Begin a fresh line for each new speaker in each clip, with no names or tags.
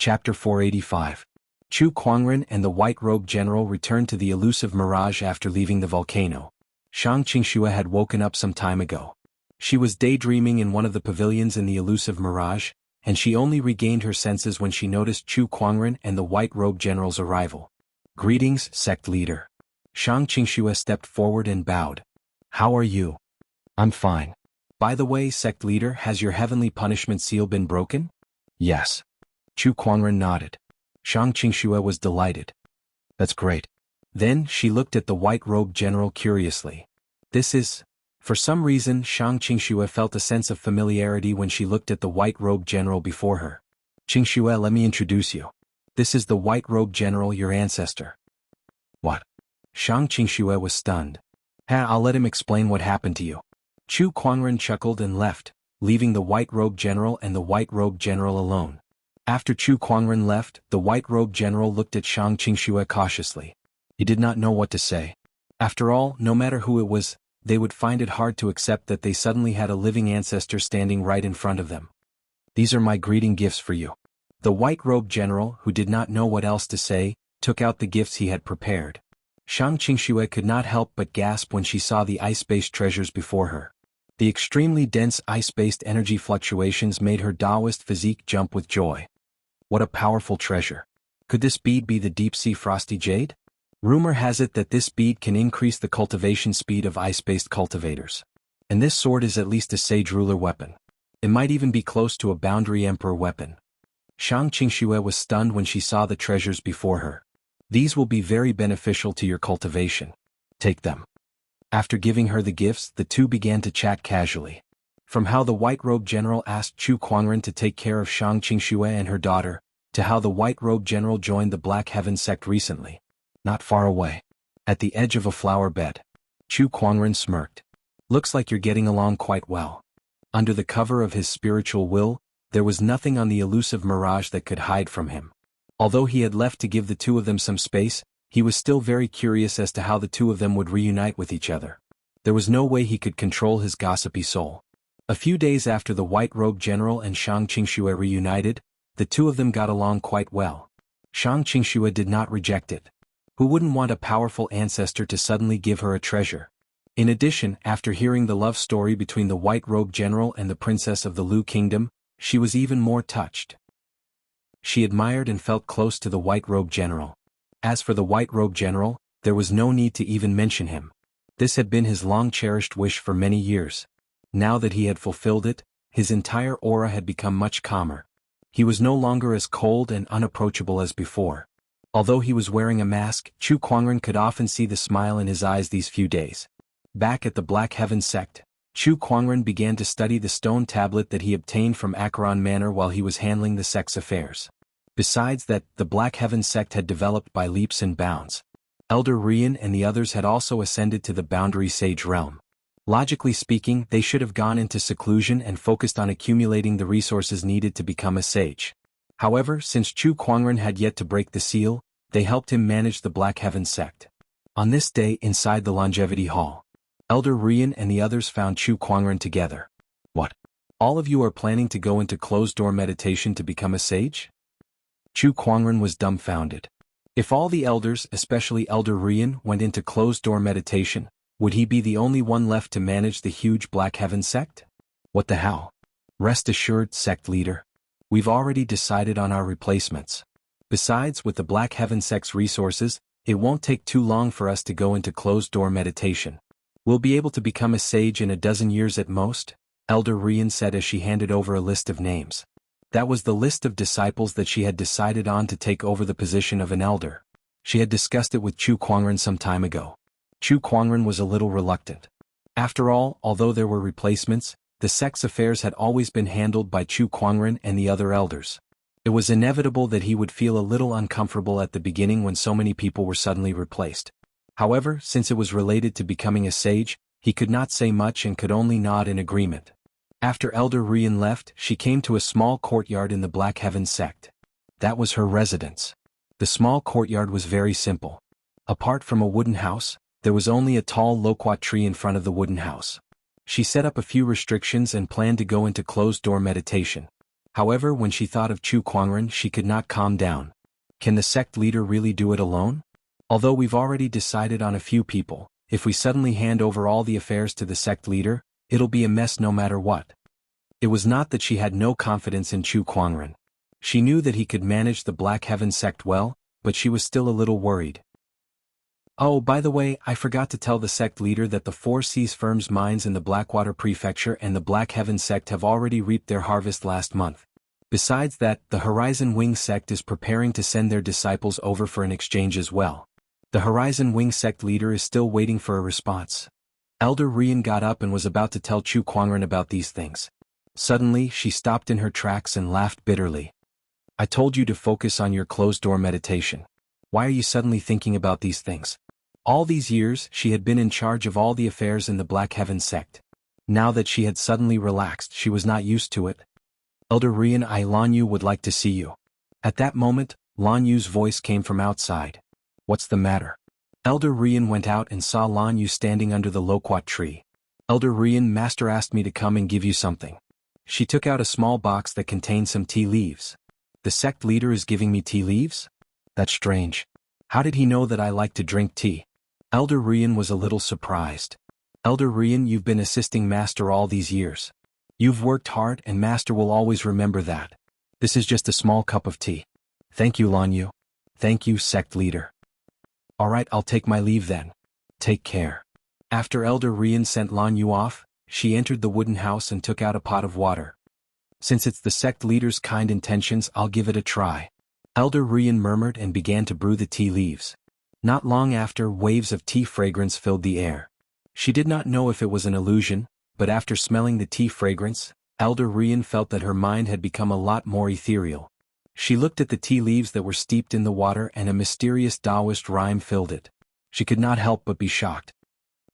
Chapter 485. Chu Kuangren and the White-Robed General returned to the elusive mirage after leaving the volcano. Shang Qingxue had woken up some time ago. She was daydreaming in one of the pavilions in the elusive mirage, and she only regained her senses when she noticed Chu Kuangren and the White-Robed General's arrival. "Greetings, sect leader." Shang Qingxue stepped forward and bowed. "How are you?" "I'm fine. By the way, sect leader, has your heavenly punishment seal been broken?" "Yes." Chu Kuangren nodded. Shang Qingxue was delighted. "That's great." Then she looked at the White-Robed General curiously. For some reason Shang Qingxue felt a sense of familiarity when she looked at the White-Robed General before her. "Qingxue, let me introduce you. This is the White-Robed General, your ancestor." "What?" Shang Qingxue was stunned. I'll let him explain what happened to you." Chu Kuangren chuckled and left, leaving the White-Robed General and the White-Robed General alone. After Chu Kuangren left, the White-Robed General looked at Shang Qingxue cautiously. He did not know what to say. After all, no matter who it was, they would find it hard to accept that they suddenly had a living ancestor standing right in front of them. "These are my greeting gifts for you." The White-Robed General, who did not know what else to say, took out the gifts he had prepared. Shang Qingxue could not help but gasp when she saw the ice-based treasures before her. The extremely dense ice-based energy fluctuations made her Taoist physique jump with joy. What a powerful treasure. Could this bead be the deep-sea frosty jade? Rumor has it that this bead can increase the cultivation speed of ice-based cultivators. And this sword is at least a sage ruler weapon. It might even be close to a boundary emperor weapon. Shang Qingxue was stunned when she saw the treasures before her. "These will be very beneficial to your cultivation. Take them." After giving her the gifts, the two began to chat casually. From how the White-Robed General asked Chu Kuangren to take care of Shang Qingxue and her daughter, to how the White-Robed General joined the Black Heaven sect recently. Not far away. At the edge of a flower bed. Chu Kuangren smirked. "Looks like you're getting along quite well." Under the cover of his spiritual will, there was nothing on the elusive mirage that could hide from him. Although he had left to give the two of them some space, he was still very curious as to how the two of them would reunite with each other. There was no way he could control his gossipy soul. A few days after the White-Robed General and Shang Qingxue reunited, the two of them got along quite well. Shang Qingxue did not reject it. Who wouldn't want a powerful ancestor to suddenly give her a treasure? In addition, after hearing the love story between the White-Robed General and the Princess of the Lu Kingdom, she was even more touched. She admired and felt close to the White-Robed General. As for the White-Robed General, there was no need to even mention him. This had been his long-cherished wish for many years. Now that he had fulfilled it, his entire aura had become much calmer. He was no longer as cold and unapproachable as before. Although he was wearing a mask, Chu Kuangren could often see the smile in his eyes these few days. Back at the Black Heaven sect, Chu Kuangren began to study the stone tablet that he obtained from Acheron Manor while he was handling the sect's affairs. Besides that, the Black Heaven sect had developed by leaps and bounds. Elder Rian and the others had also ascended to the Boundary Sage realm. Logically speaking, they should have gone into seclusion and focused on accumulating the resources needed to become a sage. However, since Chu Kuangren had yet to break the seal, they helped him manage the Black Heaven sect. On this day inside the Longevity Hall, Elder Rian and the others found Chu Kuangren together. "What? All of you are planning to go into closed-door meditation to become a sage?" Chu Kuangren was dumbfounded. If all the elders, especially Elder Rian, went into closed-door meditation, would he be the only one left to manage the huge Black Heaven sect? What the hell? "Rest assured, sect leader. We've already decided on our replacements. Besides, with the Black Heaven sect's resources, it won't take too long for us to go into closed-door meditation. We'll be able to become a sage in a dozen years at most," Elder Rian said as she handed over a list of names. That was the list of disciples that she had decided on to take over the position of an elder. She had discussed it with Chu Kuangren some time ago. Chu Kuangren was a little reluctant. After all, although there were replacements, the sect's affairs had always been handled by Chu Kuangren and the other elders. It was inevitable that he would feel a little uncomfortable at the beginning when so many people were suddenly replaced. However, since it was related to becoming a sage, he could not say much and could only nod in agreement. After Elder Rian left, she came to a small courtyard in the Black Heaven sect. That was her residence. The small courtyard was very simple. Apart from a wooden house, there was only a tall loquat tree in front of the wooden house. She set up a few restrictions and planned to go into closed-door meditation. However, when she thought of Chu Kuangren, she could not calm down. Can the sect leader really do it alone? Although we've already decided on a few people, if we suddenly hand over all the affairs to the sect leader, it'll be a mess no matter what. It was not that she had no confidence in Chu Kuangren. She knew that he could manage the Black Heaven sect well, but she was still a little worried. Oh, by the way, I forgot to tell the sect leader that the Four Seas firm's mines in the Blackwater Prefecture and the Black Heaven sect have already reaped their harvest last month. Besides that, the Horizon Wing sect is preparing to send their disciples over for an exchange as well. The Horizon Wing sect leader is still waiting for a response. Elder Rian got up and was about to tell Chu Kuangren about these things. Suddenly, she stopped in her tracks and laughed bitterly. I told you to focus on your closed-door meditation. Why are you suddenly thinking about these things? All these years, she had been in charge of all the affairs in the Black Heaven sect. Now that she had suddenly relaxed, she was not used to it. Elder Rian, Lan Yu would like to see you. At that moment, Lan Yu's voice came from outside. What's the matter? Elder Rian went out and saw Lan Yu standing under the loquat tree. Elder Rian, Master asked me to come and give you something. She took out a small box that contained some tea leaves. The sect leader is giving me tea leaves? That's strange. How did he know that I like to drink tea? Elder Rian was a little surprised. Elder Rian, you've been assisting Master all these years. You've worked hard and Master will always remember that. This is just a small cup of tea. Thank you, Lan Yu. Thank you, sect leader. Alright, I'll take my leave then. Take care. After Elder Rian sent Lan Yu off, she entered the wooden house and took out a pot of water. Since it's the sect leader's kind intentions, I'll give it a try. Elder Rian murmured and began to brew the tea leaves. Not long after, waves of tea fragrance filled the air. She did not know if it was an illusion, but after smelling the tea fragrance, Elder Rian felt that her mind had become a lot more ethereal. She looked at the tea leaves that were steeped in the water and a mysterious Taoist rhyme filled it. She could not help but be shocked.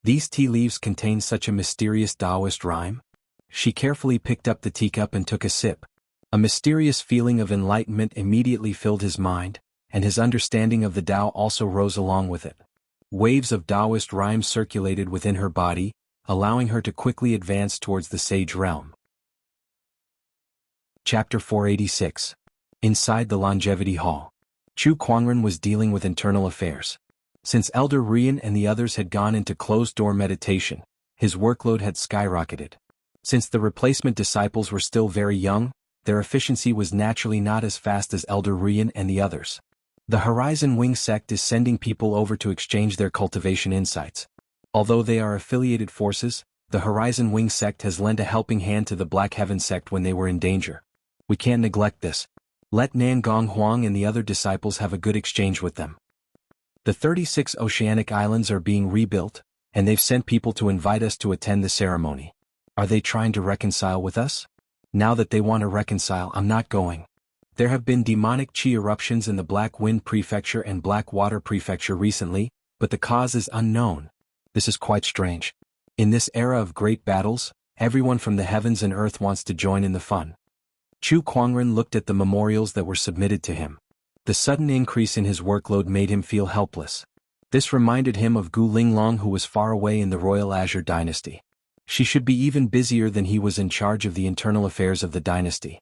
These tea leaves contained such a mysterious Taoist rhyme? She carefully picked up the teacup and took a sip. A mysterious feeling of enlightenment immediately filled his mind, and his understanding of the Tao also rose along with it. Waves of Taoist rhyme circulated within her body, allowing her to quickly advance towards the sage realm. Chapter 486. Inside the Longevity Hall. Chu Kuangren was dealing with internal affairs. Since Elder Rian and the others had gone into closed-door meditation, his workload had skyrocketed. Since the replacement disciples were still very young, their efficiency was naturally not as fast as Elder Rian and the others. The Horizon Wing sect is sending people over to exchange their cultivation insights. Although they are affiliated forces, the Horizon Wing sect has lent a helping hand to the Black Heaven sect when they were in danger. We can't neglect this. Let Nangong Huang and the other disciples have a good exchange with them. The 36 oceanic islands are being rebuilt, and they've sent people to invite us to attend the ceremony. Are they trying to reconcile with us? Now that they want to reconcile, I'm not going. There have been demonic chi eruptions in the Black Wind Prefecture and Black Water Prefecture recently, but the cause is unknown. This is quite strange. In this era of great battles, everyone from the heavens and earth wants to join in the fun. Chu Kuangren looked at the memorials that were submitted to him. The sudden increase in his workload made him feel helpless. This reminded him of Gu Linglong, who was far away in the Royal Azure dynasty. She should be even busier than he was in charge of the internal affairs of the dynasty.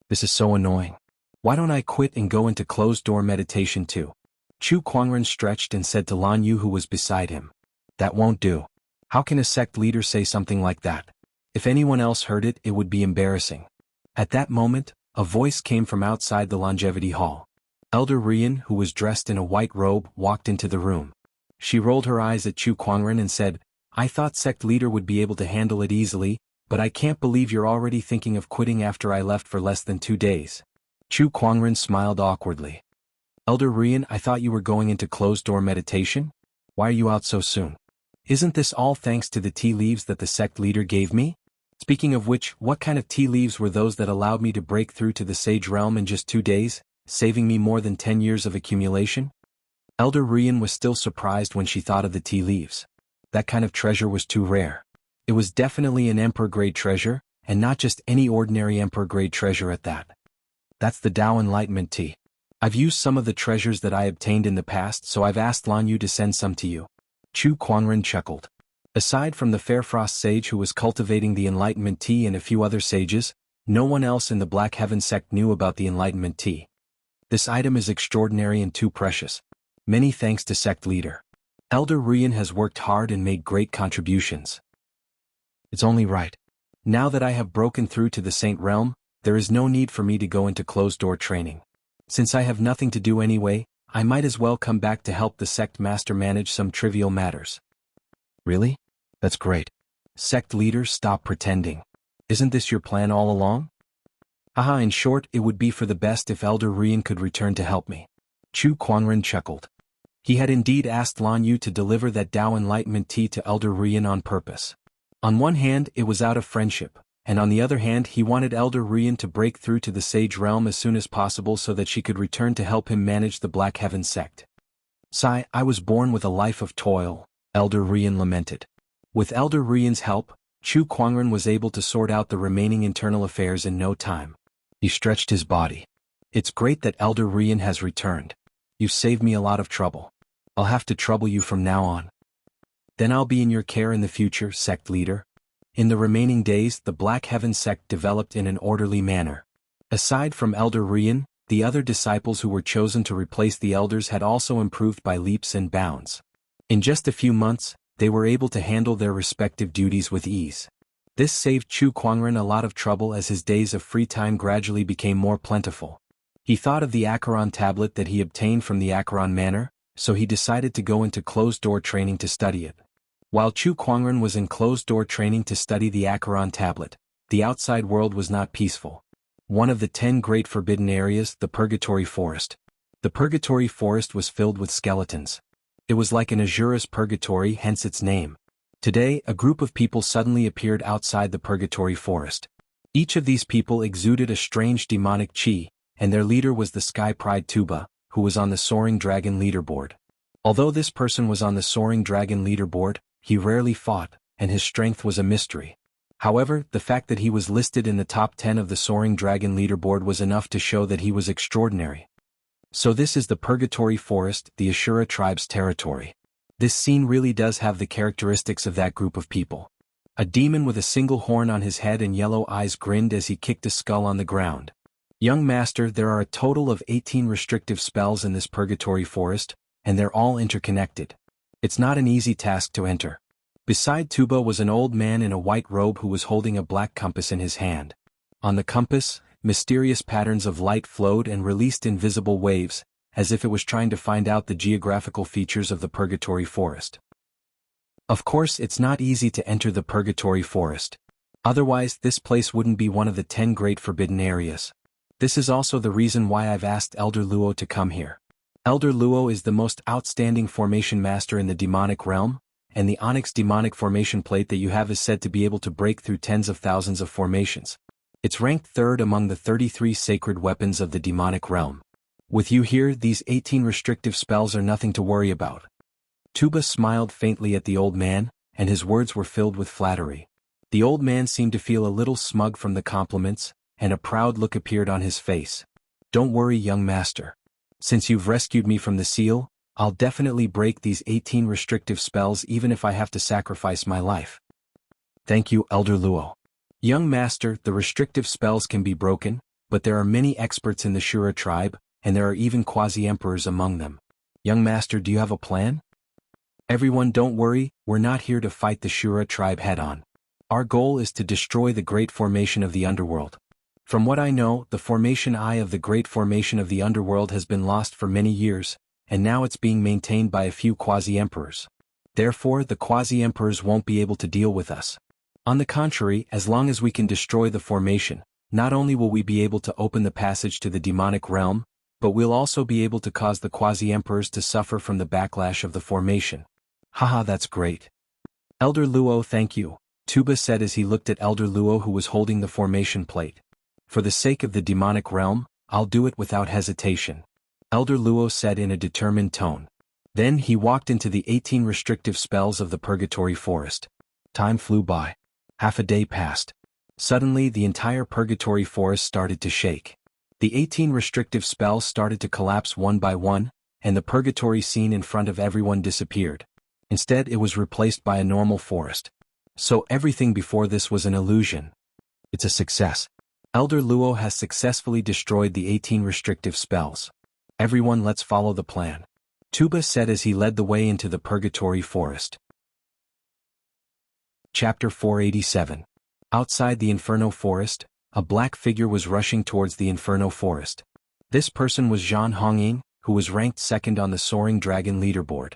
This is so annoying. Why don't I quit and go into closed-door meditation too? Chu Kuangren stretched and said to Lan Yu, who was beside him. That won't do. How can a sect leader say something like that? If anyone else heard it, it would be embarrassing. At that moment, a voice came from outside the Longevity Hall. Elder Rian, who was dressed in a white robe, walked into the room. She rolled her eyes at Chu Kuangren and said, I thought sect leader would be able to handle it easily, but I can't believe you're already thinking of quitting after I left for less than 2 days. Chu Kuangren smiled awkwardly. Elder Rian, I thought you were going into closed-door meditation? Why are you out so soon? Isn't this all thanks to the tea leaves that the sect leader gave me? Speaking of which, what kind of tea leaves were those that allowed me to break through to the sage realm in just 2 days, saving me more than 10 years of accumulation? Elder Rian was still surprised when she thought of the tea leaves. That kind of treasure was too rare. It was definitely an emperor-grade treasure, and not just any ordinary emperor-grade treasure at that. That's the Tao Enlightenment tea. I've used some of the treasures that I obtained in the past, so I've asked Lan Yu to send some to you. Chu Kuangren chuckled. Aside from the Fairfrost sage who was cultivating the Enlightenment tea and a few other sages, No one else in the Black Heaven sect knew about the Enlightenment tea. This item is extraordinary and too precious. Many thanks to sect leader. Elder Rian has worked hard and made great contributions. It's only right. Now that I have broken through to the Saint Realm, there is no need for me to go into closed-door training. Since I have nothing to do anyway, I might as well come back to help the sect master manage some trivial matters. Really? That's great. Sect leader, stop pretending. Isn't this your plan all along? Haha, in short, it would be for the best if Elder Rian could return to help me. Chu Kuangren chuckled. He had indeed asked Lan Yu to deliver that Tao Enlightenment tea to Elder Rian on purpose. On one hand, it was out of friendship, and on the other hand he wanted Elder Rian to break through to the Sage Realm as soon as possible so that she could return to help him manage the Black Heaven sect. Sigh, I was born with a life of toil, Elder Rian lamented. With Elder Rian's help, Chu Kuangren was able to sort out the remaining internal affairs in no time. He stretched his body. It's great that Elder Rian has returned. You've saved me a lot of trouble. I'll have to trouble you from now on. Then I'll be in your care in the future, sect leader. In the remaining days, the Black Heaven sect developed in an orderly manner. Aside from Elder Rian, the other disciples who were chosen to replace the elders had also improved by leaps and bounds. In just a few months, they were able to handle their respective duties with ease. This saved Chu Kuangren a lot of trouble as his days of free time gradually became more plentiful. He thought of the Acheron tablet that he obtained from the Acheron Manor, so he decided to go into closed-door training to study it. While Chu Kuangren was in closed-door training to study the Acheron tablet, the outside world was not peaceful. One of the 10 great forbidden areas, the Purgatory Forest. The Purgatory Forest was filled with skeletons. It was like an Azura's purgatory, hence its name. Today, a group of people suddenly appeared outside the Purgatory Forest. Each of these people exuded a strange demonic chi, and their leader was the Sky Pride Tuba, who was on the Soaring Dragon leaderboard. Although this person was on the Soaring Dragon leaderboard, he rarely fought, and his strength was a mystery. However, the fact that he was listed in the top 10 of the Soaring Dragon leaderboard was enough to show that he was extraordinary. So this is the Purgatory Forest, the Ashura tribe's territory. This scene really does have the characteristics of that group of people. A demon with a single horn on his head and yellow eyes grinned as he kicked a skull on the ground. Young master, there are a total of 18 restrictive spells in this Purgatory Forest, and they're all interconnected. It's not an easy task to enter. Beside Tuba was an old man in a white robe who was holding a black compass in his hand. On the compass, mysterious patterns of light flowed and released invisible waves, as if it was trying to find out the geographical features of the Purgatory Forest. Of course, it's not easy to enter the Purgatory Forest. Otherwise, this place wouldn't be one of the 10 great forbidden areas. This is also the reason why I've asked Elder Luo to come here. Elder Luo is the most outstanding formation master in the demonic realm, and the onyx demonic formation plate that you have is said to be able to break through tens of thousands of formations. It's ranked 3rd among the 33 sacred weapons of the demonic realm. With you here, these 18 restrictive spells are nothing to worry about. Tuba smiled faintly at the old man, and his words were filled with flattery. The old man seemed to feel a little smug from the compliments, and a proud look appeared on his face. Don't worry, young master. Since you've rescued me from the seal, I'll definitely break these 18 restrictive spells even if I have to sacrifice my life. Thank you, Elder Luo. Young master, the restrictive spells can be broken, but there are many experts in the Shura tribe, and there are even quasi-emperors among them. Young master, do you have a plan? Everyone, don't worry, we're not here to fight the Shura tribe head-on. Our goal is to destroy the great formation of the underworld. From what I know, the formation eye of the great formation of the underworld has been lost for many years, and now it's being maintained by a few quasi-emperors. Therefore, the quasi-emperors won't be able to deal with us. On the contrary, as long as we can destroy the formation, not only will we be able to open the passage to the demonic realm, but we'll also be able to cause the quasi-emperors to suffer from the backlash of the formation. Haha, that's great. Elder Luo, thank you, Tuba said as he looked at Elder Luo who was holding the formation plate. For the sake of the demonic realm, I'll do it without hesitation, Elder Luo said in a determined tone. Then he walked into the 18 restrictive spells of the Purgatory Forest. Time flew by. Half a day passed. Suddenly the entire Purgatory Forest started to shake. The 18 restrictive spells started to collapse one by one, and the purgatory scene in front of everyone disappeared. Instead, it was replaced by a normal forest. So everything before this was an illusion. It's a success. Elder Luo has successfully destroyed the 18 restrictive spells. Everyone, let's follow the plan, Tuba said as he led the way into the Purgatory Forest. Chapter 487. Outside the Inferno Forest, a black figure was rushing towards the Inferno Forest. This person was Zhan Hongying, who was ranked second on the Soaring Dragon leaderboard.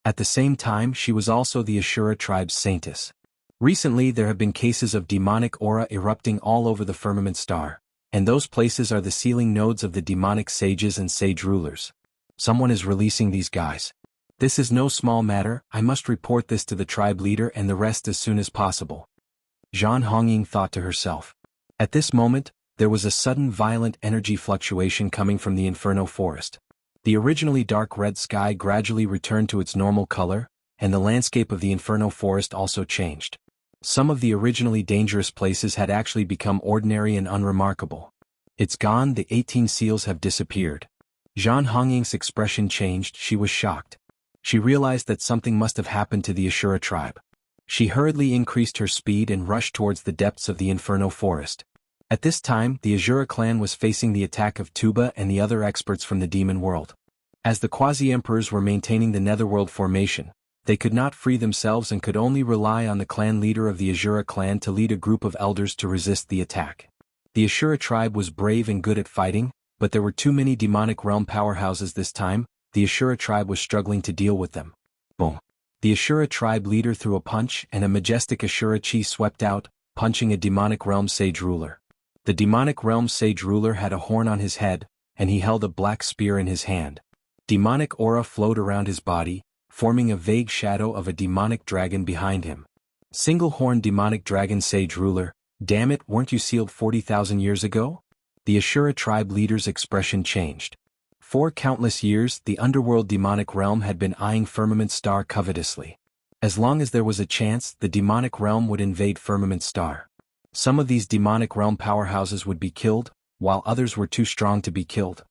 At the same time, she was also the Ashura tribe's saintess. Recently there have been cases of demonic aura erupting all over the firmament star, and those places are the sealing nodes of the demonic sages and sage rulers. Someone is releasing these guys. This is no small matter, I must report this to the tribe leader and the rest as soon as possible. Zhan Hongying thought to herself. At this moment, there was a sudden violent energy fluctuation coming from the Inferno Forest. The originally dark red sky gradually returned to its normal color, and the landscape of the Inferno Forest also changed. Some of the originally dangerous places had actually become ordinary and unremarkable. It's gone, the 18 seals have disappeared. Zhan Hongying's expression changed, she was shocked. She realized that something must have happened to the Ashura tribe. She hurriedly increased her speed and rushed towards the depths of the Inferno Forest. At this time, the Ashura clan was facing the attack of Tuba and the other experts from the demon world. As the quasi-emperors were maintaining the netherworld formation, they could not free themselves and could only rely on the clan leader of the Ashura clan to lead a group of elders to resist the attack. The Ashura tribe was brave and good at fighting, but there were too many demonic realm powerhouses this time. The Ashura tribe was struggling to deal with them. Boom. The Ashura tribe leader threw a punch and a majestic Ashura chi swept out, punching a demonic realm sage ruler. The demonic realm sage ruler had a horn on his head, and he held a black spear in his hand. Demonic aura flowed around his body, forming a vague shadow of a demonic dragon behind him. Single-horned demonic dragon sage ruler, damn it, weren't you sealed 40,000 years ago? The Ashura tribe leader's expression changed. For countless years, the underworld demonic realm had been eyeing Firmament Star covetously. As long as there was a chance, the demonic realm would invade Firmament Star. Some of these demonic realm powerhouses would be killed, while others were too strong to be killed.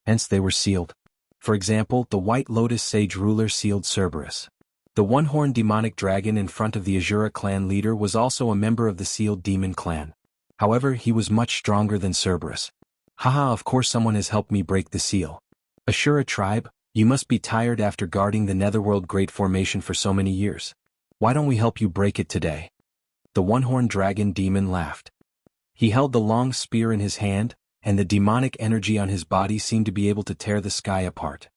Hence they were sealed. For example, the White Lotus Sage ruler sealed Cerberus. The one-horned demonic dragon in front of the Ashura clan leader was also a member of the sealed demon clan. However, he was much stronger than Cerberus. Haha, of course someone has helped me break the seal. Ashura tribe, you must be tired after guarding the Netherworld Great Formation for so many years. Why don't we help you break it today? The one-horned dragon demon laughed. He held the long spear in his hand, and the demonic energy on his body seemed to be able to tear the sky apart.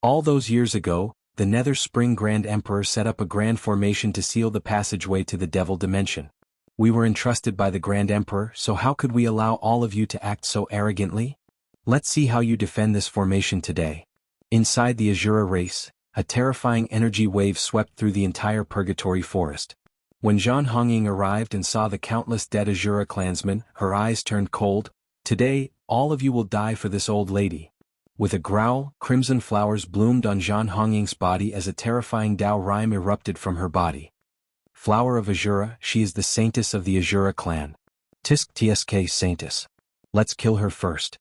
All those years ago, the Nether Spring Grand Emperor set up a grand formation to seal the passageway to the Devil Dimension. We were entrusted by the Grand Emperor, so how could we allow all of you to act so arrogantly? Let's see how you defend this formation today. Inside the Ashura race, a terrifying energy wave swept through the entire Purgatory Forest. When Zhan Hongying arrived and saw the countless dead Ashura clansmen, her eyes turned cold. Today, all of you will die for this old lady. With a growl, crimson flowers bloomed on Zhan Hongying's body as a terrifying Dao rhyme erupted from her body. Flower of Ashura, she is the saintess of the Ashura clan. Tisk tsk saintess. Let's kill her first.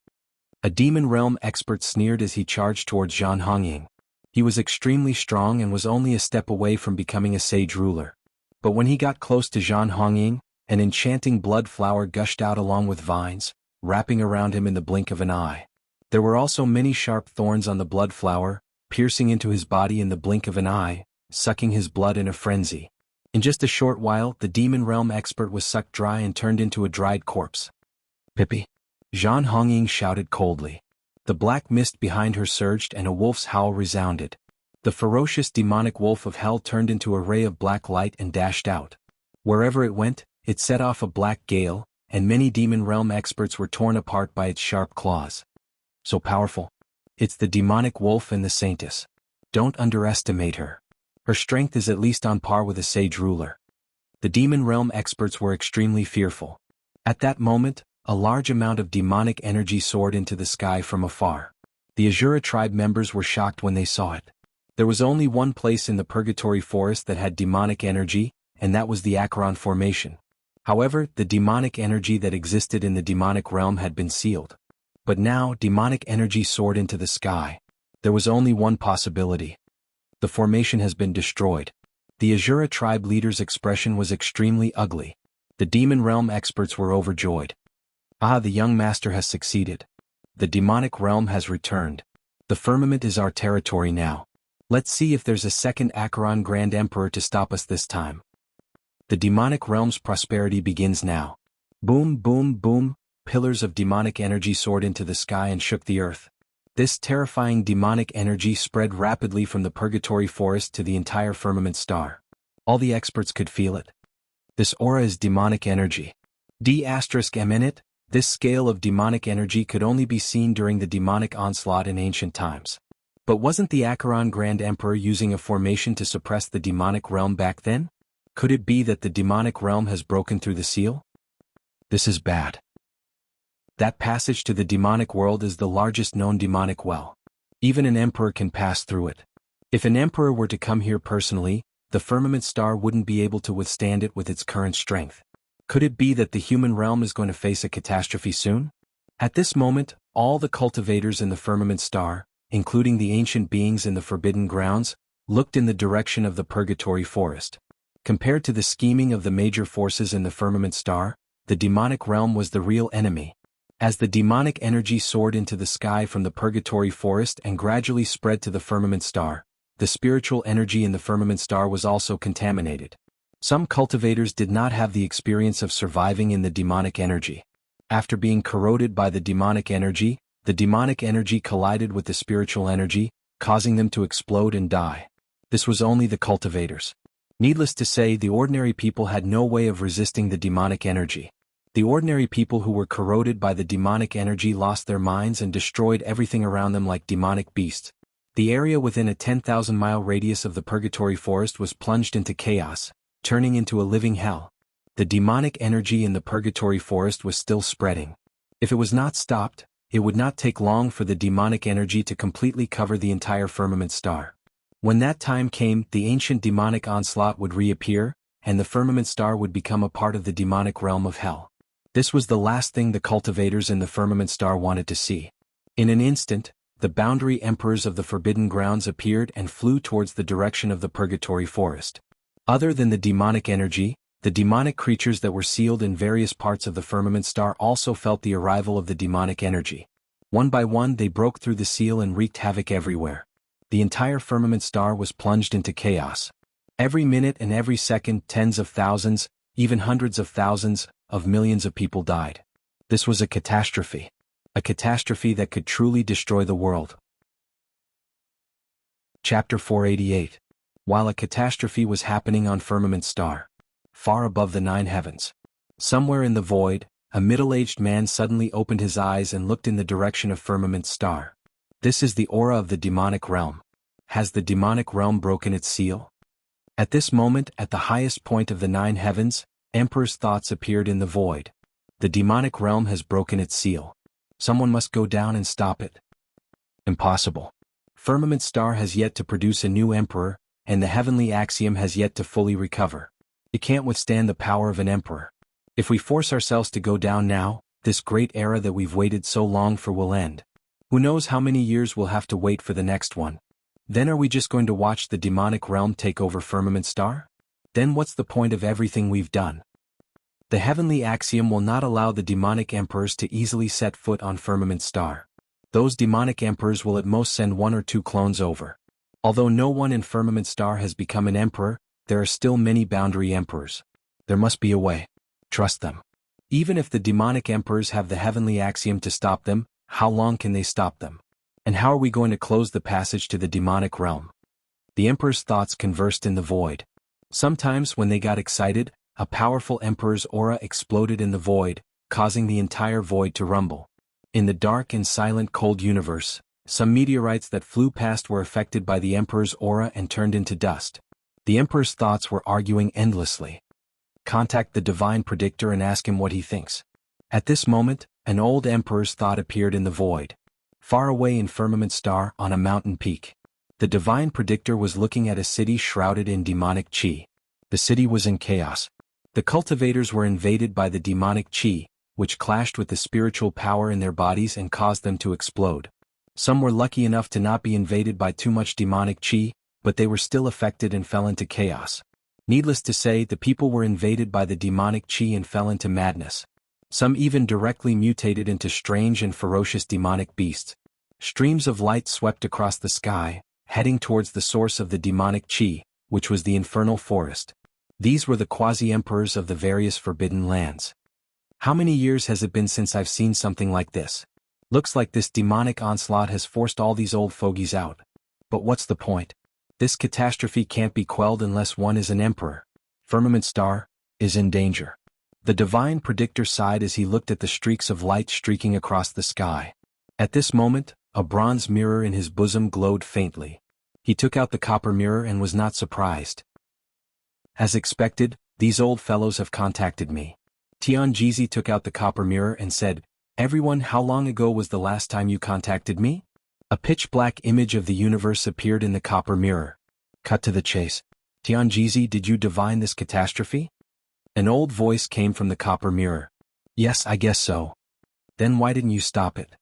A demon realm expert sneered as he charged towards Zhan Hongying. He was extremely strong and was only a step away from becoming a sage ruler. But when he got close to Zhan Hongying, an enchanting blood flower gushed out along with vines, wrapping around him in the blink of an eye. There were also many sharp thorns on the blood flower, piercing into his body in the blink of an eye, sucking his blood in a frenzy. In just a short while, the demon realm expert was sucked dry and turned into a dried corpse. Pippi. Zhan Hongying shouted coldly. The black mist behind her surged and a wolf's howl resounded. The ferocious demonic wolf of hell turned into a ray of black light and dashed out. Wherever it went, it set off a black gale, and many demon realm experts were torn apart by its sharp claws. So powerful. It's the demonic wolf and the saintess. Don't underestimate her. Her strength is at least on par with a sage ruler. The demon realm experts were extremely fearful. At that moment, a large amount of demonic energy soared into the sky from afar. The Ashura tribe members were shocked when they saw it. There was only one place in the Purgatory Forest that had demonic energy, and that was the Acheron Formation. However, the demonic energy that existed in the demonic realm had been sealed. But now, demonic energy soared into the sky. There was only one possibility. The formation has been destroyed. The Ashura tribe leader's expression was extremely ugly. The demon realm experts were overjoyed. Ah, the young master has succeeded. The demonic realm has returned. The firmament is our territory now. Let's see if there's a second Acheron Grand Emperor to stop us this time. The demonic realm's prosperity begins now. Boom, boom, boom, pillars of demonic energy soared into the sky and shook the earth. This terrifying demonic energy spread rapidly from the purgatory forest to the entire firmament star. All the experts could feel it. This aura is demonic energy. D*M. This scale of demonic energy could only be seen during the demonic onslaught in ancient times. But wasn't the Acheron Grand Emperor using a formation to suppress the demonic realm back then? Could it be that the demonic realm has broken through the seal? This is bad. That passage to the demonic world is the largest known demonic well. Even an emperor can pass through it. If an emperor were to come here personally, the firmament star wouldn't be able to withstand it with its current strength. Could it be that the human realm is going to face a catastrophe soon? At this moment, all the cultivators in the firmament star, including the ancient beings in the forbidden grounds, looked in the direction of the purgatory forest. Compared to the scheming of the major forces in the firmament star, the demonic realm was the real enemy. As the demonic energy soared into the sky from the purgatory forest and gradually spread to the firmament star, the spiritual energy in the firmament star was also contaminated. Some cultivators did not have the experience of surviving in the demonic energy. After being corroded by the demonic energy collided with the spiritual energy, causing them to explode and die. This was only the cultivators. Needless to say, the ordinary people had no way of resisting the demonic energy. The ordinary people who were corroded by the demonic energy lost their minds and destroyed everything around them like demonic beasts. The area within a 10,000-mile radius of the purgatory forest was plunged into chaos, turning into a living hell. The demonic energy in the purgatory forest was still spreading. If it was not stopped, it would not take long for the demonic energy to completely cover the entire firmament star. When that time came, the ancient demonic onslaught would reappear, and the firmament star would become a part of the demonic realm of hell. This was the last thing the cultivators in the firmament star wanted to see. In an instant, the boundary emperors of the forbidden grounds appeared and flew towards the direction of the purgatory forest. Other than the demonic energy, the demonic creatures that were sealed in various parts of the firmament star also felt the arrival of the demonic energy. One by one they broke through the seal and wreaked havoc everywhere. The entire firmament star was plunged into chaos. Every minute and every second, tens of thousands, even hundreds of thousands, of millions of people died. This was a catastrophe. A catastrophe that could truly destroy the world. Chapter 488. While a catastrophe was happening on firmament star, far above the 9 heavens, somewhere in the void, a middle-aged man suddenly opened his eyes and looked in the direction of firmament star. This is the aura of the demonic realm. Has the demonic realm broken its seal? At this moment, at the highest point of the 9 heavens, Emperor's thoughts appeared in the void. The demonic realm has broken its seal. Someone must go down and stop it. Impossible. Firmament star has yet to produce a new emperor, and the heavenly axiom has yet to fully recover. It can't withstand the power of an emperor. If we force ourselves to go down now, this great era that we've waited so long for will end. Who knows how many years we'll have to wait for the next one? Then are we just going to watch the demonic realm take over firmament star? Then what's the point of everything we've done? The heavenly axiom will not allow the demonic emperors to easily set foot on firmament star. Those demonic emperors will at most send 1 or 2 clones over. Although no one in firmament star has become an emperor, there are still many boundary emperors. There must be a way. Trust them. Even if the demonic emperors have the heavenly axiom to stop them, how long can they stop them? And how are we going to close the passage to the demonic realm? The emperor's thoughts conversed in the void. Sometimes when they got excited, a powerful emperor's aura exploded in the void, causing the entire void to rumble. In the dark and silent cold universe, some meteorites that flew past were affected by the emperor's aura and turned into dust. The emperor's thoughts were arguing endlessly. Contact the divine predictor and ask him what he thinks. At this moment, an old emperor's thought appeared in the void. Far away in firmament star, on a mountain peak, the divine predictor was looking at a city shrouded in demonic chi. The city was in chaos. The cultivators were invaded by the demonic chi, which clashed with the spiritual power in their bodies and caused them to explode. Some were lucky enough to not be invaded by too much demonic chi, but they were still affected and fell into chaos. Needless to say, the people were invaded by the demonic chi and fell into madness. Some even directly mutated into strange and ferocious demonic beasts. Streams of light swept across the sky, heading towards the source of the demonic chi, which was the infernal forest. These were the quasi-emperors of the various forbidden lands. How many years has it been since I've seen something like this? Looks like this demonic onslaught has forced all these old fogies out. But what's the point? This catastrophe can't be quelled unless one is an emperor. Firmament Star is in danger. The divine predictor sighed as he looked at the streaks of light streaking across the sky. At this moment, a bronze mirror in his bosom glowed faintly. He took out the copper mirror and was not surprised. As expected, these old fellows have contacted me. Tianjizi took out the copper mirror and said, "Everyone, how long ago was the last time you contacted me?" A pitch-black image of the universe appeared in the copper mirror. Cut to the chase. "Tianjizi, did you divine this catastrophe?" An old voice came from the copper mirror. "Yes, I guess so." "Then why didn't you stop it?"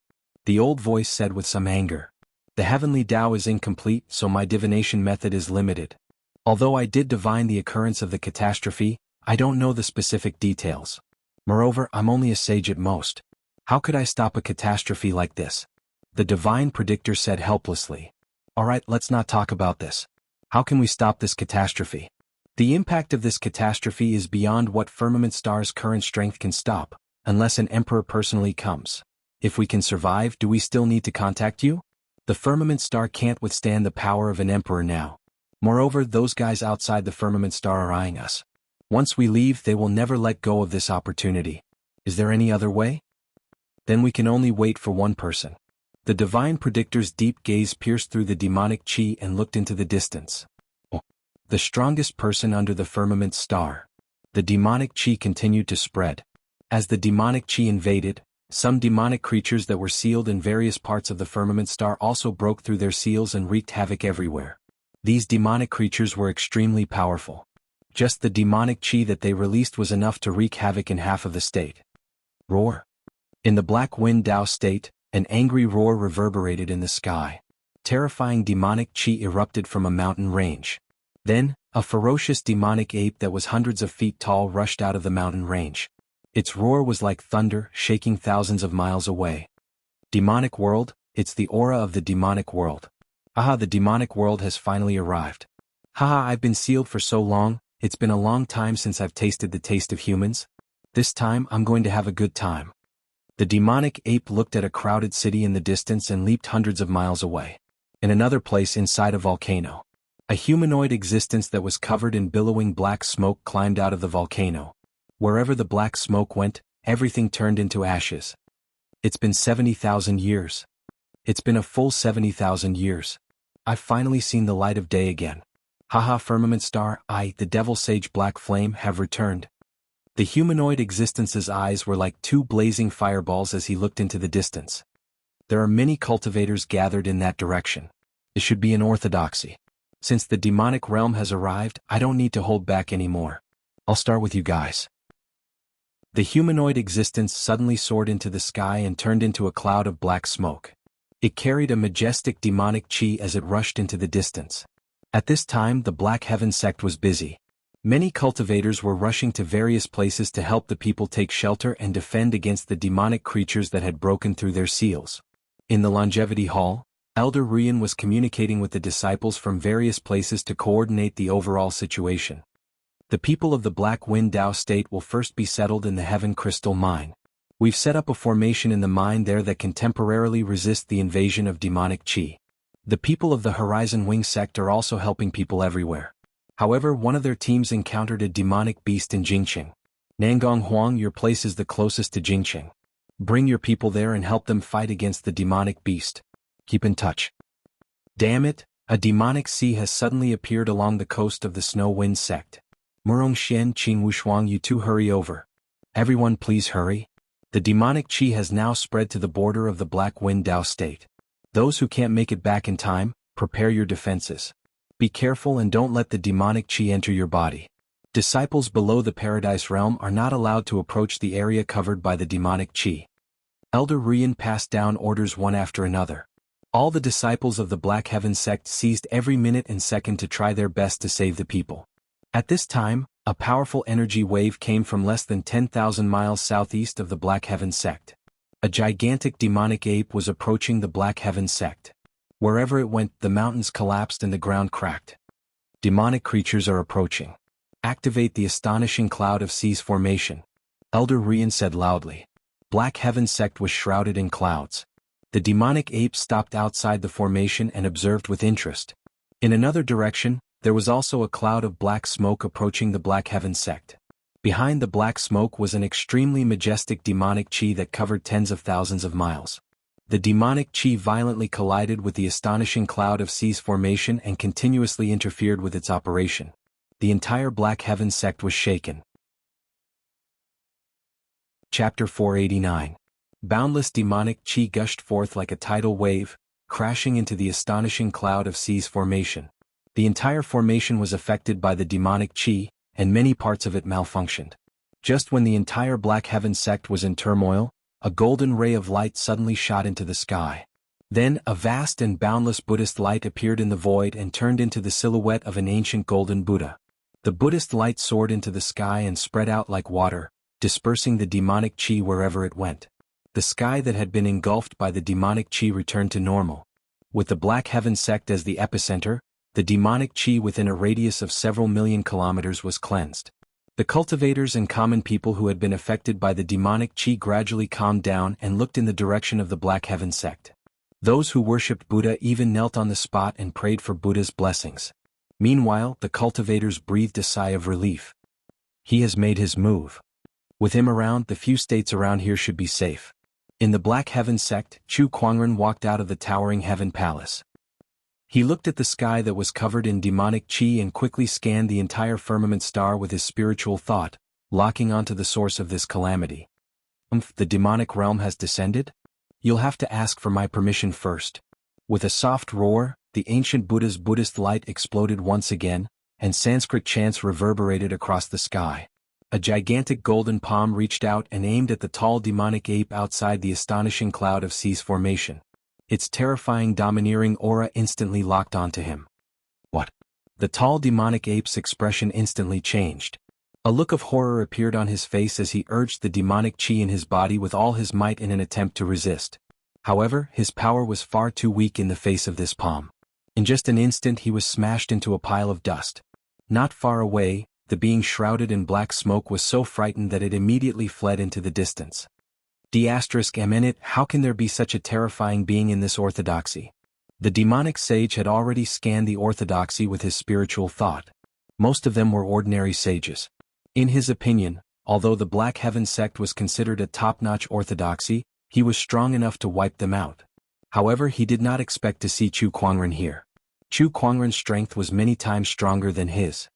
The old voice said with some anger. "The heavenly Tao is incomplete, so my divination method is limited. Although I did divine the occurrence of the catastrophe, I don't know the specific details. Moreover, I'm only a sage at most. How could I stop a catastrophe like this?" The divine predictor said helplessly. "Alright, let's not talk about this. How can we stop this catastrophe? The impact of this catastrophe is beyond what Firmament Star's current strength can stop, unless an emperor personally comes. If we can survive, do we still need to contact you? The Firmament Star can't withstand the power of an emperor now. Moreover, those guys outside the Firmament Star are eyeing us. Once we leave, they will never let go of this opportunity. Is there any other way? Then we can only wait for one person." The divine predictor's deep gaze pierced through the demonic chi and looked into the distance. "Oh, the strongest person under the Firmament Star." The demonic chi continued to spread. As the demonic chi invaded, some demonic creatures that were sealed in various parts of the Firmament Star also broke through their seals and wreaked havoc everywhere. These demonic creatures were extremely powerful. Just the demonic chi that they released was enough to wreak havoc in half of the state. Roar. In the Black Wind Dao state, an angry roar reverberated in the sky. Terrifying demonic chi erupted from a mountain range. Then, a ferocious demonic ape that was hundreds of feet tall rushed out of the mountain range. Its roar was like thunder, shaking thousands of miles away. Demonic world, it's the aura of the demonic world. Haha, the demonic world has finally arrived. Haha, I've been sealed for so long, it's been a long time since I've tasted the taste of humans. This time, I'm going to have a good time. The demonic ape looked at a crowded city in the distance and leaped hundreds of miles away. In another place inside a volcano, a humanoid existence that was covered in billowing black smoke climbed out of the volcano. Wherever the black smoke went, everything turned into ashes. It's been 70,000 years. It's been a full 70,000 years. I've finally seen the light of day again. Haha, Firmament Star, I, the Devil Sage Black Flame, have returned. The humanoid existence's eyes were like two blazing fireballs as he looked into the distance. There are many cultivators gathered in that direction. It should be an orthodoxy. Since the demonic realm has arrived, I don't need to hold back anymore. I'll start with you guys. The humanoid existence suddenly soared into the sky and turned into a cloud of black smoke. It carried a majestic demonic chi as it rushed into the distance. At this time, the Black Heaven sect was busy. Many cultivators were rushing to various places to help the people take shelter and defend against the demonic creatures that had broken through their seals. In the Longevity Hall, Elder Rian was communicating with the disciples from various places to coordinate the overall situation. The people of the Black Wind Dao state will first be settled in the Heaven Crystal Mine. We've set up a formation in the mine there that can temporarily resist the invasion of demonic chi. The people of the Horizon Wing sect are also helping people everywhere. However, one of their teams encountered a demonic beast in Jingqing. Nangong Huang, your place is the closest to Jingqing. Bring your people there and help them fight against the demonic beast. Keep in touch. Damn it, a demonic sea has suddenly appeared along the coast of the Snow Wind sect. Murong Xian Qing Wushuang, you two hurry over. Everyone please hurry. The demonic chi has now spread to the border of the Black Wind Dao state. Those who can't make it back in time, prepare your defenses. Be careful and don't let the demonic chi enter your body. Disciples below the Paradise Realm are not allowed to approach the area covered by the demonic chi. Elder Rian passed down orders one after another. All the disciples of the Black Heaven sect seized every minute and second to try their best to save the people. At this time, a powerful energy wave came from less than 10,000 miles southeast of the Black Heaven sect. A gigantic demonic ape was approaching the Black Heaven sect. Wherever it went, the mountains collapsed and the ground cracked. Demonic creatures are approaching. Activate the astonishing cloud of seas formation, Elder Rian said loudly. Black Heaven sect was shrouded in clouds. The demonic ape stopped outside the formation and observed with interest. In another direction, there was also a cloud of black smoke approaching the Black Heaven sect. Behind the black smoke was an extremely majestic demonic chi that covered tens of thousands of miles. The demonic chi violently collided with the astonishing cloud of seas formation and continuously interfered with its operation. The entire Black Heaven sect was shaken. Chapter 489. Boundless demonic chi gushed forth like a tidal wave, crashing into the astonishing cloud of seas formation. The entire formation was affected by the demonic chi, and many parts of it malfunctioned. Just when the entire Black Heaven sect was in turmoil, a golden ray of light suddenly shot into the sky. Then, a vast and boundless Buddhist light appeared in the void and turned into the silhouette of an ancient golden Buddha. The Buddhist light soared into the sky and spread out like water, dispersing the demonic chi wherever it went. The sky that had been engulfed by the demonic chi returned to normal. With the Black Heaven sect as the epicenter, the demonic chi within a radius of several million kilometers was cleansed. The cultivators and common people who had been affected by the demonic chi gradually calmed down and looked in the direction of the Black Heaven sect. Those who worshipped Buddha even knelt on the spot and prayed for Buddha's blessings. Meanwhile, the cultivators breathed a sigh of relief. He has made his move. With him around, the few states around here should be safe. In the Black Heaven sect, Chu Kuangren walked out of the towering heaven palace. He looked at the sky that was covered in demonic chi and quickly scanned the entire firmament star with his spiritual thought, locking onto the source of this calamity. The demonic realm has descended? You'll have to ask for my permission first. With a soft roar, the ancient Buddha's Buddhist light exploded once again, and Sanskrit chants reverberated across the sky. A gigantic golden palm reached out and aimed at the tall demonic ape outside the astonishing cloud of seas formation. Its terrifying domineering aura instantly locked onto him. What? The tall demonic ape's expression instantly changed. A look of horror appeared on his face as he urged the demonic chi in his body with all his might in an attempt to resist. However, his power was far too weak in the face of this palm. In just an instant he was smashed into a pile of dust. Not far away, the being shrouded in black smoke was so frightened that it immediately fled into the distance. ***, how can there be such a terrifying being in this orthodoxy? The demonic sage had already scanned the orthodoxy with his spiritual thought. Most of them were ordinary sages. In his opinion, although the Black Heaven sect was considered a top-notch orthodoxy, he was strong enough to wipe them out. However, he did not expect to see Chu Kuangren here. Chu Kuangren's strength was many times stronger than his.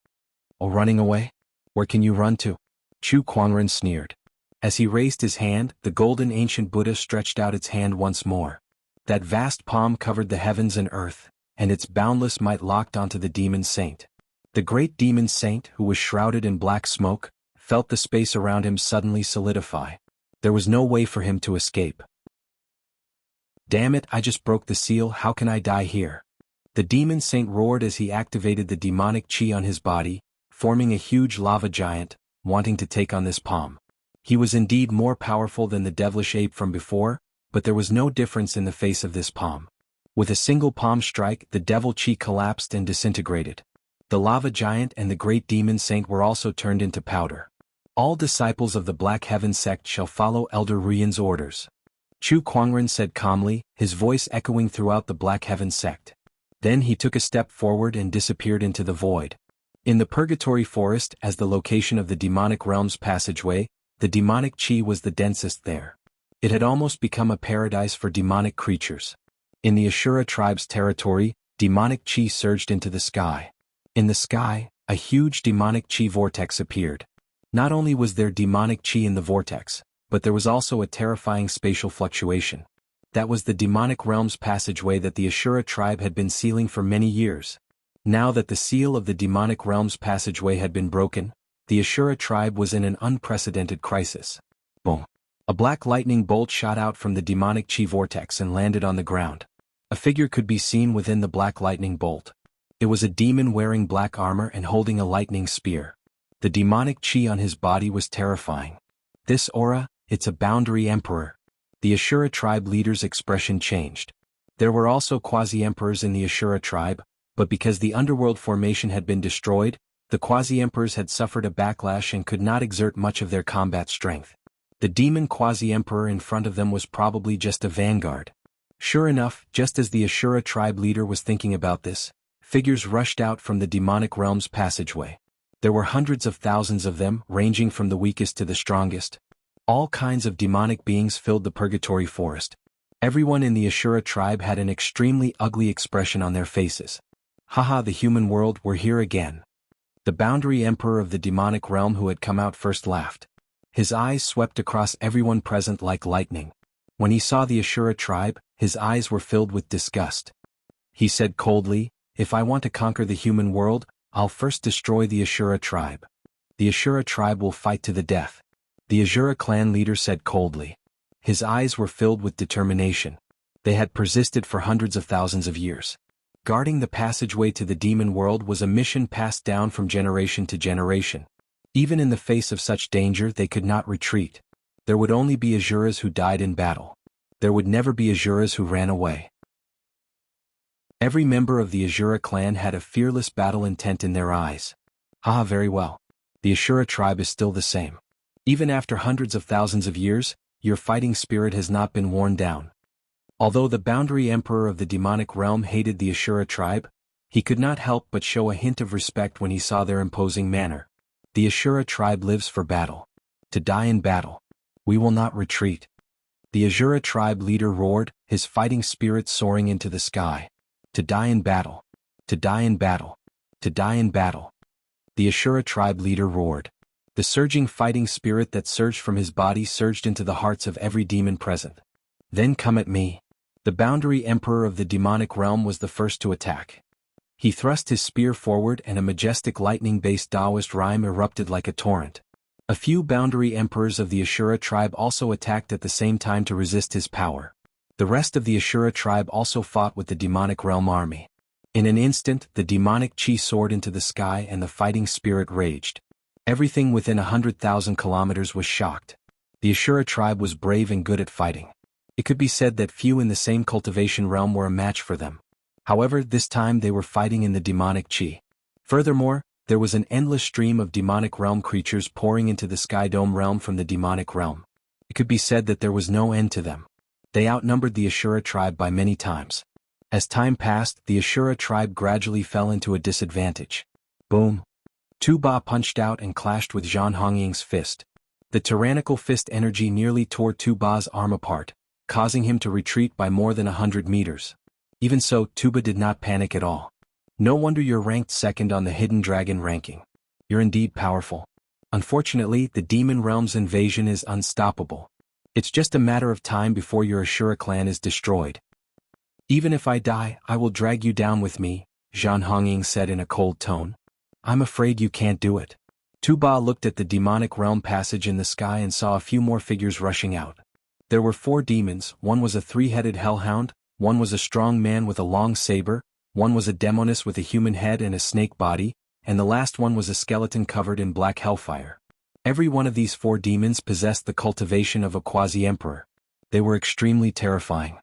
Oh, running away? Where can you run to? Chu Kuangren sneered. As he raised his hand, the golden ancient Buddha stretched out its hand once more. That vast palm covered the heavens and earth, and its boundless might locked onto the demon saint. The great demon saint, who was shrouded in black smoke, felt the space around him suddenly solidify. There was no way for him to escape. Damn it, I just broke the seal, how can I die here? The demon saint roared as he activated the demonic chi on his body, forming a huge lava giant, wanting to take on this palm. He was indeed more powerful than the devilish ape from before, but there was no difference in the face of this palm. With a single palm strike, the devil chi collapsed and disintegrated. The lava giant and the great demon saint were also turned into powder. All disciples of the Black Heaven sect shall follow Elder Rian's orders. Chu Kuangren said calmly, his voice echoing throughout the Black Heaven sect. Then he took a step forward and disappeared into the void. In the Purgatory Forest, as the location of the demonic realm's passageway, the demonic chi was the densest there. It had almost become a paradise for demonic creatures. In the Ashura tribe's territory, demonic chi surged into the sky. In the sky, a huge demonic chi vortex appeared. Not only was there demonic chi in the vortex, but there was also a terrifying spatial fluctuation. That was the demonic realm's passageway that the Ashura tribe had been sealing for many years. Now that the seal of the demonic realm's passageway had been broken, the Ashura tribe was in an unprecedented crisis. Boom! A black lightning bolt shot out from the demonic chi vortex and landed on the ground. A figure could be seen within the black lightning bolt. It was a demon wearing black armor and holding a lightning spear. The demonic chi on his body was terrifying. This aura, it's a boundary emperor. The Ashura tribe leader's expression changed. There were also quasi-emperors in the Ashura tribe, but because the underworld formation had been destroyed, the quasi-emperors had suffered a backlash and could not exert much of their combat strength. The demon quasi-emperor in front of them was probably just a vanguard. Sure enough, just as the Ashura tribe leader was thinking about this, figures rushed out from the demonic realm's passageway. There were hundreds of thousands of them, ranging from the weakest to the strongest. All kinds of demonic beings filled the purgatory forest. Everyone in the Ashura tribe had an extremely ugly expression on their faces. Haha, the human world, we're here again. The boundary emperor of the demonic realm who had come out first laughed. His eyes swept across everyone present like lightning. When he saw the Ashura tribe, his eyes were filled with disgust. He said coldly, "If I want to conquer the human world, I'll first destroy the Ashura tribe. The Ashura tribe will fight to the death." The Ashura clan leader said coldly. His eyes were filled with determination. They had persisted for hundreds of thousands of years. Guarding the passageway to the demon world was a mission passed down from generation to generation. Even in the face of such danger, they could not retreat. There would only be Ashuras who died in battle. There would never be Ashuras who ran away. Every member of the Ashura clan had a fearless battle intent in their eyes. Ah, very well. The Ashura tribe is still the same. Even after hundreds of thousands of years, your fighting spirit has not been worn down. Although the boundary emperor of the demonic realm hated the Ashura tribe, he could not help but show a hint of respect when he saw their imposing manner. The Ashura tribe lives for battle. To die in battle. We will not retreat. The Ashura tribe leader roared, his fighting spirit soaring into the sky. To die in battle. To die in battle. To die in battle. The Ashura tribe leader roared. The surging fighting spirit that surged from his body surged into the hearts of every demon present. Then come at me. The boundary emperor of the demonic realm was the first to attack. He thrust his spear forward and a majestic lightning-based Taoist rhyme erupted like a torrent. A few boundary emperors of the Ashura tribe also attacked at the same time to resist his power. The rest of the Ashura tribe also fought with the demonic realm army. In an instant, the demonic chi soared into the sky and the fighting spirit raged. Everything within 100,000 kilometers was shocked. The Ashura tribe was brave and good at fighting. It could be said that few in the same cultivation realm were a match for them. However, this time they were fighting in the demonic chi. Furthermore, there was an endless stream of demonic realm creatures pouring into the Sky Dome realm from the demonic realm. It could be said that there was no end to them. They outnumbered the Ashura tribe by many times. As time passed, the Ashura tribe gradually fell into a disadvantage. Boom! Tu Ba punched out and clashed with Zhang Hongying's fist. The tyrannical fist energy nearly tore Tu Ba's arm apart, causing him to retreat by more than 100 meters. Even so, Tu Ba did not panic at all. No wonder you're ranked second on the Hidden Dragon ranking. You're indeed powerful. Unfortunately, the demon realm's invasion is unstoppable. It's just a matter of time before your Ashura clan is destroyed. Even if I die, I will drag you down with me, Zhang Hongying said in a cold tone. I'm afraid you can't do it. Tu Ba looked at the demonic realm passage in the sky and saw a few more figures rushing out. There were 4 demons, one was a 3-headed hellhound, one was a strong man with a long saber, one was a demoness with a human head and a snake body, and the last one was a skeleton covered in black hellfire. Every one of these 4 demons possessed the cultivation of a quasi-emperor. They were extremely terrifying.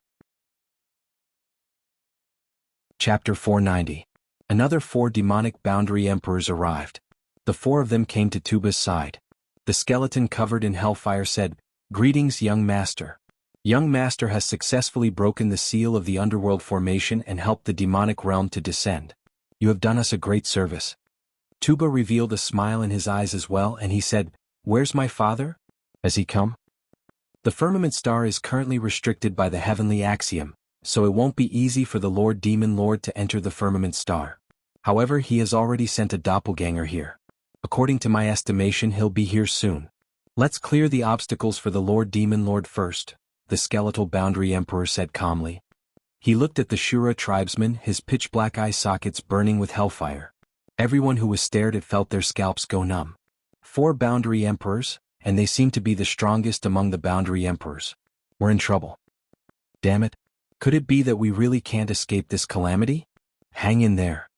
Chapter 490. Another 4 demonic boundary emperors arrived. The 4 of them came to Tuba's side. The skeleton covered in hellfire said, "Greetings, young master. Young master has successfully broken the seal of the underworld formation and helped the demonic realm to descend. You have done us a great service." Tuba revealed a smile in his eyes as well and he said, "Where's my father? Has he come?" The firmament star is currently restricted by the heavenly axiom, so it won't be easy for the Lord Demon Lord to enter the firmament star. However, he has already sent a doppelganger here. According to my estimation, he'll be here soon. Let's clear the obstacles for the Lord Demon Lord first, the skeletal boundary emperor said calmly. He looked at the Shura tribesmen, his pitch-black eye sockets burning with hellfire. Everyone who was stared at felt their scalps go numb. 4 boundary emperors, and they seemed to be the strongest among the boundary emperors. We're in trouble. Damn it. Could it be that we really can't escape this calamity? Hang in there.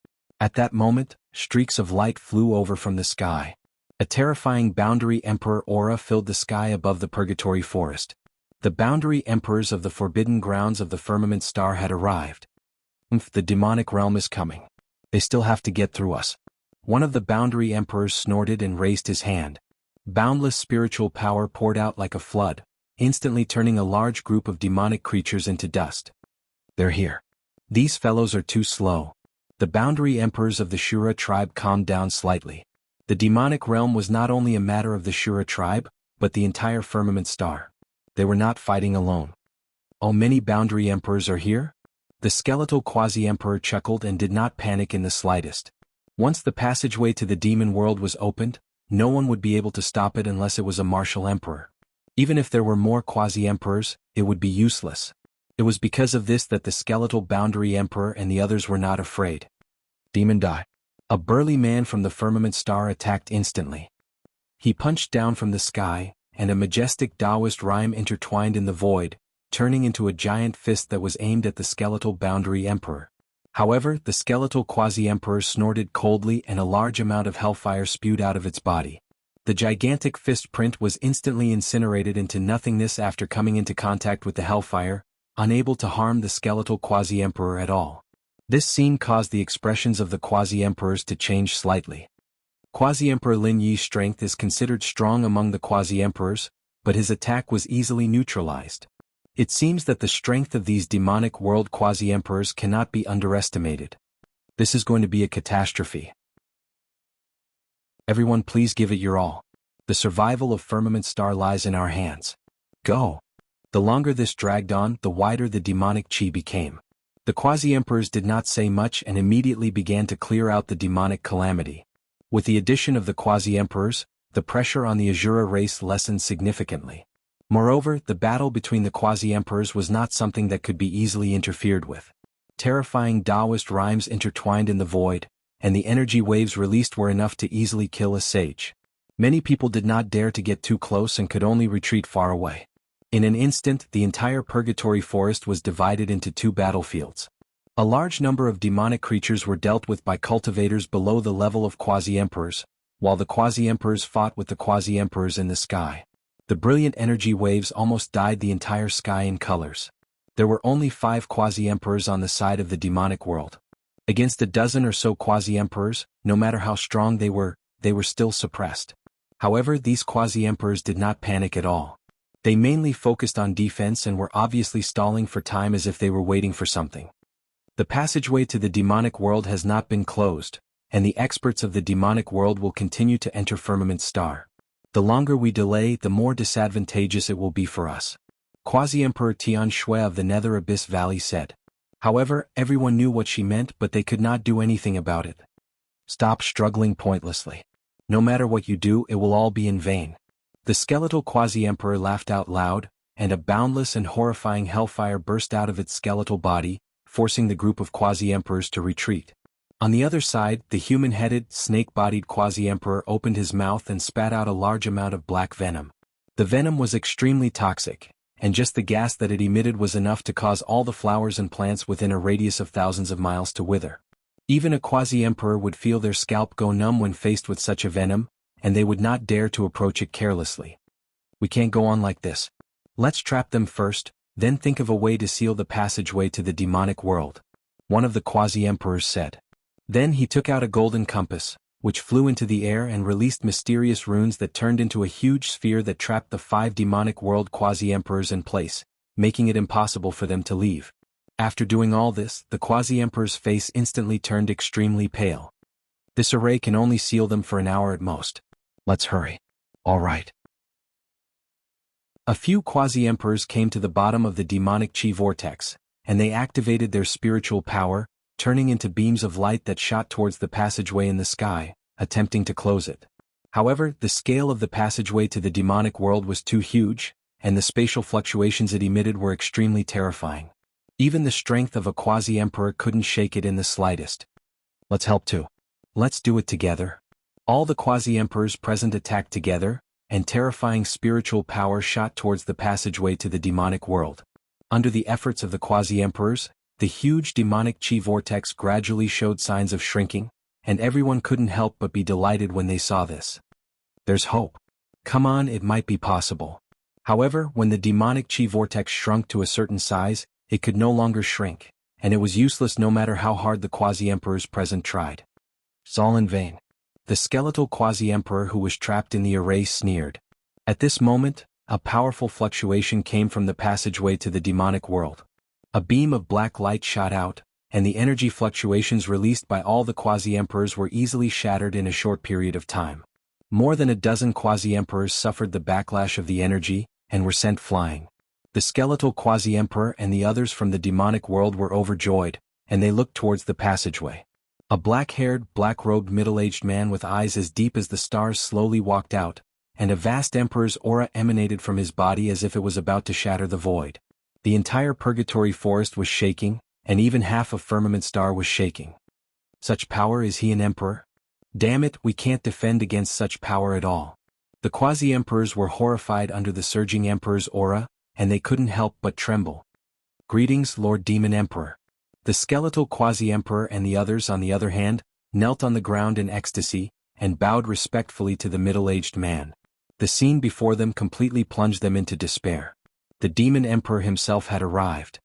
At that moment, streaks of light flew over from the sky. A terrifying Boundary Emperor aura filled the sky above the Purgatory Forest. The Boundary Emperors of the forbidden grounds of the firmament star had arrived. The demonic realm is coming. They still have to get through us. One of the Boundary Emperors snorted and raised his hand. Boundless spiritual power poured out like a flood, instantly turning a large group of demonic creatures into dust. They're here. These fellows are too slow. The Boundary Emperors of the Shura tribe calmed down slightly. The demonic realm was not only a matter of the Shura tribe, but the entire firmament star. They were not fighting alone. Oh, many Boundary Emperors are here? The skeletal quasi-emperor chuckled and did not panic in the slightest. Once the passageway to the demon world was opened, no one would be able to stop it unless it was a martial emperor. Even if there were more quasi-emperors, it would be useless. It was because of this that the skeletal Boundary Emperor and the others were not afraid. Demon die. A burly man from the firmament star attacked instantly. He punched down from the sky, and a majestic Taoist rhyme intertwined in the void, turning into a giant fist that was aimed at the skeletal Boundary Emperor. However, the skeletal quasi-emperor snorted coldly and a large amount of hellfire spewed out of its body. The gigantic fist print was instantly incinerated into nothingness after coming into contact with the hellfire, unable to harm the skeletal quasi-emperor at all. This scene caused the expressions of the quasi-emperors to change slightly. Quasi-emperor Lin Yi's strength is considered strong among the quasi-emperors, but his attack was easily neutralized. It seems that the strength of these demonic world quasi-emperors cannot be underestimated. This is going to be a catastrophe. Everyone, please give it your all. The survival of Firmament Star lies in our hands. Go! The longer this dragged on, the wider the demonic chi became. The quasi-emperors did not say much and immediately began to clear out the demonic calamity. With the addition of the quasi-emperors, the pressure on the Azura race lessened significantly. Moreover, the battle between the quasi-emperors was not something that could be easily interfered with. Terrifying Taoist rhymes intertwined in the void, and the energy waves released were enough to easily kill a sage. Many people did not dare to get too close and could only retreat far away. In an instant, the entire Purgatory Forest was divided into two battlefields. A large number of demonic creatures were dealt with by cultivators below the level of quasi-emperors, while the quasi-emperors fought with the quasi-emperors in the sky. The brilliant energy waves almost dyed the entire sky in colors. There were only 5 quasi-emperors on the side of the demonic world. Against a dozen or so quasi-emperors, no matter how strong they were still suppressed. However, these quasi-emperors did not panic at all. They mainly focused on defense and were obviously stalling for time as if they were waiting for something. The passageway to the demonic world has not been closed, and the experts of the demonic world will continue to enter Firmament Star. The longer we delay, the more disadvantageous it will be for us. Quasi-Emperor Tian Shui of the Nether Abyss Valley said. However, everyone knew what she meant, but they could not do anything about it. Stop struggling pointlessly. No matter what you do, it will all be in vain. The skeletal quasi-emperor laughed out loud, and a boundless and horrifying hellfire burst out of its skeletal body, forcing the group of quasi-emperors to retreat. On the other side, the human-headed, snake-bodied quasi-emperor opened his mouth and spat out a large amount of black venom. The venom was extremely toxic, and just the gas that it emitted was enough to cause all the flowers and plants within a radius of thousands of miles to wither. Even a quasi-emperor would feel their scalp go numb when faced with such a venom, and they would not dare to approach it carelessly. We can't go on like this. Let's trap them first, then think of a way to seal the passageway to the demonic world. One of the quasi-emperors said. Then he took out a golden compass, which flew into the air and released mysterious runes that turned into a huge sphere that trapped the 5 demonic world quasi-emperors in place, making it impossible for them to leave. After doing all this, the quasi-emperor's face instantly turned extremely pale. This array can only seal them for an hour at most. Let's hurry. All right. A few quasi-emperors came to the bottom of the demonic chi vortex, and they activated their spiritual power, turning into beams of light that shot towards the passageway in the sky, attempting to close it. However, the scale of the passageway to the demonic world was too huge, and the spatial fluctuations it emitted were extremely terrifying. Even the strength of a quasi-emperor couldn't shake it in the slightest. Let's help too. Let's do it together. All the quasi-emperors present attacked together, and terrifying spiritual power shot towards the passageway to the demonic world. Under the efforts of the quasi-emperors, The huge demonic chi vortex gradually showed signs of shrinking, and everyone couldn't help but be delighted when they saw this. There's hope. Come on, it might be possible. However, when the demonic chi vortex shrunk to a certain size, it could no longer shrink, and it was useless no matter how hard the quasi-emperors present tried. It's all in vain. The skeletal quasi-emperor who was trapped in the array sneered. At this moment, a powerful fluctuation came from the passageway to the demonic world. A beam of black light shot out, and the energy fluctuations released by all the quasi-emperors were easily shattered in a short period of time. More than a dozen quasi-emperors suffered the backlash of the energy, and were sent flying. The skeletal quasi-emperor and the others from the demonic world were overjoyed, and they looked towards the passageway. A black-haired, black-robed middle-aged man with eyes as deep as the stars slowly walked out, and a vast emperor's aura emanated from his body as if it was about to shatter the void. The entire purgatory forest was shaking, and even half of Firmament Star was shaking. Such power, is he an emperor? Damn it, we can't defend against such power at all. The quasi-emperors were horrified under the surging emperor's aura, and they couldn't help but tremble. Greetings, Lord Demon Emperor. The skeletal quasi-emperor and the others, on the other hand, knelt on the ground in ecstasy, and bowed respectfully to the middle-aged man. The scene before them completely plunged them into despair. The demon emperor himself had arrived.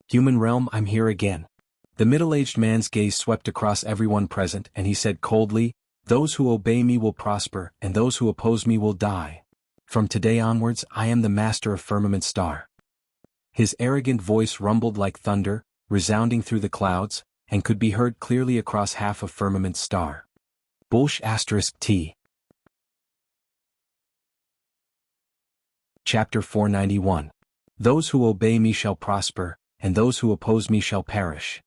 Human realm, I'm here again. The middle-aged man's gaze swept across everyone present, and he said coldly, "Those who obey me will prosper, and those who oppose me will die. From today onwards, I am the master of Firmament Star." His arrogant voice rumbled like thunder, resounding through the clouds, and could be heard clearly across half of Firmament Star. *T. Chapter 491. Those who obey me shall prosper, and those who oppose me shall perish.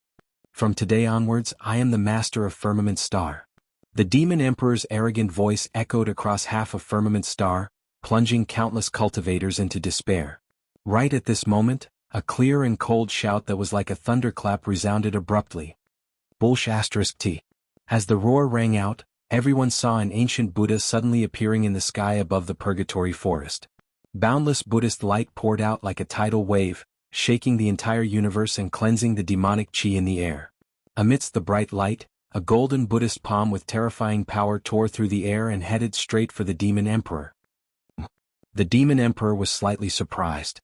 From today onwards, I am the master of Firmament Star. The demon emperor's arrogant voice echoed across half of Firmament Star, plunging countless cultivators into despair. Right at this moment, a clear and cold shout that was like a thunderclap resounded abruptly. *T. As the roar rang out, everyone saw an ancient Buddha suddenly appearing in the sky above the purgatory forest. Boundless Buddhist light poured out like a tidal wave, shaking the entire universe and cleansing the demonic chi in the air. Amidst the bright light, a golden Buddhist palm with terrifying power tore through the air and headed straight for the demon emperor. The demon emperor was slightly surprised.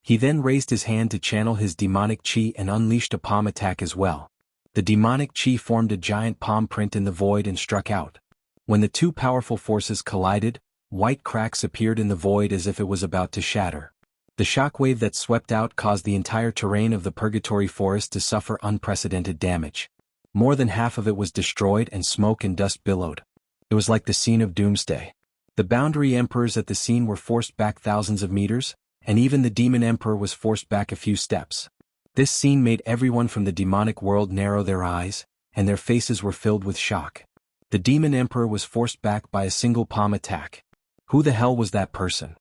He then raised his hand to channel his demonic chi and unleashed a palm attack as well. The demonic chi formed a giant palm print in the void and struck out. When the two powerful forces collided, white cracks appeared in the void as if it was about to shatter. The shockwave that swept out caused the entire terrain of the purgatory forest to suffer unprecedented damage. More than half of it was destroyed and smoke and dust billowed. It was like the scene of doomsday. The boundary emperors at the scene were forced back thousands of meters, and even the demon emperor was forced back a few steps. This scene made everyone from the demonic world narrow their eyes, and their faces were filled with shock. The demon emperor was forced back by a single palm attack. Who the hell was that person?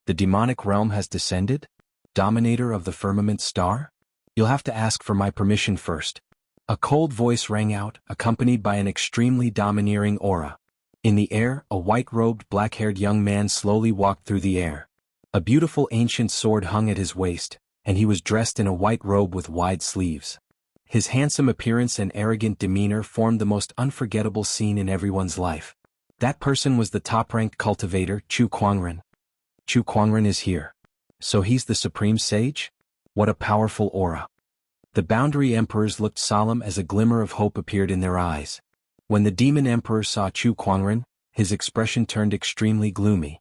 The demonic realm has descended? Dominator of the Firmament Star? You'll have to ask for my permission first. A cold voice rang out, accompanied by an extremely domineering aura. In the air, a white-robed, black-haired young man slowly walked through the air. A beautiful ancient sword hung at his waist, and he was dressed in a white robe with wide sleeves. His handsome appearance and arrogant demeanor formed the most unforgettable scene in everyone's life. That person was the top-ranked cultivator, Chu Kuangren. Chu Kuangren is here. So he's the supreme sage? What a powerful aura. The boundary emperors looked solemn as a glimmer of hope appeared in their eyes. When the demon emperor saw Chu Kuangren, his expression turned extremely gloomy.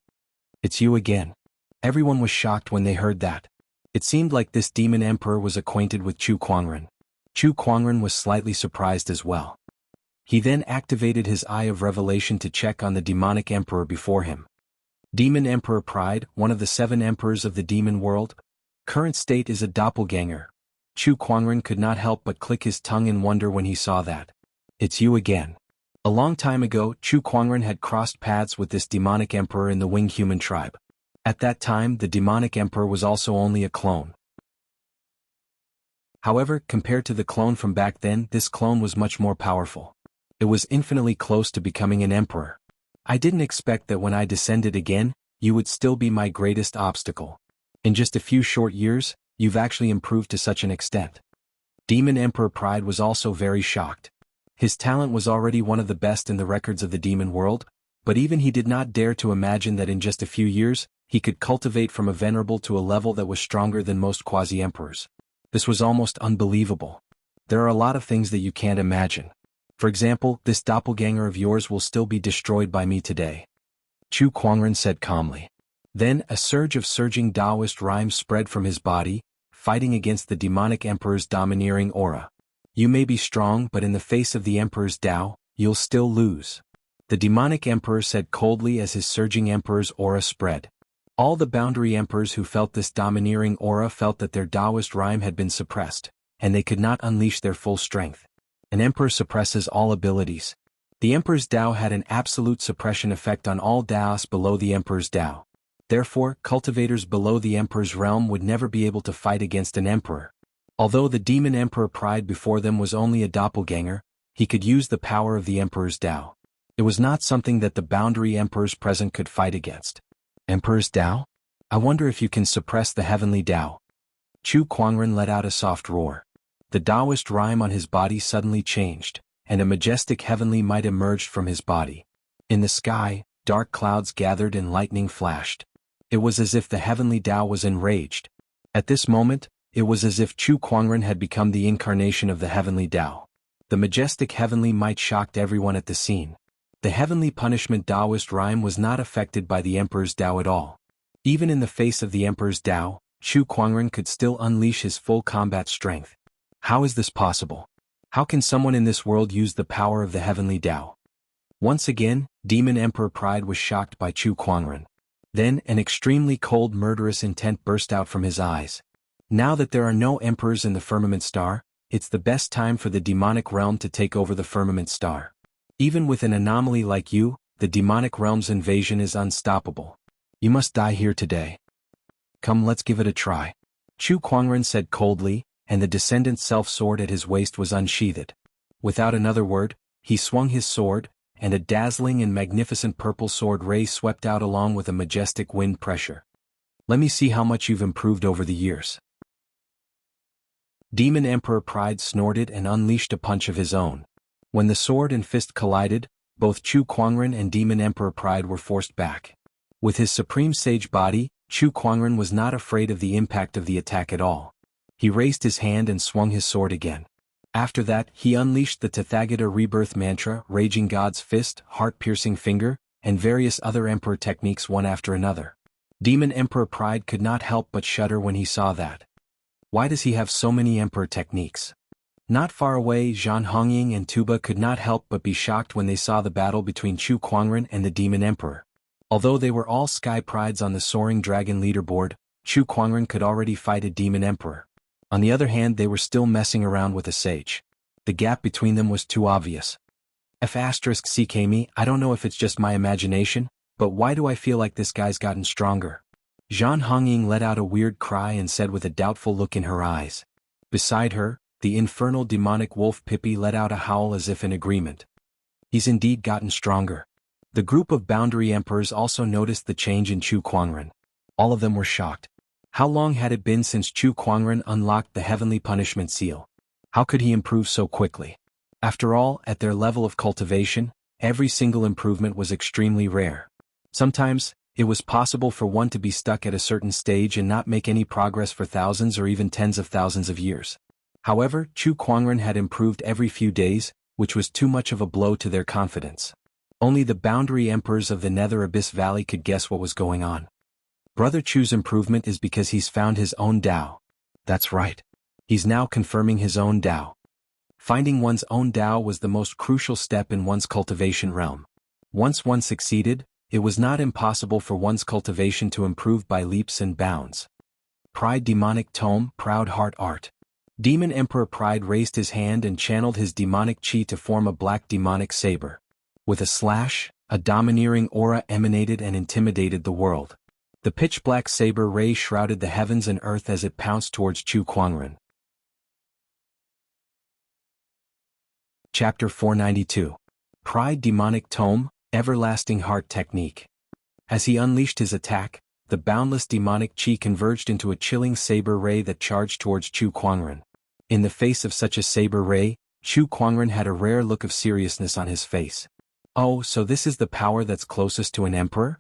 It's you again. Everyone was shocked when they heard that. It seemed like this demon emperor was acquainted with Chu Kuangren. Chu Kuangren was slightly surprised as well. He then activated his Eye of Revelation to check on the demonic emperor before him. Demon Emperor Pride, one of the 7 emperors of the demon world. Current state is a doppelganger. Chu Kuangren could not help but click his tongue in wonder when he saw that. It's you again. A long time ago, Chu Kuangren had crossed paths with this demonic emperor in the Wing human tribe. At that time, the demonic emperor was also only a clone. However, compared to the clone from back then, this clone was much more powerful. It was infinitely close to becoming an emperor. I didn't expect that when I descended again, you would still be my greatest obstacle. In just a few short years, you've actually improved to such an extent. Demon Emperor Pride was also very shocked. His talent was already one of the best in the records of the demon world, but even he did not dare to imagine that in just a few years, he could cultivate from a venerable to a level that was stronger than most quasi-emperors. This was almost unbelievable. There are a lot of things that you can't imagine. For example, this doppelganger of yours will still be destroyed by me today. Chu Kuangren said calmly. Then, a surge of surging Taoist rhymes spread from his body, fighting against the demonic emperor's domineering aura. You may be strong, but in the face of the emperor's Tao, you'll still lose. The demonic emperor said coldly as his surging emperor's aura spread. All the boundary emperors who felt this domineering aura felt that their Taoist rhyme had been suppressed, and they could not unleash their full strength. An emperor suppresses all abilities. The emperor's Tao had an absolute suppression effect on all Taoists below the emperor's Tao. Therefore, cultivators below the emperor's realm would never be able to fight against an emperor. Although the demon emperor Pride before them was only a doppelganger, he could use the power of the emperor's Tao. It was not something that the boundary emperors present could fight against. Emperor's Tao? I wonder if you can suppress the heavenly Tao. Chu Kuangren let out a soft roar. The Taoist rhyme on his body suddenly changed, and a majestic heavenly might emerged from his body. In the sky, dark clouds gathered and lightning flashed. It was as if the heavenly Tao was enraged. At this moment, it was as if Chu Kuangren had become the incarnation of the heavenly Tao. The majestic heavenly might shocked everyone at the scene. The heavenly punishment Taoist rhyme was not affected by the emperor's Tao at all. Even in the face of the emperor's Tao, Chu Kuangren could still unleash his full combat strength. How is this possible? How can someone in this world use the power of the heavenly Tao? Once again, Demon Emperor Pride was shocked by Chu Kuangren. Then, an extremely cold murderous intent burst out from his eyes. Now that there are no emperors in the firmament star, it's the best time for the demonic realm to take over the firmament star. Even with an anomaly like you, the demonic realm's invasion is unstoppable. You must die here today. Come, let's give it a try. Chu Kuangren said coldly, and the descendant's self-sword at his waist was unsheathed. Without another word, he swung his sword, and a dazzling and magnificent purple sword ray swept out along with a majestic wind pressure. Let me see how much you've improved over the years. Demon Emperor Pride snorted and unleashed a punch of his own. When the sword and fist collided, both Chu Kuangren and Demon Emperor Pride were forced back. With his supreme sage body, Chu Kuangren was not afraid of the impact of the attack at all. He raised his hand and swung his sword again. After that, he unleashed the Tathagata rebirth mantra, Raging God's Fist, Heart-Piercing Finger, and various other emperor techniques one after another. Demon Emperor Pride could not help but shudder when he saw that. Why does he have so many emperor techniques? Not far away, Zhan Hongying and Tuba could not help but be shocked when they saw the battle between Chu Kuangren and the Demon Emperor. Although they were all sky prides on the Soaring Dragon leaderboard, Chu Kuangren could already fight a Demon Emperor. On the other hand, they were still messing around with a sage. The gap between them was too obvious. *CK I don't know if it's just my imagination, but why do I feel like this guy's gotten stronger? Zhan Hongying let out a weird cry and said with a doubtful look in her eyes. Beside her, the infernal demonic wolf Pippi let out a howl as if in agreement. He's indeed gotten stronger. The group of boundary emperors also noticed the change in Chu Kuangren. All of them were shocked. How long had it been since Chu Kuangren unlocked the heavenly punishment seal? How could he improve so quickly? After all, at their level of cultivation, every single improvement was extremely rare. Sometimes, it was possible for one to be stuck at a certain stage and not make any progress for thousands or even tens of thousands of years. However, Chu Kuangren had improved every few days, which was too much of a blow to their confidence. Only the boundary emperors of the Nether Abyss Valley could guess what was going on. Brother Chu's improvement is because he's found his own Tao. That's right. He's now confirming his own Tao. Finding one's own Tao was the most crucial step in one's cultivation realm. Once one succeeded, it was not impossible for one's cultivation to improve by leaps and bounds. Pride Demonic Tome, Proud Heart Art. Demon Emperor Pride raised his hand and channeled his demonic chi to form a black demonic saber. With a slash, a domineering aura emanated and intimidated the world. The pitch-black saber ray shrouded the heavens and earth as it pounced towards Chu Kuangren. Chapter 492. Pride Demonic Tome, Everlasting Heart Technique. As he unleashed his attack, the boundless demonic chi converged into a chilling saber ray that charged towards Chu Kuangren. In the face of such a saber ray, Chu Kuangren had a rare look of seriousness on his face. Oh, so this is the power that's closest to an emperor?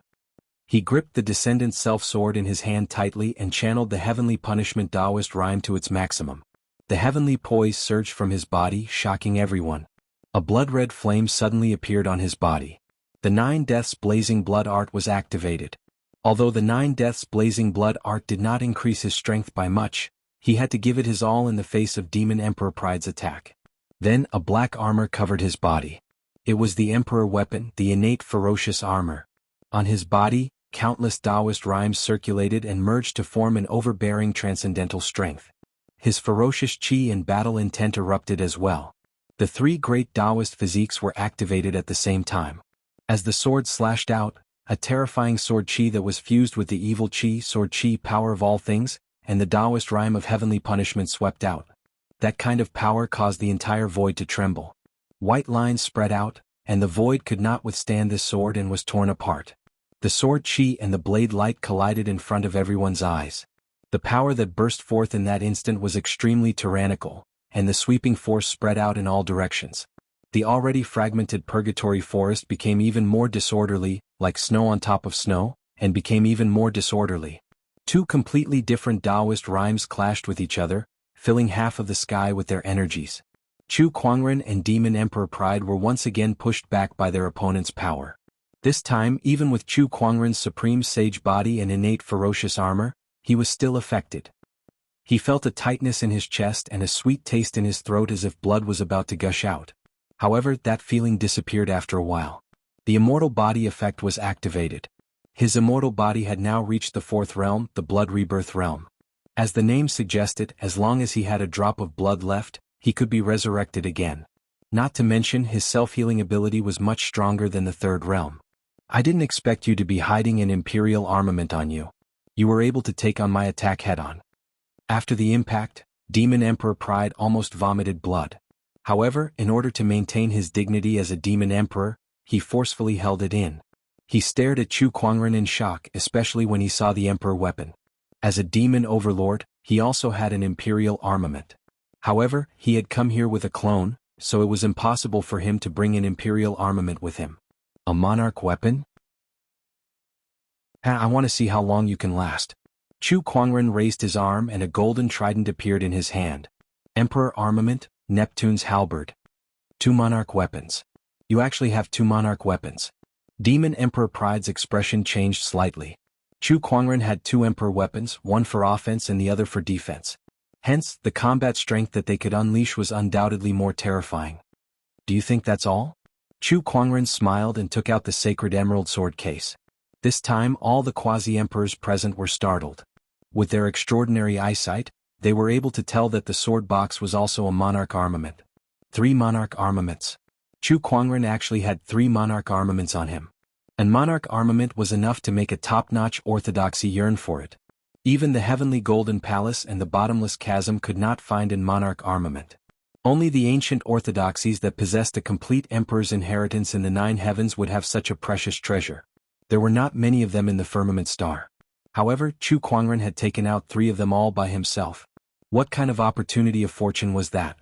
He gripped the Descendant Self-Sword in his hand tightly and channeled the Heavenly Punishment Taoist rhyme to its maximum. The heavenly poise surged from his body, shocking everyone. A blood-red flame suddenly appeared on his body. The 9 Deaths Blazing Blood art was activated. Although the 9 Deaths Blazing Blood art did not increase his strength by much, he had to give it his all in the face of Demon Emperor Pride's attack. Then a black armor covered his body. It was the Emperor weapon, the innate ferocious armor. On his body, countless Taoist rhymes circulated and merged to form an overbearing transcendental strength. His ferocious chi and battle intent erupted as well. The 3 great Taoist physiques were activated at the same time. As the sword slashed out, a terrifying sword chi that was fused with the evil chi, sword chi power of all things, and the Taoist rhyme of heavenly punishment swept out. That kind of power caused the entire void to tremble. White lines spread out, and the void could not withstand this sword and was torn apart. The sword chi and the blade light collided in front of everyone's eyes. The power that burst forth in that instant was extremely tyrannical, and the sweeping force spread out in all directions. The already fragmented purgatory forest became even more disorderly, like snow on top of snow, and became even more disorderly. 2 completely different Taoist rhymes clashed with each other, filling half of the sky with their energies. Chu Kuangren and Demon Emperor Pride were once again pushed back by their opponent's power. This time, even with Chu Kuangren's supreme sage body and innate ferocious armor, he was still affected. He felt a tightness in his chest and a sweet taste in his throat as if blood was about to gush out. However, that feeling disappeared after a while. The immortal body effect was activated. His immortal body had now reached the 4th realm, the blood rebirth realm. As the name suggested, as long as he had a drop of blood left, he could be resurrected again. Not to mention his self-healing ability was much stronger than the 3rd realm. I didn't expect you to be hiding an Imperial armament on you. You were able to take on my attack head-on. After the impact, Demon Emperor Pride almost vomited blood. However, in order to maintain his dignity as a Demon Emperor, he forcefully held it in. He stared at Chu Kuangren in shock, especially when he saw the Emperor weapon. As a demon overlord, he also had an Imperial armament. However, he had come here with a clone, so it was impossible for him to bring an Imperial armament with him. A monarch weapon? I want to see how long you can last. Chu Kuangren raised his arm and a golden trident appeared in his hand. Emperor armament, Neptune's halberd. 2 monarch weapons. You actually have 2 monarch weapons. Demon Emperor Pride's expression changed slightly. Chu Kuangren had 2 emperor weapons, one for offense and the other for defense. Hence, the combat strength that they could unleash was undoubtedly more terrifying. Do you think that's all? Chu Kuangren smiled and took out the sacred emerald sword case. This time all the quasi-emperors present were startled. With their extraordinary eyesight, they were able to tell that the sword box was also a monarch armament. 3 monarch armaments. Chu Kuangren actually had 3 monarch armaments on him. An monarch armament was enough to make a top-notch orthodoxy yearn for it. Even the heavenly golden palace and the bottomless chasm could not find an monarch armament. Only the ancient orthodoxies that possessed a complete emperor's inheritance in the 9 heavens would have such a precious treasure. There were not many of them in the firmament star. However, Chu Kuangren had taken out 3 of them all by himself. What kind of opportunity of fortune was that?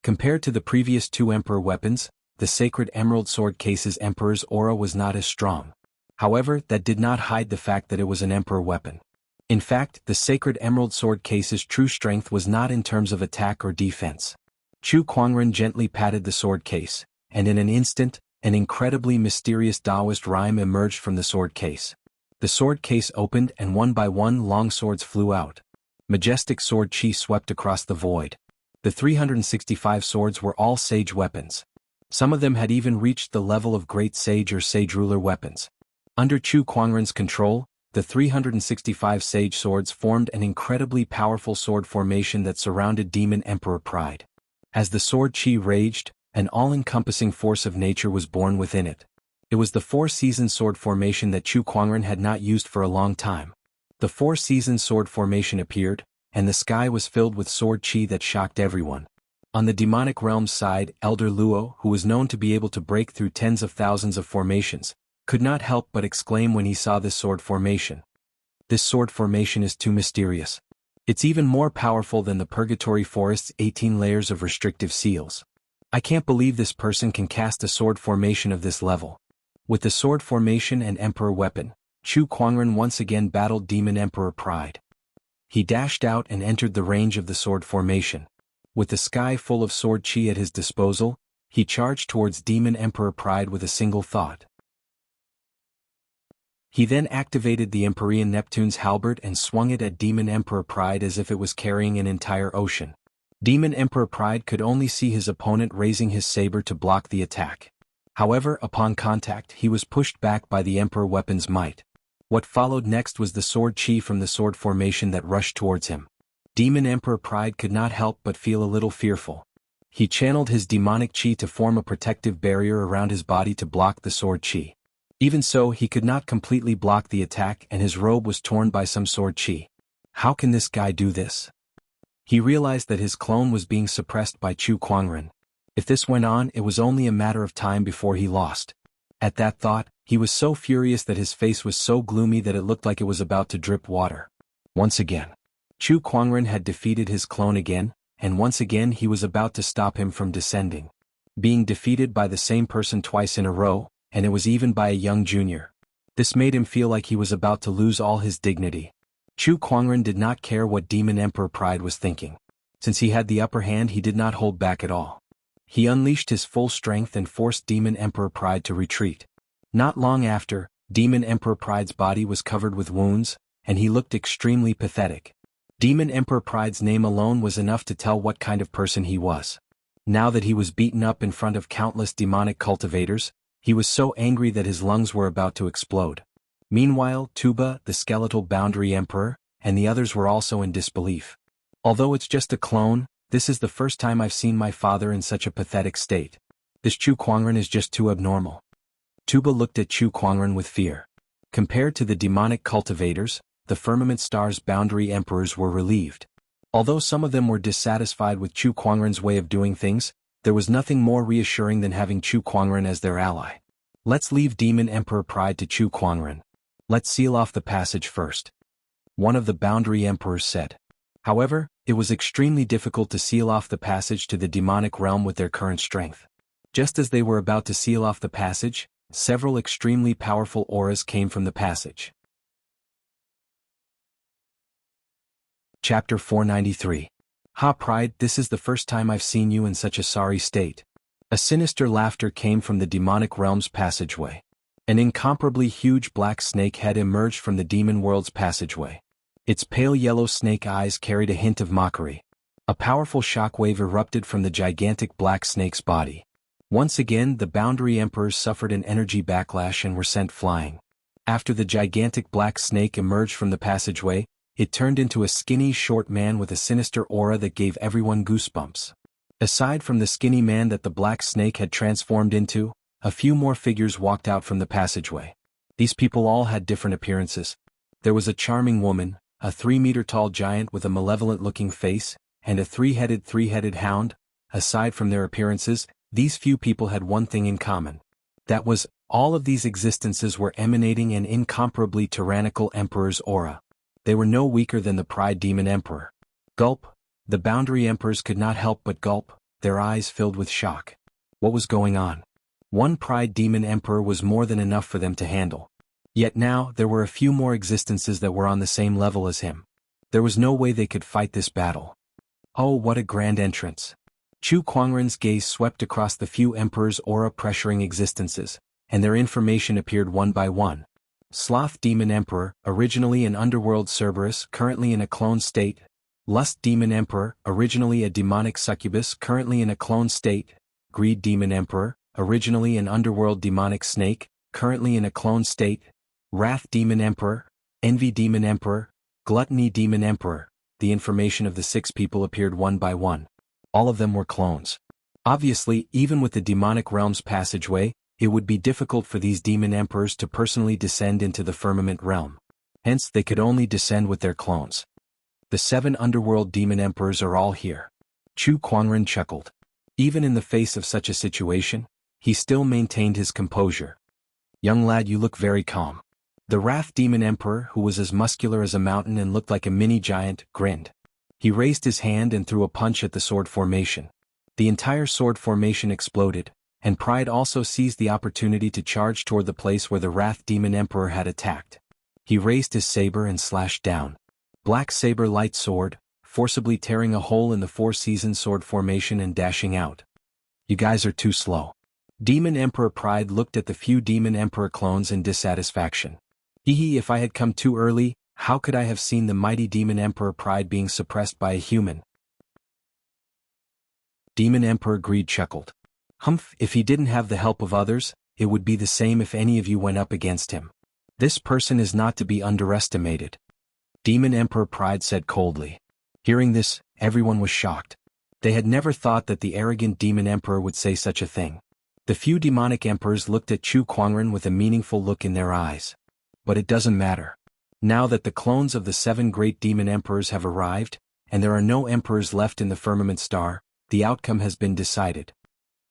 Compared to the previous 2 emperor weapons, the sacred emerald sword case's emperor's aura was not as strong. However, that did not hide the fact that it was an emperor weapon. In fact, the sacred emerald sword case's true strength was not in terms of attack or defense. Chu Kuangren gently patted the sword case, and in an instant, an incredibly mysterious Taoist rhyme emerged from the sword case. The sword case opened and one by one long swords flew out. Majestic sword chi swept across the void. The 365 swords were all sage weapons. Some of them had even reached the level of great sage or sage ruler weapons. Under Chu Kuangren's control, the 365 sage swords formed an incredibly powerful sword formation that surrounded Demon Emperor Pride. As the sword chi raged, an all-encompassing force of nature was born within it. It was the 4-season sword formation that Chu Kuangren had not used for a long time. The 4-season sword formation appeared, and the sky was filled with sword chi that shocked everyone. On the demonic realm's side, Elder Luo, who was known to be able to break through tens of thousands of formations, could not help but exclaim when he saw this sword formation. This sword formation is too mysterious. It's even more powerful than the Purgatory Forest's 18 layers of restrictive seals. I can't believe this person can cast a sword formation of this level. With the sword formation and Emperor weapon, Chu Kuangren once again battled Demon Emperor Pride. He dashed out and entered the range of the sword formation. With the sky full of sword chi at his disposal, he charged towards Demon Emperor Pride with a single thought. He then activated the Empyrean Neptune's halberd and swung it at Demon Emperor Pride as if it was carrying an entire ocean. Demon Emperor Pride could only see his opponent raising his saber to block the attack. However, upon contact he was pushed back by the Emperor weapon's might. What followed next was the sword chi from the sword formation that rushed towards him. Demon Emperor Pride could not help but feel a little fearful. He channeled his demonic chi to form a protective barrier around his body to block the sword chi. Even so, he could not completely block the attack and his robe was torn by some sword chi. How can this guy do this? He realized that his clone was being suppressed by Chu Kuangren. If this went on, it was only a matter of time before he lost. At that thought, he was so furious that his face was so gloomy that it looked like it was about to drip water. Once again, Chu Kuangren had defeated his clone again, and once again he was about to stop him from descending. Being defeated by the same person twice in a row, and it was even by a young junior. This made him feel like he was about to lose all his dignity. Chu Kuangren did not care what Demon Emperor Pride was thinking. Since he had the upper hand, he did not hold back at all. He unleashed his full strength and forced Demon Emperor Pride to retreat. Not long after, Demon Emperor Pride's body was covered with wounds, and he looked extremely pathetic. Demon Emperor Pride's name alone was enough to tell what kind of person he was. Now that he was beaten up in front of countless demonic cultivators, he was so angry that his lungs were about to explode. Meanwhile, Tuba, the skeletal boundary emperor, and the others were also in disbelief. Although it's just a clone, this is the first time I've seen my father in such a pathetic state. This Chu Kuangren is just too abnormal. Tuba looked at Chu Kuangren with fear. Compared to the demonic cultivators, the Firmament Star's boundary emperors were relieved. Although some of them were dissatisfied with Chu Kuangren's way of doing things, there was nothing more reassuring than having Chu Kuangren as their ally. Let's leave Demon Emperor Pride to Chu Kuangren. Let's seal off the passage first. One of the boundary emperors said. However, it was extremely difficult to seal off the passage to the demonic realm with their current strength. Just as they were about to seal off the passage, several extremely powerful auras came from the passage. Chapter 493. Ha Pride, this is the first time I've seen you in such a sorry state. A sinister laughter came from the demonic realm's passageway. An incomparably huge black snake head emerged from the demon world's passageway. Its pale yellow snake eyes carried a hint of mockery. A powerful shockwave erupted from the gigantic black snake's body. Once again, the boundary emperors suffered an energy backlash and were sent flying. After the gigantic black snake emerged from the passageway, it turned into a skinny short man with a sinister aura that gave everyone goosebumps. Aside from the skinny man that the black snake had transformed into, a few more figures walked out from the passageway. These people all had different appearances. There was a charming woman, a 3-meter-tall giant with a malevolent-looking face, and a three-headed hound. Aside from their appearances, these few people had one thing in common. That was, all of these existences were emanating an incomparably tyrannical emperor's aura. They were no weaker than the Pride Demon Emperor. Gulp. The boundary emperors could not help but gulp, their eyes filled with shock. What was going on? One Pride Demon Emperor was more than enough for them to handle. Yet now, there were a few more existences that were on the same level as him. There was no way they could fight this battle. Oh, what a grand entrance. Chu Kuangren's gaze swept across the few emperors' aura-pressuring existences, and their information appeared one by one. Sloth Demon Emperor, originally an underworld Cerberus, currently in a clone state. Lust Demon Emperor, originally a demonic succubus, currently in a clone state. Greed Demon Emperor, originally an underworld demonic snake, currently in a clone state. Wrath Demon Emperor, Envy Demon Emperor, Gluttony Demon Emperor. The information of the 6 people appeared one by one. All of them were clones. Obviously, even with the demonic realm's passageway, it would be difficult for these demon emperors to personally descend into the firmament realm. Hence, they could only descend with their clones. The 7 underworld demon emperors are all here. Chu Kuangren chuckled. Even in the face of such a situation, he still maintained his composure. Young lad, you look very calm. The Wrath Demon Emperor, who was as muscular as a mountain and looked like a mini giant, grinned. He raised his hand and threw a punch at the sword formation. The entire sword formation exploded, and Pride also seized the opportunity to charge toward the place where the Wrath Demon Emperor had attacked. He raised his saber and slashed down. Black saber light sword, forcibly tearing a hole in the Four Seasons sword formation and dashing out. You guys are too slow. Demon Emperor Pride looked at the few Demon Emperor clones in dissatisfaction. If I had come too early, how could I have seen the mighty Demon Emperor Pride being suppressed by a human? Demon Emperor Greed chuckled. Humph, if he didn't have the help of others, it would be the same if any of you went up against him. This person is not to be underestimated. Demon Emperor Pride said coldly. Hearing this, everyone was shocked. They had never thought that the arrogant Demon Emperor would say such a thing. The few demonic emperors looked at Chu Kuangren with a meaningful look in their eyes. But it doesn't matter. Now that the clones of the 7 great demon emperors have arrived, and there are no emperors left in the Firmament Star, the outcome has been decided.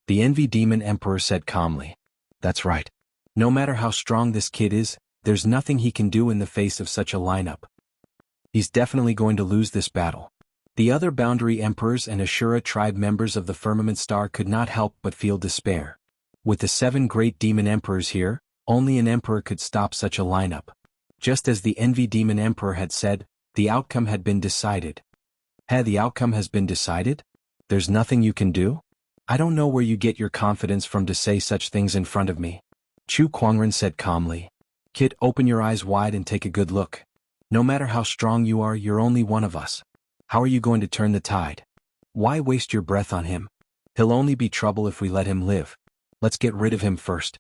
The Envy Demon Emperor said calmly. That's right. No matter how strong this kid is, there's nothing he can do in the face of such a lineup. He's definitely going to lose this battle. The other Boundary Emperors and Ashura tribe members of the Firmament Star could not help but feel despair. With the 7 great demon emperors here, only an emperor could stop such a lineup. Just as the Envy Demon Emperor had said, the outcome had been decided. The outcome has been decided? There's nothing you can do? I don't know where you get your confidence from to say such things in front of me. Chu Kuangren said calmly. Kid, open your eyes wide and take a good look. No matter how strong you are, you're only one of us. How are you going to turn the tide? Why waste your breath on him? He'll only be trouble if we let him live. Let's get rid of him first.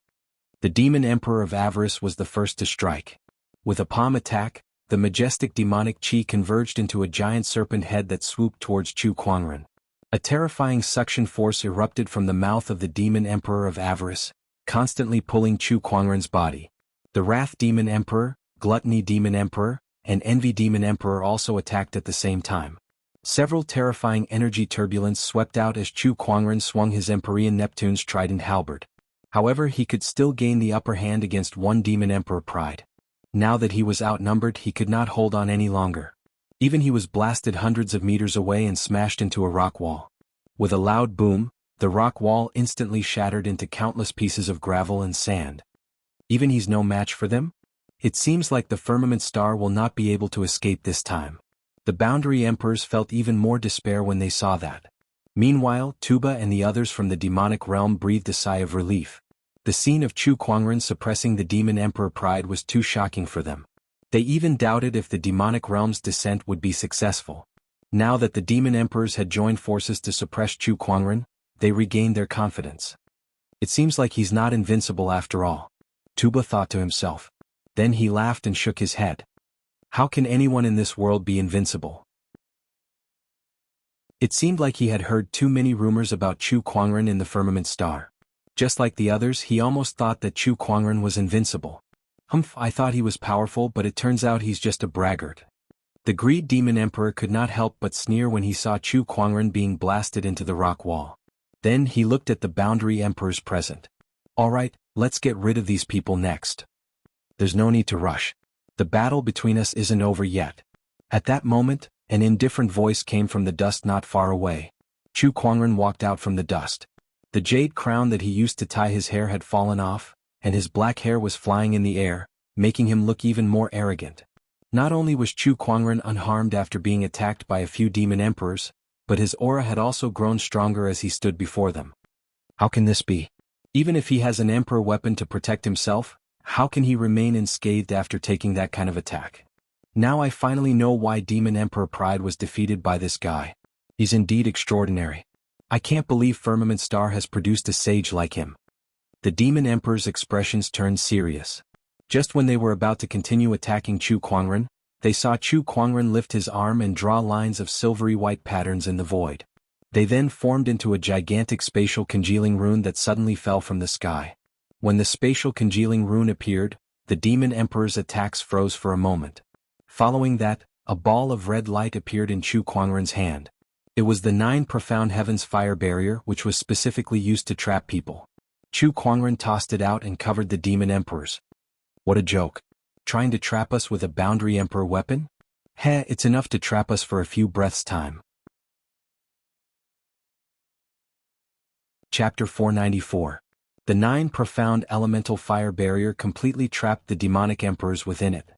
The Demon Emperor of Avarice was the first to strike. With a palm attack, the majestic demonic chi converged into a giant serpent head that swooped towards Chu Kuangren. A terrifying suction force erupted from the mouth of the Demon Emperor of Avarice, constantly pulling Chu Kuangren's body. The Wrath Demon Emperor, Gluttony Demon Emperor, and Envy Demon Emperor also attacked at the same time. Several terrifying energy turbulence swept out as Chu Kuangren swung his Empyrean Neptune's trident halberd. However, he could still gain the upper hand against one Demon Emperor Pride. Now that he was outnumbered, he could not hold on any longer. Even he was blasted hundreds of meters away and smashed into a rock wall. With a loud boom, the rock wall instantly shattered into countless pieces of gravel and sand. Even he's no match for them? It seems like the Firmament Star will not be able to escape this time. The Boundary Emperors felt even more despair when they saw that. Meanwhile, Tuba and the others from the demonic realm breathed a sigh of relief. The scene of Chu Kuangren suppressing the Demon Emperor Pride was too shocking for them. They even doubted if the demonic realm's descent would be successful. Now that the Demon Emperors had joined forces to suppress Chu Kuangren, they regained their confidence. It seems like he's not invincible after all, Tuba thought to himself. Then he laughed and shook his head. How can anyone in this world be invincible? It seemed like he had heard too many rumors about Chu Kuangren in the Firmament Star. Just like the others, he almost thought that Chu Kuangren was invincible. I thought he was powerful, but it turns out he's just a braggart. The Greed Demon Emperor could not help but sneer when he saw Chu Kuangren being blasted into the rock wall. Then he looked at the Boundary Emperors present. Alright, let's get rid of these people next. There's no need to rush. The battle between us isn't over yet. At that moment, an indifferent voice came from the dust not far away. Chu Kuangren walked out from the dust. The jade crown that he used to tie his hair had fallen off, and his black hair was flying in the air, making him look even more arrogant. Not only was Chu Kuangren unharmed after being attacked by a few demon emperors, but his aura had also grown stronger as he stood before them. How can this be? Even if he has an emperor weapon to protect himself, how can he remain unscathed after taking that kind of attack? Now I finally know why Demon Emperor Pride was defeated by this guy. He's indeed extraordinary. I can't believe Firmament Star has produced a sage like him. The Demon Emperor's expressions turned serious. Just when they were about to continue attacking Chu Kuangren, they saw Chu Kuangren lift his arm and draw lines of silvery white patterns in the void. They then formed into a gigantic spatial congealing rune that suddenly fell from the sky. When the spatial congealing rune appeared, the Demon Emperor's attacks froze for a moment. Following that, a ball of red light appeared in Chu Kuangren's hand. It was the 9 Profound Heavens fire barrier, which was specifically used to trap people. Chu Kuangren tossed it out and covered the Demon Emperors. What a joke. Trying to trap us with a Boundary Emperor weapon? Heh, it's enough to trap us for a few breaths' time. Chapter 494. The 9 profound elemental fire barrier completely trapped the demonic emperors within it.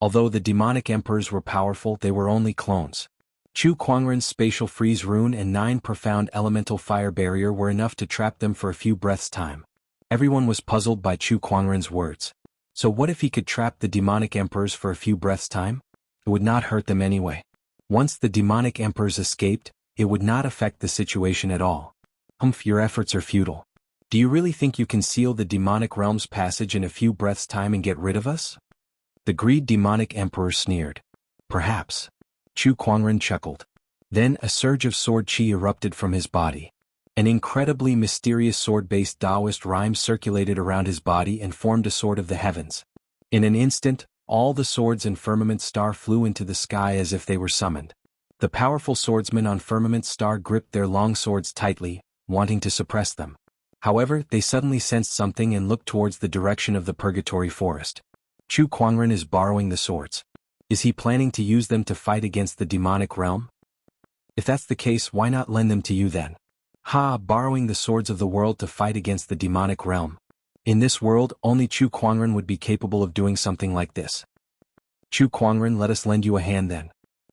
Although the demonic emperors were powerful, they were only clones. Chu Kuangren's spatial freeze rune and 9 profound elemental fire barrier were enough to trap them for a few breaths' time. Everyone was puzzled by Chu Kuangren's words. So what if he could trap the demonic emperors for a few breaths' time? It would not hurt them anyway. Once the demonic emperors escaped, it would not affect the situation at all. Your efforts are futile. Do you really think you can seal the demonic realm's passage in a few breaths' time and get rid of us? The greed demonic emperor sneered. Perhaps. Chu Kuangren chuckled. Then a surge of sword chi erupted from his body. An incredibly mysterious sword-based Taoist rhyme circulated around his body and formed a sword of the heavens. In an instant, all the swords in Firmament Star flew into the sky as if they were summoned. The powerful swordsmen on Firmament Star gripped their long swords tightly, wanting to suppress them. However, they suddenly sensed something and looked towards the direction of the Purgatory Forest. Chu Kuangren is borrowing the swords. Is he planning to use them to fight against the demonic realm? If that's the case, why not lend them to you then? Borrowing the swords of the world to fight against the demonic realm. In this world, only Chu Kuangren would be capable of doing something like this. Chu Kuangren, let us lend you a hand then.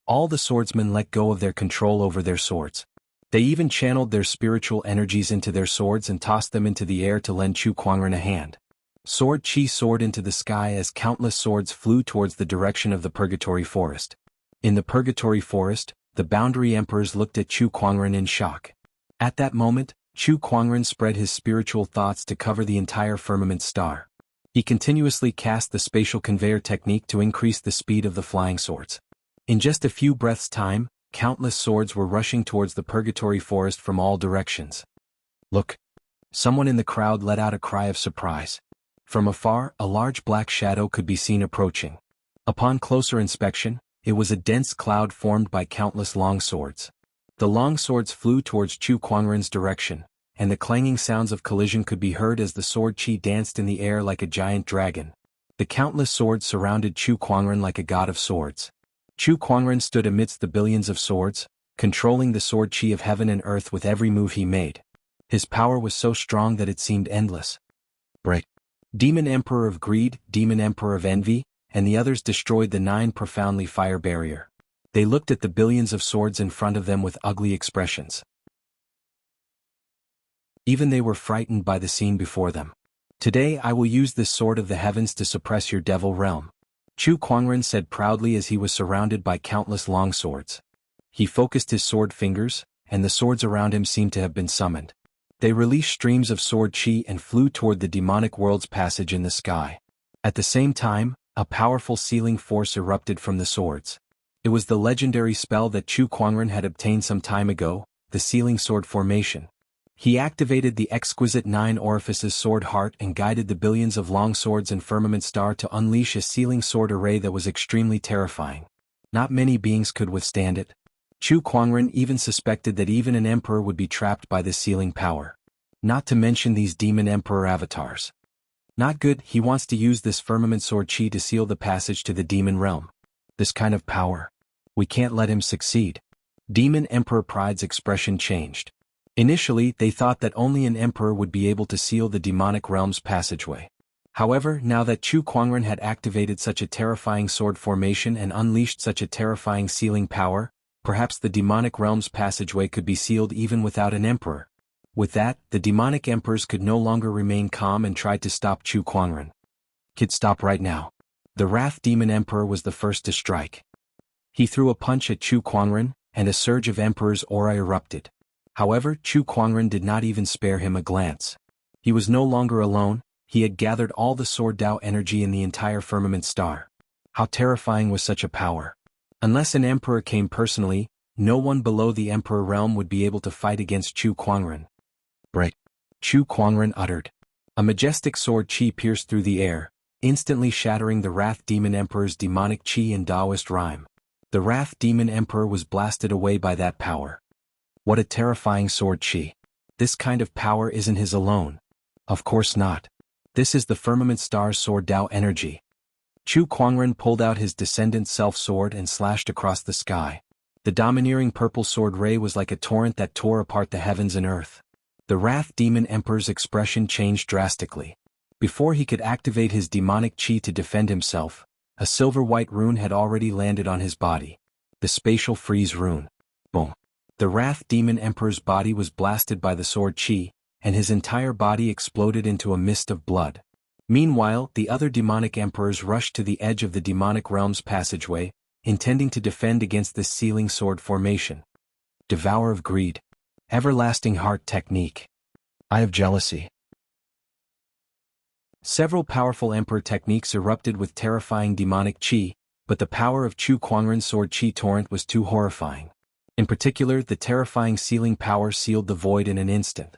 All the swordsmen let go of their control over their swords. They even channeled their spiritual energies into their swords and tossed them into the air to lend Chu Kuangren a hand. Sword chi soared into the sky as countless swords flew towards the direction of the Purgatory Forest. In the Purgatory Forest, the boundary emperors looked at Chu Kuangren in shock. At that moment, Chu Kuangren spread his spiritual thoughts to cover the entire Firmament Star. He continuously cast the spatial conveyor technique to increase the speed of the flying swords. In just a few breaths' time, countless swords were rushing towards the Purgatory Forest from all directions. Look! Someone in the crowd let out a cry of surprise. From afar, a large black shadow could be seen approaching. Upon closer inspection, it was a dense cloud formed by countless long swords. The long swords flew towards Chu Kuangren's direction, and the clanging sounds of collision could be heard as the sword chi danced in the air like a giant dragon. The countless swords surrounded Chu Kuangren like a god of swords. Chu Kuangren stood amidst the billions of swords, controlling the sword chi of heaven and earth with every move he made. His power was so strong that it seemed endless. Break. Demon Emperor of Greed, Demon Emperor of Envy, and the others destroyed the 9 profoundly fire barrier. They looked at the billions of swords in front of them with ugly expressions. Even they were frightened by the scene before them. Today I will use this sword of the heavens to suppress your devil realm. Chu Kuangren said proudly as he was surrounded by countless long swords. He focused his sword fingers, and the swords around him seemed to have been summoned. They released streams of sword chi and flew toward the demonic world's passage in the sky. At the same time, a powerful sealing force erupted from the swords. It was the legendary spell that Chu Kuangren had obtained some time ago, the Sealing Sword Formation. He activated the exquisite 9 orifices sword heart and guided the billions of long swords in Firmament Star to unleash a sealing sword array that was extremely terrifying. Not many beings could withstand it. Chu Kuangren even suspected that even an emperor would be trapped by this sealing power. Not to mention these demon emperor avatars. Not good. He wants to use this firmament sword chi to seal the passage to the demon realm. This kind of power. We can't let him succeed. Demon Emperor Pride's expression changed. Initially, they thought that only an emperor would be able to seal the demonic realm's passageway. However, now that Chu Kuangren had activated such a terrifying sword formation and unleashed such a terrifying sealing power, perhaps the demonic realm's passageway could be sealed even without an emperor. With that, the demonic emperors could no longer remain calm and tried to stop Chu Kuangren. Kid, stop right now. The Wrath Demon Emperor was the first to strike. He threw a punch at Chu Kuangren, and a surge of Emperor's aura erupted. However, Chu Kuangren did not even spare him a glance. He was no longer alone, he had gathered all the Sword Dao energy in the entire Firmament Star. How terrifying was such a power! Unless an Emperor came personally, no one below the Emperor realm would be able to fight against Chu Kuangren. Break! Chu Kuangren uttered. A majestic sword chi pierced through the air, instantly shattering the Wrath Demon Emperor's demonic chi and Taoist rhyme. The Wrath Demon Emperor was blasted away by that power. What a terrifying sword chi. This kind of power isn't his alone. Of course not. This is the Firmament Star's Sword Dao energy. Chu Kuangren pulled out his descendant self-sword and slashed across the sky. The domineering purple sword ray was like a torrent that tore apart the heavens and earth. The Wrath Demon Emperor's expression changed drastically. Before he could activate his demonic chi to defend himself, a silver-white rune had already landed on his body. The Spatial Freeze Rune. Boom. The Wrath Demon Emperor's body was blasted by the sword chi, and his entire body exploded into a mist of blood. Meanwhile, the other demonic emperors rushed to the edge of the demonic realm's passageway, intending to defend against this sealing sword formation. Devour of Greed. Everlasting Heart Technique. Eye of Jealousy. Several powerful emperor techniques erupted with terrifying demonic chi, but the power of Chu Kuangren's sword chi torrent was too horrifying. In particular, the terrifying sealing power sealed the void in an instant.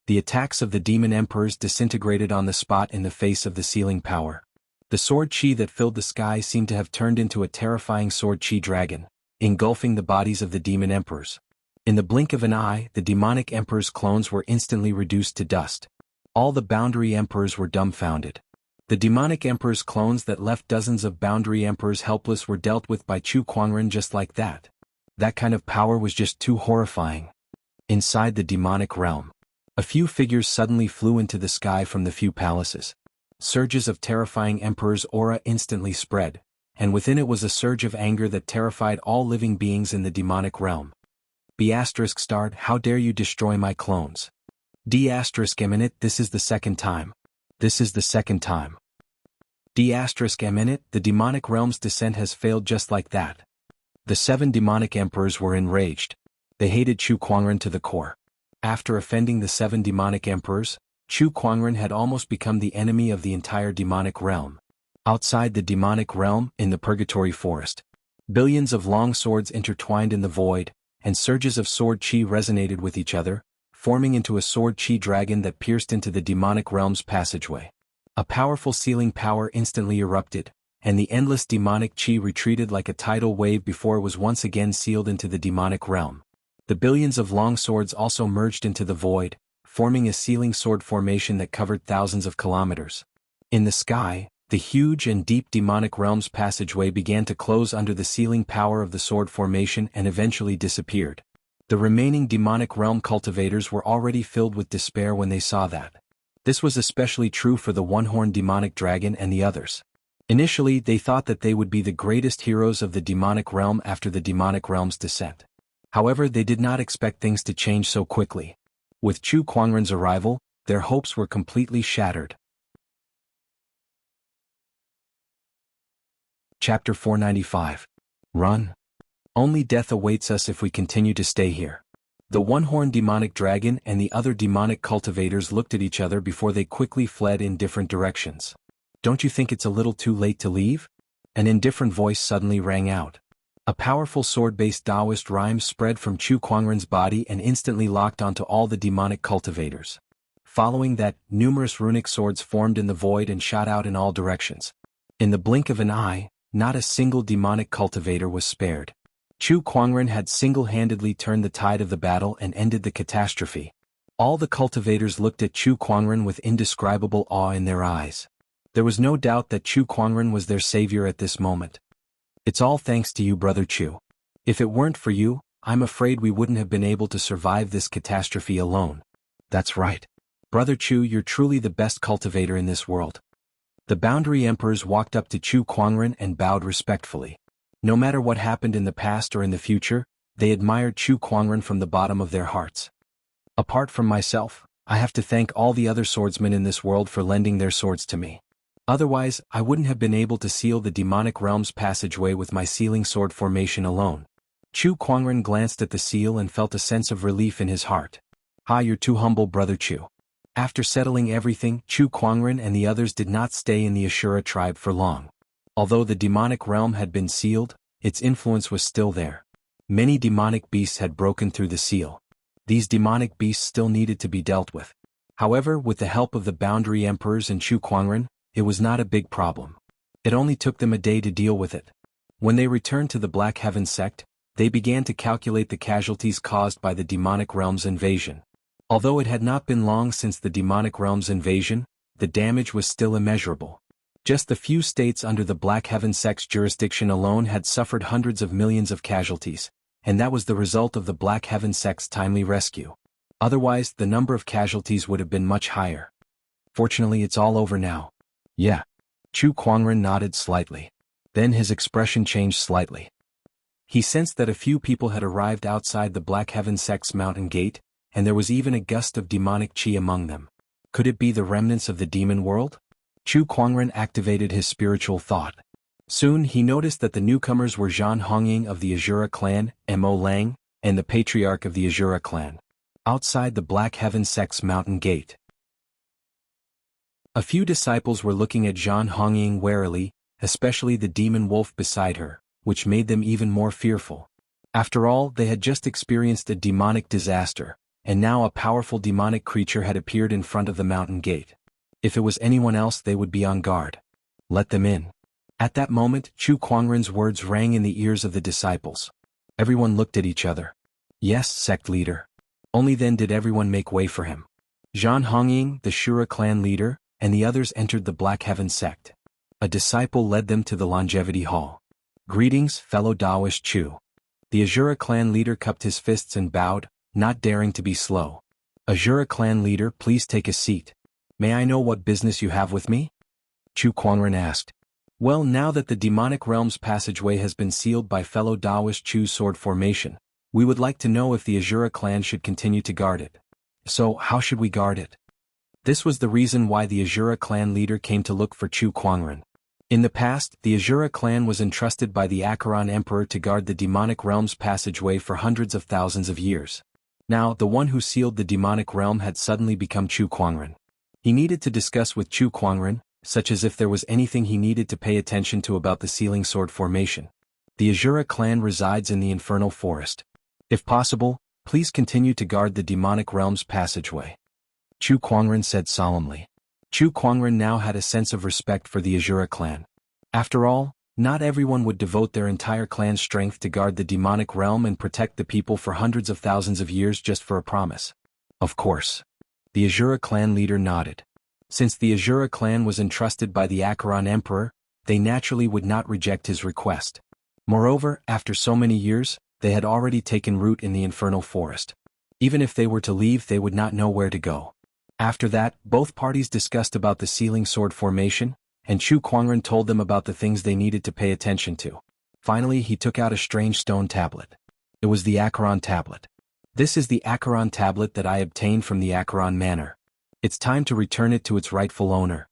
The attacks of the demon emperors disintegrated on the spot in the face of the sealing power. The sword chi that filled the sky seemed to have turned into a terrifying sword chi dragon, engulfing the bodies of the demon emperors. In the blink of an eye, the demonic emperor's clones were instantly reduced to dust. All the boundary emperors were dumbfounded. The demonic emperor's clones that left dozens of boundary emperors helpless were dealt with by Chu Kuangren just like that. That kind of power was just too horrifying. Inside the demonic realm, a few figures suddenly flew into the sky from the few palaces. Surges of terrifying emperor's aura instantly spread, and within it was a surge of anger that terrified all living beings in the demonic realm. B** starred, how dare you destroy my clones? D** eminent, this is the second time. This is the second time. D** eminent, the demonic realm's descent has failed just like that. The 7 demonic emperors were enraged. They hated Chu Kuangren to the core. After offending the 7 demonic emperors, Chu Kuangren had almost become the enemy of the entire demonic realm. Outside the demonic realm, in the Purgatory Forest, billions of long swords intertwined in the void, and surges of sword chi resonated with each other, forming into a sword chi dragon that pierced into the demonic realm's passageway. A powerful sealing power instantly erupted, and the endless demonic chi retreated like a tidal wave before it was once again sealed into the demonic realm. The billions of long swords also merged into the void, forming a sealing sword formation that covered thousands of kilometers. In the sky, the huge and deep demonic realm's passageway began to close under the sealing power of the sword formation and eventually disappeared. The remaining demonic realm cultivators were already filled with despair when they saw that. This was especially true for the one-horned demonic dragon and the others. Initially, they thought that they would be the greatest heroes of the demonic realm after the demonic realm's descent. However, they did not expect things to change so quickly. With Chu Kuangren's arrival, their hopes were completely shattered. Chapter 495. Run. Only death awaits us if we continue to stay here. The one-horned demonic dragon and the other demonic cultivators looked at each other before they quickly fled in different directions. Don't you think it's a little too late to leave? An indifferent voice suddenly rang out. A powerful sword-based Taoist rhyme spread from Chu Kuangren's body and instantly locked onto all the demonic cultivators. Following that, numerous runic swords formed in the void and shot out in all directions. In the blink of an eye, not a single demonic cultivator was spared. Chu Kuangren had single-handedly turned the tide of the battle and ended the catastrophe. All the cultivators looked at Chu Kuangren with indescribable awe in their eyes. There was no doubt that Chu Kuangren was their savior at this moment. It's all thanks to you, Brother Chu. If it weren't for you, I'm afraid we wouldn't have been able to survive this catastrophe alone. That's right. Brother Chu, you're truly the best cultivator in this world. The boundary emperors walked up to Chu Kuangren and bowed respectfully. No matter what happened in the past or in the future, they admired Chu Kuangren from the bottom of their hearts. Apart from myself, I have to thank all the other swordsmen in this world for lending their swords to me. Otherwise, I wouldn't have been able to seal the demonic realm's passageway with my sealing sword formation alone. Chu Kuangren glanced at the seal and felt a sense of relief in his heart. Ah, you're too humble, Brother Chu. After settling everything, Chu Kuangren and the others did not stay in the Ashura tribe for long. Although the demonic realm had been sealed, its influence was still there. Many demonic beasts had broken through the seal. These demonic beasts still needed to be dealt with. However, with the help of the boundary emperors and Chu Kuangren, it was not a big problem. It only took them a day to deal with it. When they returned to the Black Heaven sect, they began to calculate the casualties caused by the demonic realm's invasion. Although it had not been long since the demonic realm's invasion, the damage was still immeasurable. Just the few states under the Black Heaven sect's jurisdiction alone had suffered hundreds of millions of casualties, and that was the result of the Black Heaven sect's timely rescue. Otherwise, the number of casualties would have been much higher. Fortunately, it's all over now. Yeah. Chu Kuangren nodded slightly. Then his expression changed slightly. He sensed that a few people had arrived outside the Black Heaven sect's mountain gate, and there was even a gust of demonic qi among them. Could it be the remnants of the demon world? Chu Kuangren activated his spiritual thought. Soon he noticed that the newcomers were Zhan Hongying of the Azura clan, Mo Lang, and the patriarch of the Azura clan. Outside the Black Heaven sect's mountain gate. A few disciples were looking at Zhan Hongying warily, especially the demon wolf beside her, which made them even more fearful. After all, they had just experienced a demonic disaster, and now a powerful demonic creature had appeared in front of the mountain gate. If it was anyone else, they would be on guard. Let them in. At that moment, Chu Kuangren's words rang in the ears of the disciples. Everyone looked at each other. Yes, sect leader. Only then did everyone make way for him. Zhan Hongying, the Shura clan leader, and the others entered the Black Heaven sect. A disciple led them to the Longevity Hall. Greetings, fellow Daoist Chu. The Azura clan leader cupped his fists and bowed, not daring to be slow. Azura clan leader, please take a seat. May I know what business you have with me? Chu Kuangren asked. Well, now that the demonic realm's passageway has been sealed by fellow Daoist Chu's sword formation, we would like to know if the Azura clan should continue to guard it. So, how should we guard it? This was the reason why the Azura clan leader came to look for Chu Kuangren. In the past, the Azura clan was entrusted by the Acheron Emperor to guard the demonic realm's passageway for hundreds of thousands of years. Now, the one who sealed the demonic realm had suddenly become Chu Kuangren. He needed to discuss with Chu Kuangren, such as if there was anything he needed to pay attention to about the sealing sword formation. The Azura clan resides in the Infernal Forest. If possible, please continue to guard the demonic realm's passageway. Chu Kuangren said solemnly. Chu Kuangren now had a sense of respect for the Azura clan. After all, not everyone would devote their entire clan's strength to guard the demonic realm and protect the people for hundreds of thousands of years just for a promise. Of course. The Azura clan leader nodded. Since the Azura clan was entrusted by the Acheron Emperor, they naturally would not reject his request. Moreover, after so many years, they had already taken root in the Infernal Forest. Even if they were to leave, they would not know where to go. After that, both parties discussed about the sealing sword formation, and Chu Kuangren told them about the things they needed to pay attention to. Finally, he took out a strange stone tablet. It was the Acheron tablet. This is the Acheron tablet that I obtained from the Acheron Manor. It's time to return it to its rightful owner.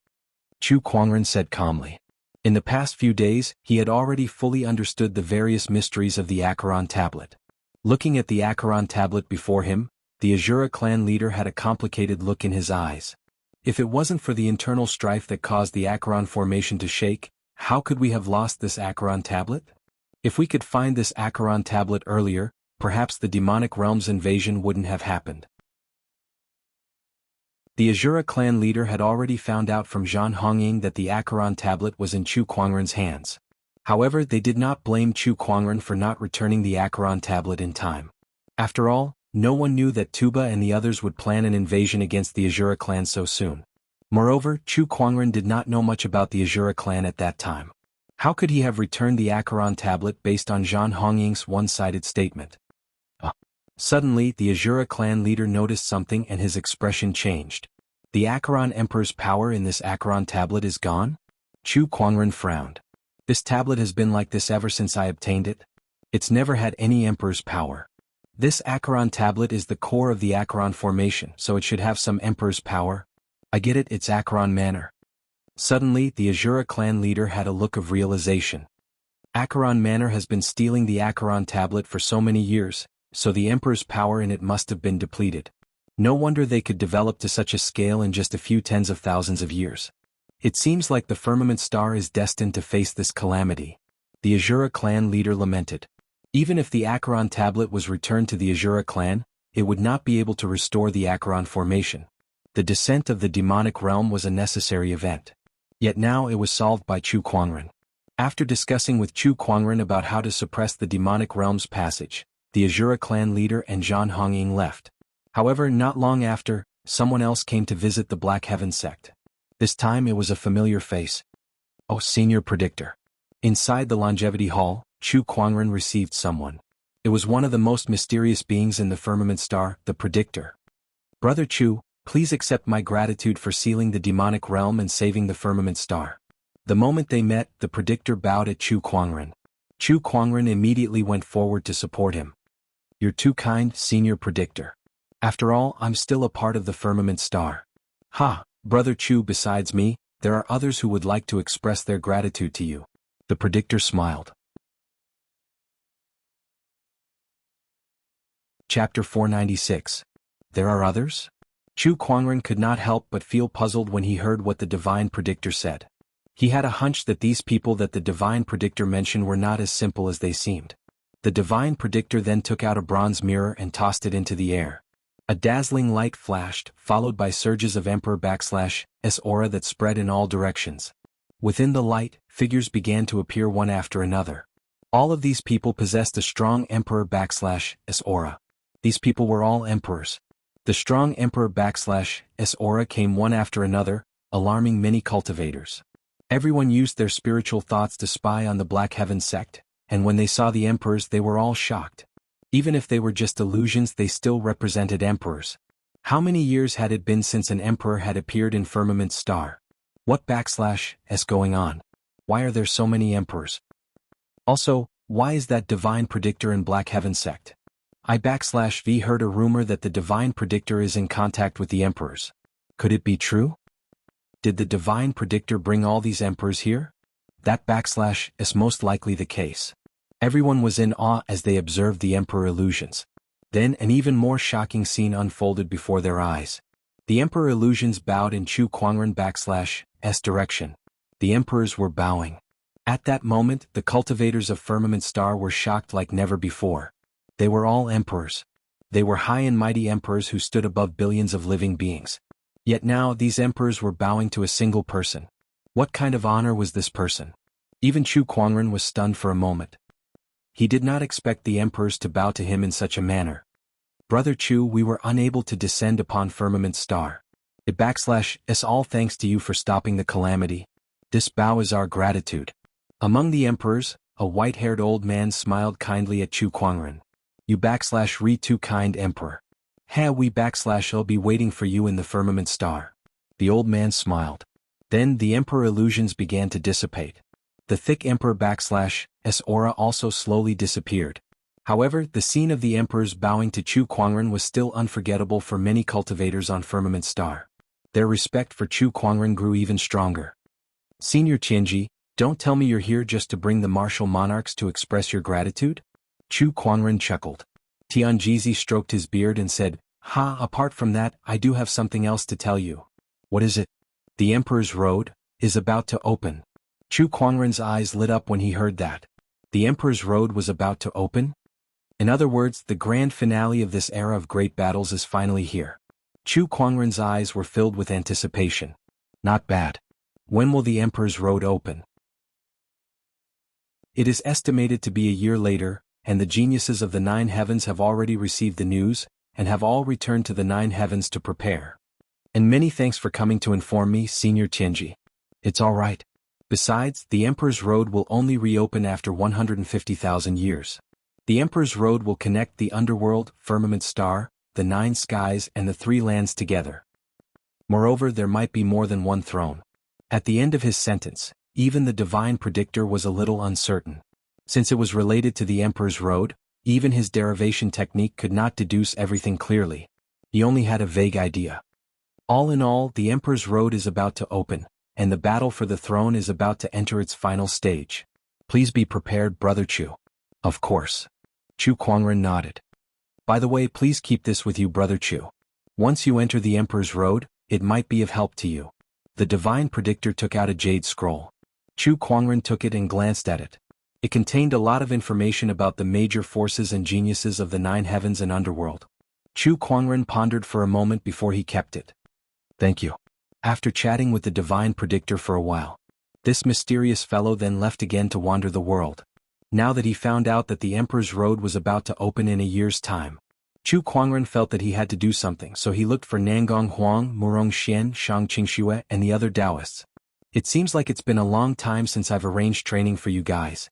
Chu Kuangren said calmly. In the past few days, he had already fully understood the various mysteries of the Acheron tablet. Looking at the Acheron tablet before him, the Azura clan leader had a complicated look in his eyes. If it wasn't for the internal strife that caused the Acheron formation to shake, how could we have lost this Acheron tablet? If we could find this Acheron tablet earlier, perhaps the demonic realm's invasion wouldn't have happened. The Azura clan leader had already found out from Zhan Hongying that the Acheron tablet was in Chu Kuangren's hands. However, they did not blame Chu Kuangren for not returning the Acheron tablet in time. After all, no one knew that Tuba and the others would plan an invasion against the Azura clan so soon. Moreover, Chu Kuangren did not know much about the Azura clan at that time. How could he have returned the Acheron tablet based on Zhan Hongying's one-sided statement? Suddenly, the Azura clan leader noticed something and his expression changed. The Acheron Emperor's power in this Acheron tablet is gone? Chu Kuangren frowned. This tablet has been like this ever since I obtained it. It's never had any Emperor's power. This Acheron tablet is the core of the Acheron formation, so it should have some Emperor's power. I get it, it's Acheron Manor. Suddenly, the Azura clan leader had a look of realization. Acheron Manor has been stealing the Acheron tablet for so many years, so the Emperor's power in it must have been depleted. No wonder they could develop to such a scale in just a few tens of thousands of years. It seems like the firmament star is destined to face this calamity. The Azura clan leader lamented. Even if the Acheron tablet was returned to the Azura clan, it would not be able to restore the Acheron formation. The descent of the demonic realm was a necessary event. Yet now it was solved by Chu Kuangren. After discussing with Chu Kuangren about how to suppress the demonic realm's passage, the Azura clan leader and Zhan Hongying left. However, not long after, someone else came to visit the Black Heaven sect. This time it was a familiar face. Oh, Senior Predictor. Inside the Longevity Hall, Chu Kuangren received someone. It was one of the most mysterious beings in the firmament star, the Predictor. Brother Chu, please accept my gratitude for sealing the demonic realm and saving the firmament star. The moment they met, the Predictor bowed at Chu Kuangren. Chu Kuangren immediately went forward to support him. You're too kind, Senior Predictor. After all, I'm still a part of the firmament star. Ha, Brother Chu, besides me, there are others who would like to express their gratitude to you. The Predictor smiled. Chapter 496. There are others? Chu Kuangren could not help but feel puzzled when he heard what the Divine Predictor said. He had a hunch that these people that the Divine Predictor mentioned were not as simple as they seemed. The Divine Predictor then took out a bronze mirror and tossed it into the air. A dazzling light flashed, followed by surges of emperor/s aura that spread in all directions. Within the light, figures began to appear one after another. All of these people possessed a strong emperor/s aura. These people were all emperors. The strong emperor/s aura came one after another, alarming many cultivators. Everyone used their spiritual thoughts to spy on the Black Heaven sect, and when they saw the emperors they were all shocked. Even if they were just illusions, they still represented emperors. How many years had it been since an emperor had appeared in Firmament Star? What/s going on? Why are there so many emperors? Also, why is that Divine Predictor in Black Heaven sect? I/V heard a rumor that the Divine Predictor is in contact with the emperors. Could it be true? Did the Divine Predictor bring all these emperors here? That/is most likely the case. Everyone was in awe as they observed the emperor illusions. Then an even more shocking scene unfolded before their eyes. The emperor illusions bowed in Chu Kuangren/s direction. The emperors were bowing. At that moment, the cultivators of Firmament Star were shocked like never before. They were all emperors. They were high and mighty emperors who stood above billions of living beings. Yet now these emperors were bowing to a single person. What kind of honor was this person? Even Chu Kuangren was stunned for a moment. He did not expect the emperors to bow to him in such a manner. Brother Chu, we were unable to descend upon Firmament Star. It/s all thanks to you for stopping the calamity. This bow is our gratitude. Among the emperors, a white-haired old man smiled kindly at Chu Kuangren. You/re too kind emperor. We/I'll be waiting for you in the Firmament Star. The old man smiled. Then the emperor illusions began to dissipate. The thick emperor/s aura also slowly disappeared. However, the scene of the emperors bowing to Chu Kuangren was still unforgettable for many cultivators on Firmament Star. Their respect for Chu Kuangren grew even stronger. Senior Tianji, don't tell me you're here just to bring the martial monarchs to express your gratitude? Chu Kuangren chuckled. Tianjizi stroked his beard and said, apart from that, I do have something else to tell you. What is it? The Emperor's Road is about to open. Chu Kuangren's eyes lit up when he heard that. The Emperor's Road was about to open? In other words, the grand finale of this era of great battles is finally here. Chu Kuangren's eyes were filled with anticipation. Not bad. When will the Emperor's Road open? It is estimated to be a year later, and the geniuses of the Nine Heavens have already received the news, and have all returned to the Nine Heavens to prepare. And many thanks for coming to inform me, Senior Tianji. It's all right. Besides, the Emperor's Road will only reopen after 150,000 years. The Emperor's Road will connect the underworld, Firmament Star, the Nine Skies and the Three Lands together. Moreover, there might be more than one throne. At the end of his sentence, even the Divine Predictor was a little uncertain. Since it was related to the Emperor's Road, even his derivation technique could not deduce everything clearly. He only had a vague idea. All in all, the Emperor's Road is about to open, and the battle for the throne is about to enter its final stage. Please be prepared, Brother Chu. Of course. Chu Kuangren nodded. By the way, please keep this with you, Brother Chu. Once you enter the Emperor's Road, it might be of help to you. The Divine Predictor took out a jade scroll. Chu Kuangren took it and glanced at it. It contained a lot of information about the major forces and geniuses of the Nine Heavens and Underworld. Chu Kuangren pondered for a moment before he kept it. Thank you. After chatting with the Divine Predictor for a while, this mysterious fellow then left again to wander the world. Now that he found out that the Emperor's Road was about to open in a year's time, Chu Kuangren felt that he had to do something, so he looked for Nangong Huang, Murong Xian, Shang Qingxue, and the other Taoists. It seems like it's been a long time since I've arranged training for you guys.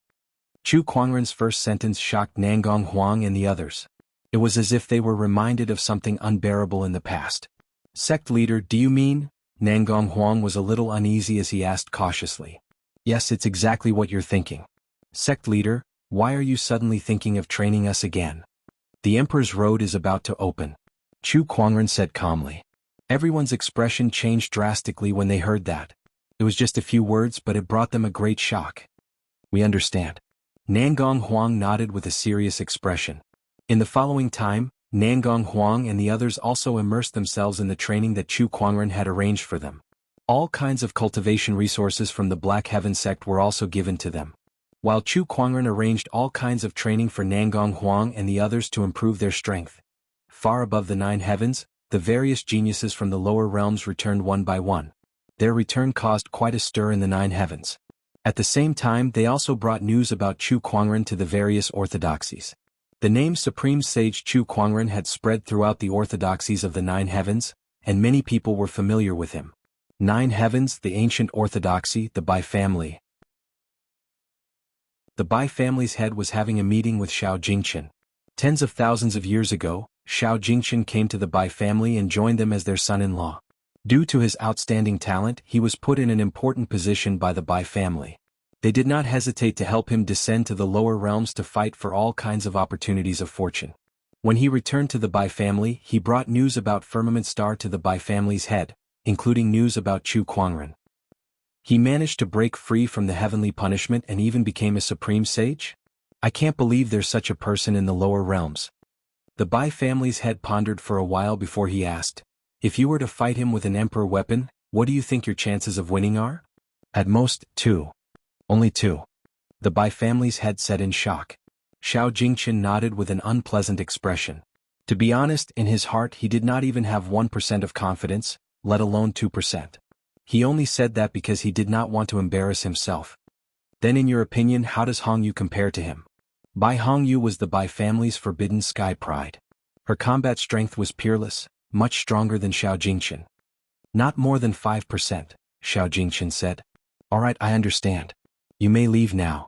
Chu Kuangren's first sentence shocked Nangong Huang and the others. It was as if they were reminded of something unbearable in the past. Sect leader, do you mean? Nangong Huang was a little uneasy as he asked cautiously. Yes, it's exactly what you're thinking. Sect leader, why are you suddenly thinking of training us again? The Emperor's Road is about to open. Chu Kuangren said calmly. Everyone's expression changed drastically when they heard that. It was just a few words, but it brought them a great shock. We understand. Nangong Huang nodded with a serious expression. In the following time, Nangong Huang and the others also immersed themselves in the training that Chu Kuangren had arranged for them. All kinds of cultivation resources from the Black Heaven sect were also given to them. While Chu Kuangren arranged all kinds of training for Nangong Huang and the others to improve their strength. Far above the 9 heavens, the various geniuses from the lower realms returned one by one. Their return caused quite a stir in the 9 heavens. At the same time, they also brought news about Chu Kuangren to the various orthodoxies. The name Supreme Sage Chu Kuangren had spread throughout the orthodoxies of the 9 heavens, and many people were familiar with him. 9 heavens, the ancient orthodoxy, the Bai family. The Bai family's head was having a meeting with Xiao Jingchen. Tens of thousands of years ago, Xiao Jingchen came to the Bai family and joined them as their son-in-law. Due to his outstanding talent, he was put in an important position by the Bai family. They did not hesitate to help him descend to the lower realms to fight for all kinds of opportunities of fortune. When he returned to the Bai family, he brought news about Firmament Star to the Bai family's head, including news about Chu Kuangren. He managed to break free from the heavenly punishment and even became a supreme sage? I can't believe there's such a person in the lower realms. The Bai family's head pondered for a while before he asked, if you were to fight him with an emperor weapon, what do you think your chances of winning are? At most, 2. Only 2. The Bai family's head said in shock. Xiao Jingchen nodded with an unpleasant expression. To be honest, in his heart he did not even have 1% of confidence, let alone 2%. He only said that because he did not want to embarrass himself. Then in your opinion, how does Hong Yu compare to him? Bai Hong Yu was the Bai family's forbidden sky pride. Her combat strength was peerless, much stronger than Xiao Jingchen. Not more than 5%, Xiao Jingchen said. Alright, I understand. You may leave now.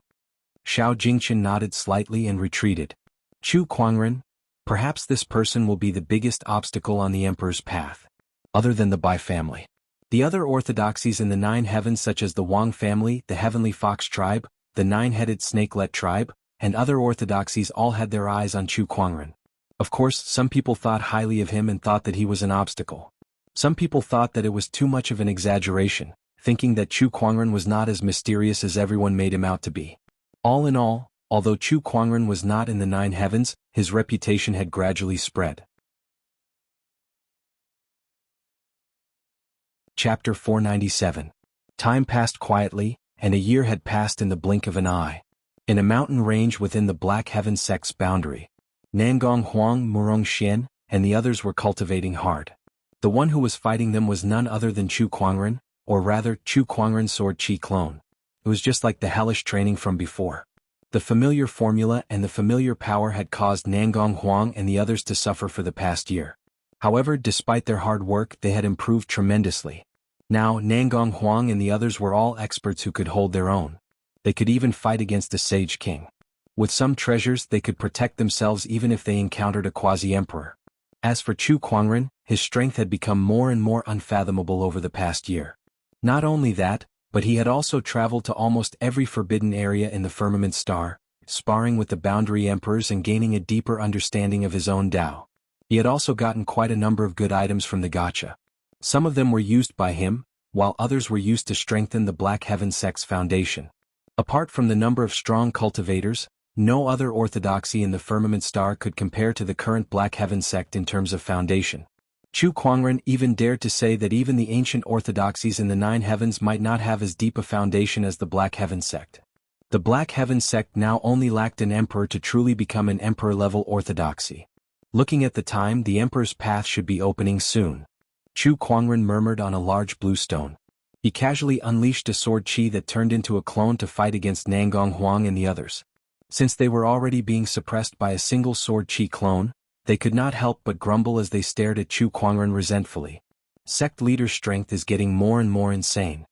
Xiao Jingchen nodded slightly and retreated. Chu Kuangren, perhaps this person will be the biggest obstacle on the Emperor's path. Other than the Bai family. The other orthodoxies in the 9 heavens such as the Wang family, the Heavenly Fox tribe, the 9-headed Snakelet tribe, and other orthodoxies all had their eyes on Chu Kuangren. Of course, some people thought highly of him and thought that he was an obstacle. Some people thought that it was too much of an exaggeration, thinking that Chu Kuangren was not as mysterious as everyone made him out to be. All in all, although Chu Kuangren was not in the 9 heavens, his reputation had gradually spread. Chapter 497. Time passed quietly, and a year had passed in the blink of an eye. In a mountain range within the Black Heaven sect's boundary, Nangong Huang, Murong Xian, and the others were cultivating hard. The one who was fighting them was none other than Chu Kuangren, or rather, Chu Kuangren's sword chi clone. It was just like the hellish training from before. The familiar formula and the familiar power had caused Nangong Huang and the others to suffer for the past year. However, despite their hard work, they had improved tremendously. Now, Nangong Huang and the others were all experts who could hold their own. They could even fight against a sage king. With some treasures, they could protect themselves even if they encountered a quasi-emperor. As for Chu Kuangren, his strength had become more and more unfathomable over the past year. Not only that, but he had also traveled to almost every forbidden area in the Firmament Star, sparring with the boundary emperors and gaining a deeper understanding of his own Tao. He had also gotten quite a number of good items from the gacha. Some of them were used by him, while others were used to strengthen the Black Heaven sect's foundation. Apart from the number of strong cultivators, no other orthodoxy in the Firmament Star could compare to the current Black Heaven sect in terms of foundation. Chu Kuangren even dared to say that even the ancient orthodoxies in the 9 heavens might not have as deep a foundation as the Black Heaven sect. The Black Heaven sect now only lacked an emperor to truly become an emperor-level orthodoxy. Looking at the time, the emperor's path should be opening soon. Chu Kuangren murmured on a large blue stone. He casually unleashed a sword chi that turned into a clone to fight against Nangong Huang and the others. Since they were already being suppressed by a single sword chi clone, they could not help but grumble as they stared at Chu Kuangren resentfully. Sect leader's strength is getting more and more insane.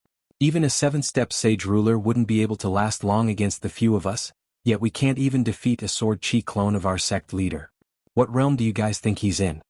Even a 7-step sage ruler wouldn't be able to last long against the few of us, yet we can't even defeat a sword chi clone of our sect leader. What realm do you guys think he's in?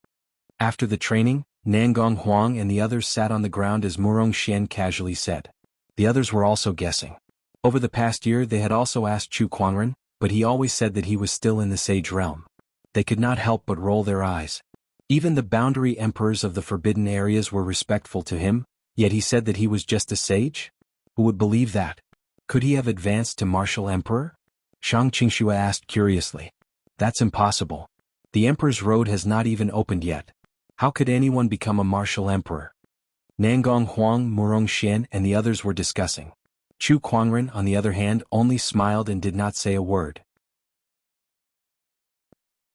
After the training, Nangong Huang and the others sat on the ground as Murong Xian casually said. The others were also guessing. Over the past year they had also asked Chu Kuangren, but he always said that he was still in the sage realm. They could not help but roll their eyes. Even the boundary emperors of the forbidden areas were respectful to him, yet he said that he was just a sage? Who would believe that? Could he have advanced to martial emperor? Shang Qingxue asked curiously. That's impossible. The emperor's road has not even opened yet. How could anyone become a martial emperor? Nangong Huang, Murong Xian and the others were discussing. Chu Kuangren, on the other hand, only smiled and did not say a word.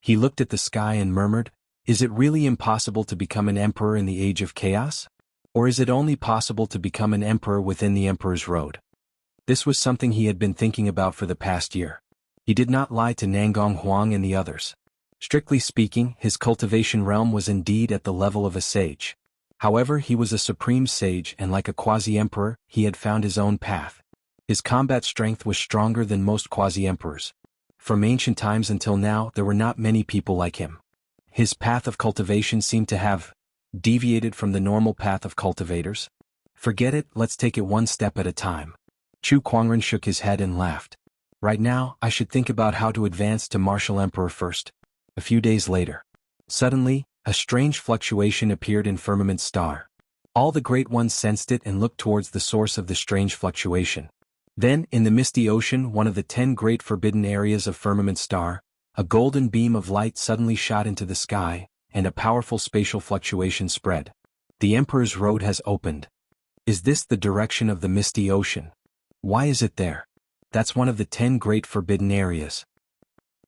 He looked at the sky and murmured, "Is it really impossible to become an emperor in the age of chaos? Or is it only possible to become an emperor within the emperor's road?" This was something he had been thinking about for the past year. He did not lie to Nangong Huang and the others. Strictly speaking, his cultivation realm was indeed at the level of a sage. However, he was a supreme sage and like a quasi-emperor, he had found his own path. His combat strength was stronger than most quasi-emperors. From ancient times until now, there were not many people like him. His path of cultivation seemed to have deviated from the normal path of cultivators. Forget it, let's take it one step at a time. Chu Kuangren shook his head and laughed. Right now, I should think about how to advance to martial emperor first. A few days later. Suddenly, a strange fluctuation appeared in Firmament Star. All the Great Ones sensed it and looked towards the source of the strange fluctuation. Then, in the misty ocean, one of the 10 great forbidden areas of Firmament Star, a golden beam of light suddenly shot into the sky, and a powerful spatial fluctuation spread. The Emperor's Road has opened. Is this the direction of the misty ocean? Why is it there? That's one of the 10 great forbidden areas.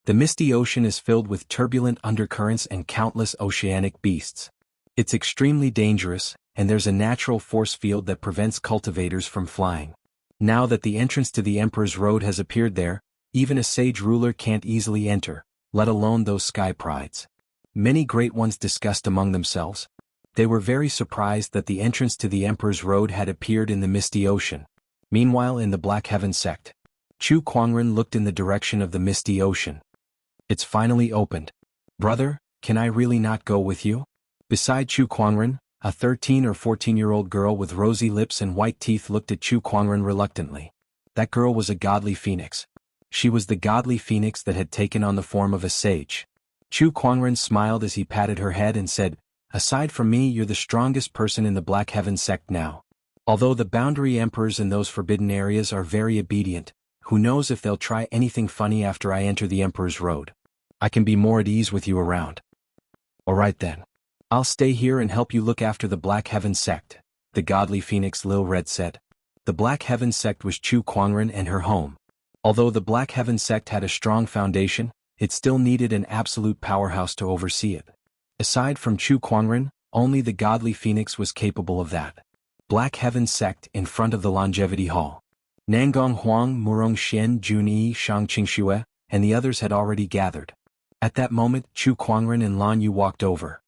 The misty ocean is filled with turbulent undercurrents and countless oceanic beasts. It's extremely dangerous, and there's a natural force field that prevents cultivators from flying. Now that the entrance to the Emperor's Road has appeared there, even a sage ruler can't easily enter, let alone those sky prides. Many great ones discussed among themselves. They were very surprised that the entrance to the Emperor's Road had appeared in the misty ocean. Meanwhile, in the Black Heaven sect, Chu Kuangren looked in the direction of the misty ocean. It's finally opened. Brother, can I really not go with you? Beside Chu Kuangren, a 13 or 14-year-old girl with rosy lips and white teeth looked at Chu Kuangren reluctantly. That girl was a godly phoenix. She was the godly phoenix that had taken on the form of a sage. Chu Kuangren smiled as he patted her head and said, "Aside from me, you're the strongest person in the Black Heaven sect now. Although the boundary emperors in those forbidden areas are very obedient, who knows if they'll try anything funny after I enter the Emperor's Road. I can be more at ease with you around." "Alright then. I'll stay here and help you look after the Black Heaven sect," the godly phoenix Lil Red said. The Black Heaven sect was Chu Kuangren and her home. Although the Black Heaven sect had a strong foundation, it still needed an absolute powerhouse to oversee it. Aside from Chu Kuangren, only the godly phoenix was capable of that. Black Heaven sect in front of the Longevity Hall. Nangong Huang, Murong Xian, Jun Yi, Shang Qingxue, and the others had already gathered. At that moment, Chu Kuangren and Lan Yu walked over.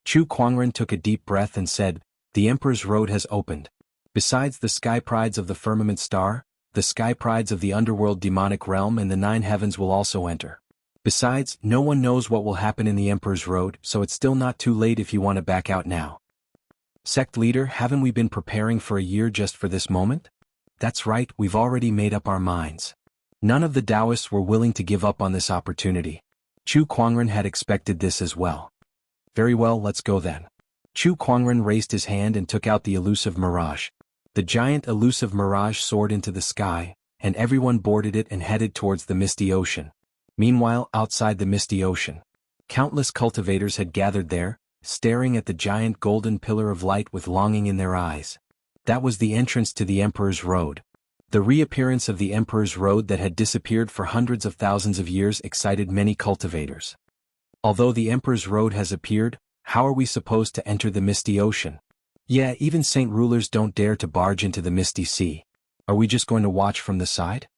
Chu Kuangren took a deep breath and said, "The Emperor's Road has opened. Besides the sky prides of the Firmament Star, the sky prides of the underworld demonic realm and the 9 heavens will also enter. Besides, no one knows what will happen in the Emperor's Road, so it's still not too late if you want to back out now." "Sect leader, haven't we been preparing for a year just for this moment?" "That's right, we've already made up our minds." None of the Taoists were willing to give up on this opportunity. Chu Kuangren had expected this as well. "Very well, let's go then." Chu Kuangren raised his hand and took out the elusive mirage. The giant elusive mirage soared into the sky, and everyone boarded it and headed towards the misty ocean. Meanwhile, outside the misty ocean, countless cultivators had gathered there, staring at the giant golden pillar of light with longing in their eyes. That was the entrance to the Emperor's Road. The reappearance of the Emperor's Road that had disappeared for hundreds of thousands of years excited many cultivators. Although the Emperor's Road has appeared, how are we supposed to enter the misty ocean? Yeah, even saint rulers don't dare to barge into the misty sea. Are we just going to watch from the side?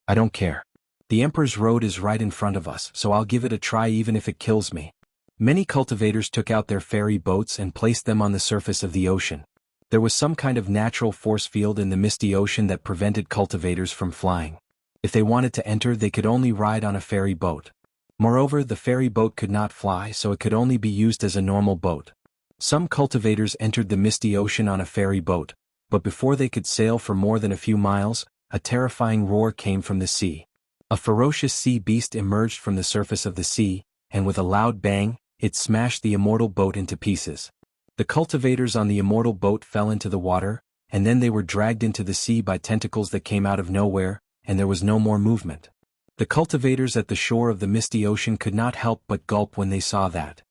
I don't care. The Emperor's Road is right in front of us, so I'll give it a try even if it kills me. Many cultivators took out their ferry boats and placed them on the surface of the ocean. There was some kind of natural force field in the misty ocean that prevented cultivators from flying. If they wanted to enter, they could only ride on a ferry boat. Moreover, the ferry boat could not fly, so it could only be used as a normal boat. Some cultivators entered the misty ocean on a ferry boat, but before they could sail for more than a few miles, a terrifying roar came from the sea. A ferocious sea beast emerged from the surface of the sea, and with a loud bang, it smashed the immortal boat into pieces. The cultivators on the immortal boat fell into the water, and then they were dragged into the sea by tentacles that came out of nowhere, and there was no more movement. The cultivators at the shore of the misty ocean could not help but gulp when they saw that.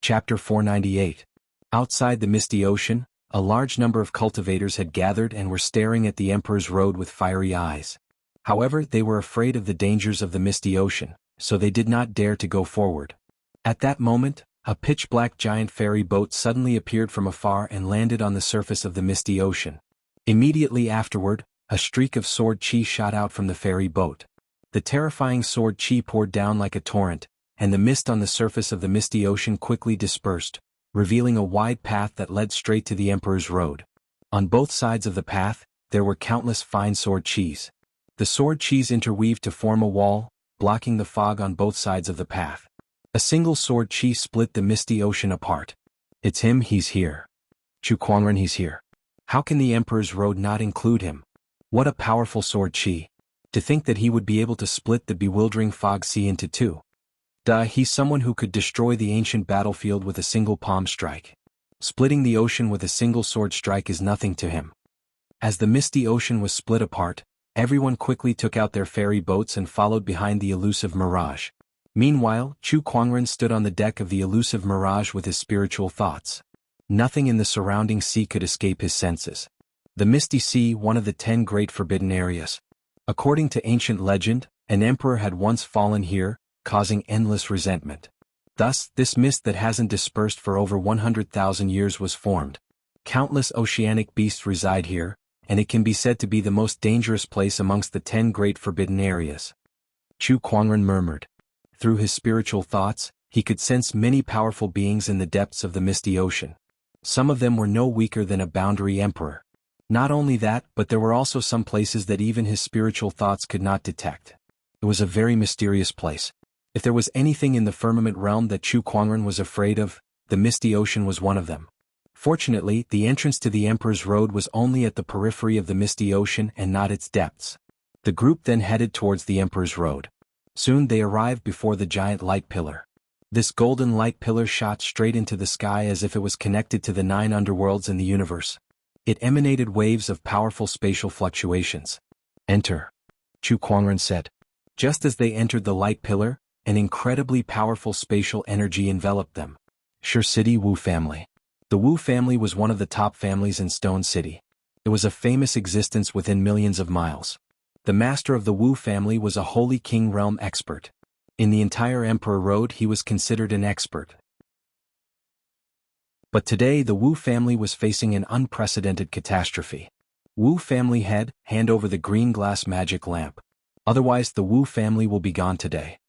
Chapter 498. Outside the misty ocean, a large number of cultivators had gathered and were staring at the Emperor's Road with fiery eyes. However, they were afraid of the dangers of the misty ocean, so they did not dare to go forward. At that moment, a pitch-black giant ferry boat suddenly appeared from afar and landed on the surface of the misty ocean. Immediately afterward, a streak of sword chi shot out from the ferry boat. The terrifying sword chi poured down like a torrent, and the mist on the surface of the misty ocean quickly dispersed, revealing a wide path that led straight to the Emperor's Road. On both sides of the path, there were countless fine sword chis. The sword chis interweaved to form a wall, blocking the fog on both sides of the path. A single sword chi split the misty ocean apart. It's him, he's here. Chu Kuangren, he's here. How can the Emperor's Road not include him? What a powerful sword chi. To think that he would be able to split the bewildering fog sea into two. He's someone who could destroy the ancient battlefield with a single palm strike. Splitting the ocean with a single sword strike is nothing to him. As the misty ocean was split apart, everyone quickly took out their ferry boats and followed behind the elusive mirage. Meanwhile, Chu Kuangren stood on the deck of the elusive mirage with his spiritual thoughts. Nothing in the surrounding sea could escape his senses. The misty sea, one of the 10 great forbidden areas. According to ancient legend, an emperor had once fallen here, causing endless resentment. Thus, this mist that hasn't dispersed for over 100,000 years was formed. Countless oceanic beasts reside here, and it can be said to be the most dangerous place amongst the 10 great forbidden areas. Chu Kuangren murmured. Through his spiritual thoughts, he could sense many powerful beings in the depths of the misty ocean. Some of them were no weaker than a boundary emperor. Not only that, but there were also some places that even his spiritual thoughts could not detect. It was a very mysterious place. If there was anything in the firmament realm that Chu Kuangren was afraid of, the misty ocean was one of them. Fortunately, the entrance to the Emperor's Road was only at the periphery of the misty ocean and not its depths. The group then headed towards the Emperor's Road. Soon they arrived before the giant light pillar. This golden light pillar shot straight into the sky as if it was connected to the 9 underworlds in the universe. It emanated waves of powerful spatial fluctuations. Enter, Chu Kuangren said. Just as they entered the light pillar, an incredibly powerful spatial energy enveloped them. Shi City Wu family. The Wu family was one of the top families in Stone City. It was a famous existence within millions of miles. The master of the Wu family was a holy king realm expert. In the entire Emperor Road he was considered an expert. But today the Wu family was facing an unprecedented catastrophe. Wu family head, hand over the green glass magic lamp. Otherwise the Wu family will be gone today.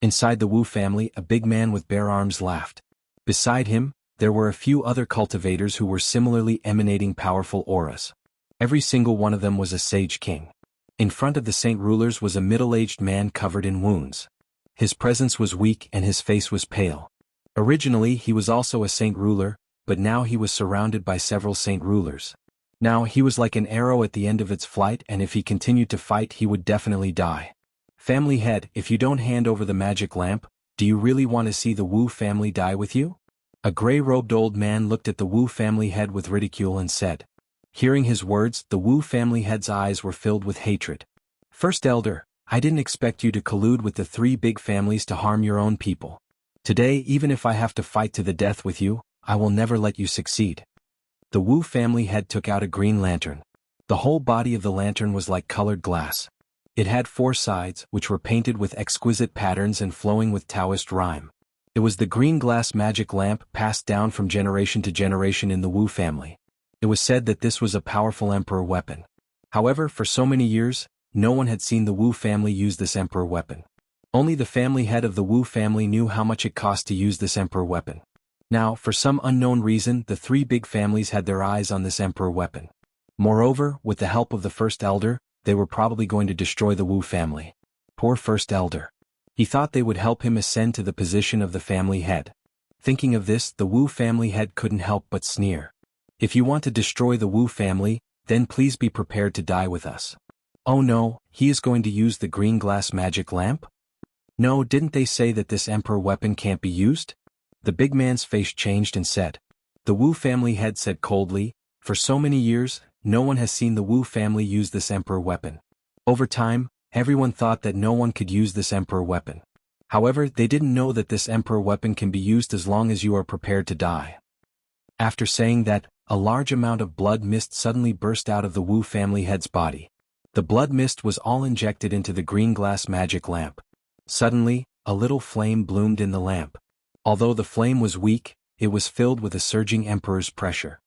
Inside the Wu family, a big man with bare arms laughed. Beside him, there were a few other cultivators who were similarly emanating powerful auras. Every single one of them was a sage king. In front of the saint rulers was a middle-aged man covered in wounds. His presence was weak and his face was pale. Originally he was also a saint ruler, but now he was surrounded by several saint rulers. Now he was like an arrow at the end of its flight, and if he continued to fight he would definitely die. Family head, if you don't hand over the magic lamp, do you really want to see the Wu family die with you? A gray-robed old man looked at the Wu family head with ridicule and said. Hearing his words, the Wu family head's eyes were filled with hatred. First elder, I didn't expect you to collude with the 3 big families to harm your own people. Today, even if I have to fight to the death with you, I will never let you succeed. The Wu family head took out a green lantern. The whole body of the lantern was like colored glass. It had 4 sides, which were painted with exquisite patterns and flowing with Taoist rhyme. It was the green glass magic lamp passed down from generation to generation in the Wu family. It was said that this was a powerful emperor weapon. However, for so many years, no one had seen the Wu family use this emperor weapon. Only the family head of the Wu family knew how much it cost to use this emperor weapon. Now, for some unknown reason, the three big families had their eyes on this emperor weapon. Moreover, with the help of the first elder, they were probably going to destroy the Wu family. Poor first elder. He thought they would help him ascend to the position of the family head. Thinking of this, the Wu family head couldn't help but sneer. If you want to destroy the Wu family, then please be prepared to die with us. Oh no, he is going to use the green glass magic lamp? No, didn't they say that this emperor weapon can't be used? The big man's face changed and said. The Wu family head said coldly, for so many years, no one has seen the Wu family use this emperor weapon. Over time, everyone thought that no one could use this emperor weapon. However, they didn't know that this emperor weapon can be used as long as you are prepared to die. After saying that, a large amount of blood mist suddenly burst out of the Wu family head's body. The blood mist was all injected into the green glass magic lamp. Suddenly, a little flame bloomed in the lamp. Although the flame was weak, it was filled with a surging emperor's pressure.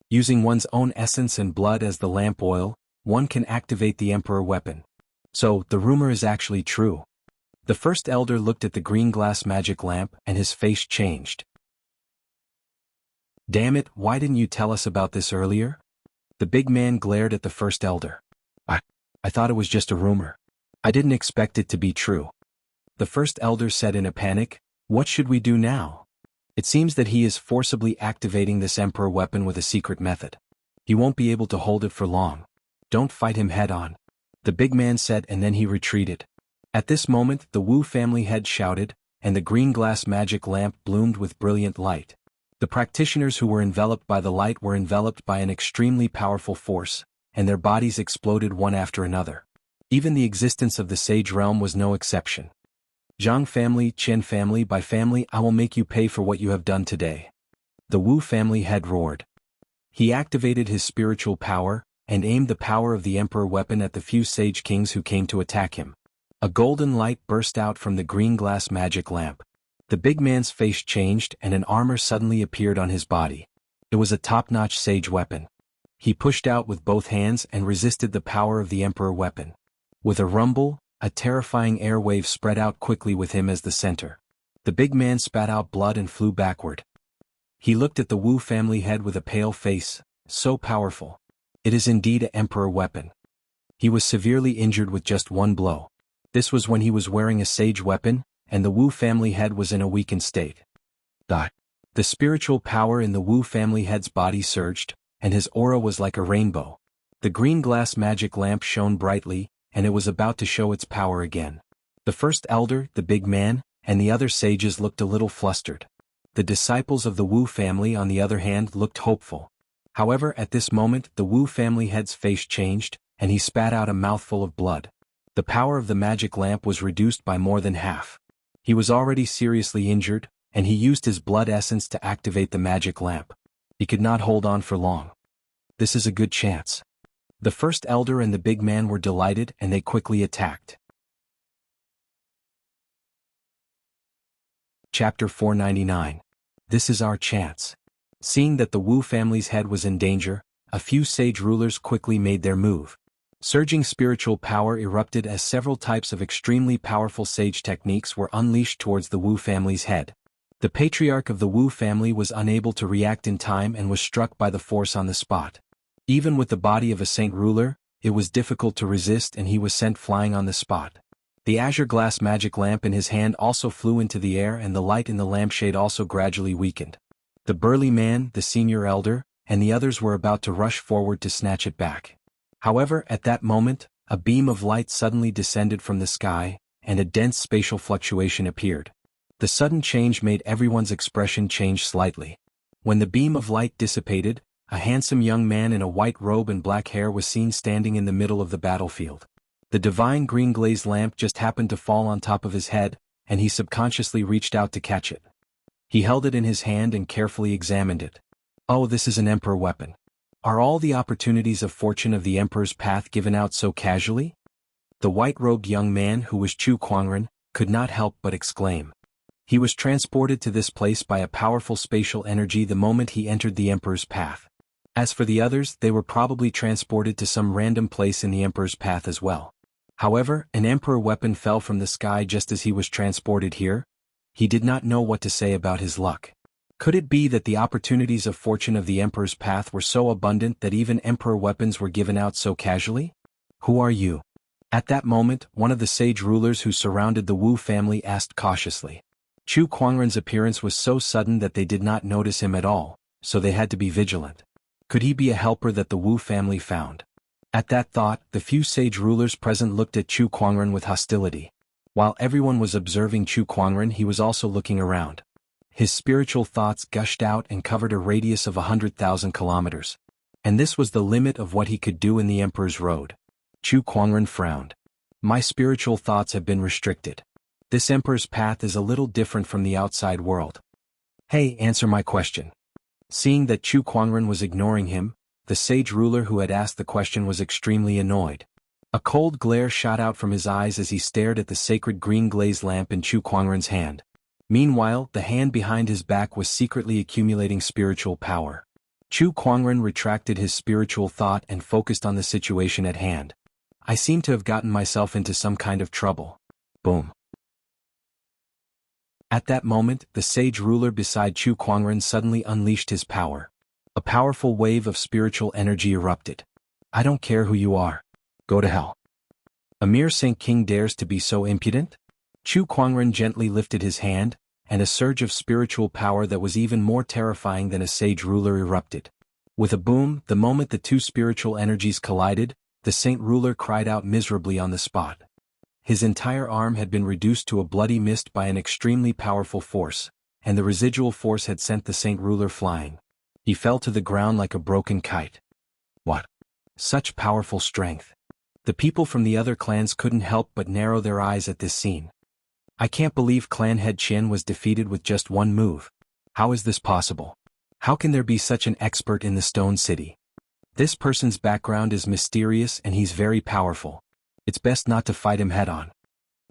Using one's own essence and blood as the lamp oil, one can activate the emperor weapon. So, the rumor is actually true. The first elder looked at the green glass magic lamp and his face changed. Damn it, why didn't you tell us about this earlier? The big man glared at the first elder. I thought it was just a rumor. I didn't expect it to be true. The first elder said in a panic, what should we do now? It seems that he is forcibly activating this emperor weapon with a secret method. He won't be able to hold it for long. Don't fight him head on. The big man said, and then he retreated. At this moment, the Wu family head shouted, and the green glass magic lamp bloomed with brilliant light. The practitioners who were enveloped by the light were enveloped by an extremely powerful force, and their bodies exploded one after another. Even the existence of the sage realm was no exception. Zhang family, Chen family, by family, I will make you pay for what you have done today. The Wu family head roared. He activated his spiritual power, and aimed the power of the emperor weapon at the few sage kings who came to attack him. A golden light burst out from the green glass magic lamp. The big man's face changed and an armor suddenly appeared on his body. It was a top-notch sage weapon. He pushed out with both hands and resisted the power of the emperor weapon. With a rumble, a terrifying air wave spread out quickly with him as the center. The big man spat out blood and flew backward. He looked at the Wu family head with a pale face, so powerful. It is indeed an emperor weapon. He was severely injured with just one blow. This was when he was wearing a sage weapon, and the Wu family head was in a weakened state. The spiritual power in the Wu family head's body surged, and his aura was like a rainbow. The green glass magic lamp shone brightly, and it was about to show its power again. The first elder, the big man, and the other sages looked a little flustered. The disciples of the Wu family, on the other hand, looked hopeful. However, at this moment, the Wu family head's face changed, and he spat out a mouthful of blood. The power of the magic lamp was reduced by more than half. He was already seriously injured, and he used his blood essence to activate the magic lamp. He could not hold on for long. This is a good chance. The first elder and the big man were delighted and they quickly attacked. Chapter 499. This is our chance. Seeing that the Wu family's head was in danger, a few sage rulers quickly made their move. Surging spiritual power erupted as several types of extremely powerful sage techniques were unleashed towards the Wu family's head. The patriarch of the Wu family was unable to react in time and was struck by the force on the spot. Even with the body of a saint ruler, it was difficult to resist and he was sent flying on the spot. The azure glass magic lamp in his hand also flew into the air and the light in the lampshade also gradually weakened. The burly man, the senior elder, and the others were about to rush forward to snatch it back. However, at that moment, a beam of light suddenly descended from the sky, and a dense spatial fluctuation appeared. The sudden change made everyone's expression change slightly. When the beam of light dissipated, a handsome young man in a white robe and black hair was seen standing in the middle of the battlefield. The divine green glazed lamp just happened to fall on top of his head, and he subconsciously reached out to catch it. He held it in his hand and carefully examined it. Oh, this is an emperor weapon. Are all the opportunities of fortune of the emperor's path given out so casually? The white-robed young man, who was Chu Kuangren, could not help but exclaim. He was transported to this place by a powerful spatial energy the moment he entered the emperor's path. As for the others, they were probably transported to some random place in the emperor's path as well. However, an emperor weapon fell from the sky just as he was transported here. He did not know what to say about his luck. Could it be that the opportunities of fortune of the Emperor's path were so abundant that even Emperor weapons were given out so casually? Who are you? At that moment, one of the sage rulers who surrounded the Wu family asked cautiously. Chu Kuangren's appearance was so sudden that they did not notice him at all, so they had to be vigilant. Could he be a helper that the Wu family found? At that thought, the few sage rulers present looked at Chu Kuangren with hostility. While everyone was observing Chu Kuangren, he was also looking around. His spiritual thoughts gushed out and covered a radius of 100,000 kilometers. And this was the limit of what he could do in the Emperor's road. Chu Kuangren frowned. My spiritual thoughts have been restricted. This Emperor's path is a little different from the outside world. Hey, answer my question. Seeing that Chu Kuangren was ignoring him, the sage ruler who had asked the question was extremely annoyed. A cold glare shot out from his eyes as he stared at the sacred green glaze lamp in Chu Kuangren's hand. Meanwhile, the hand behind his back was secretly accumulating spiritual power. Chu Kuangren retracted his spiritual thought and focused on the situation at hand. I seem to have gotten myself into some kind of trouble. Boom. At that moment, the sage ruler beside Chu Kuangren suddenly unleashed his power. A powerful wave of spiritual energy erupted. I don't care who you are. Go to hell. A mere Saint King dares to be so impudent? Chu Kuangren gently lifted his hand, and a surge of spiritual power that was even more terrifying than a sage ruler erupted. With a boom, the moment the two spiritual energies collided, the saint ruler cried out miserably on the spot. His entire arm had been reduced to a bloody mist by an extremely powerful force, and the residual force had sent the saint ruler flying. He fell to the ground like a broken kite. What? Such powerful strength. The people from the other clans couldn't help but narrow their eyes at this scene. I can't believe Clan Head Qian was defeated with just one move. How is this possible? How can there be such an expert in the Stone City? This person's background is mysterious and he's very powerful. It's best not to fight him head-on.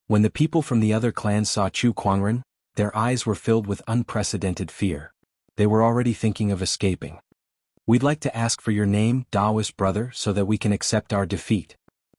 When the people from the other clans saw Chu Kuangren, their eyes were filled with unprecedented fear. They were already thinking of escaping. We'd like to ask for your name, Taoist brother, so that we can accept our defeat.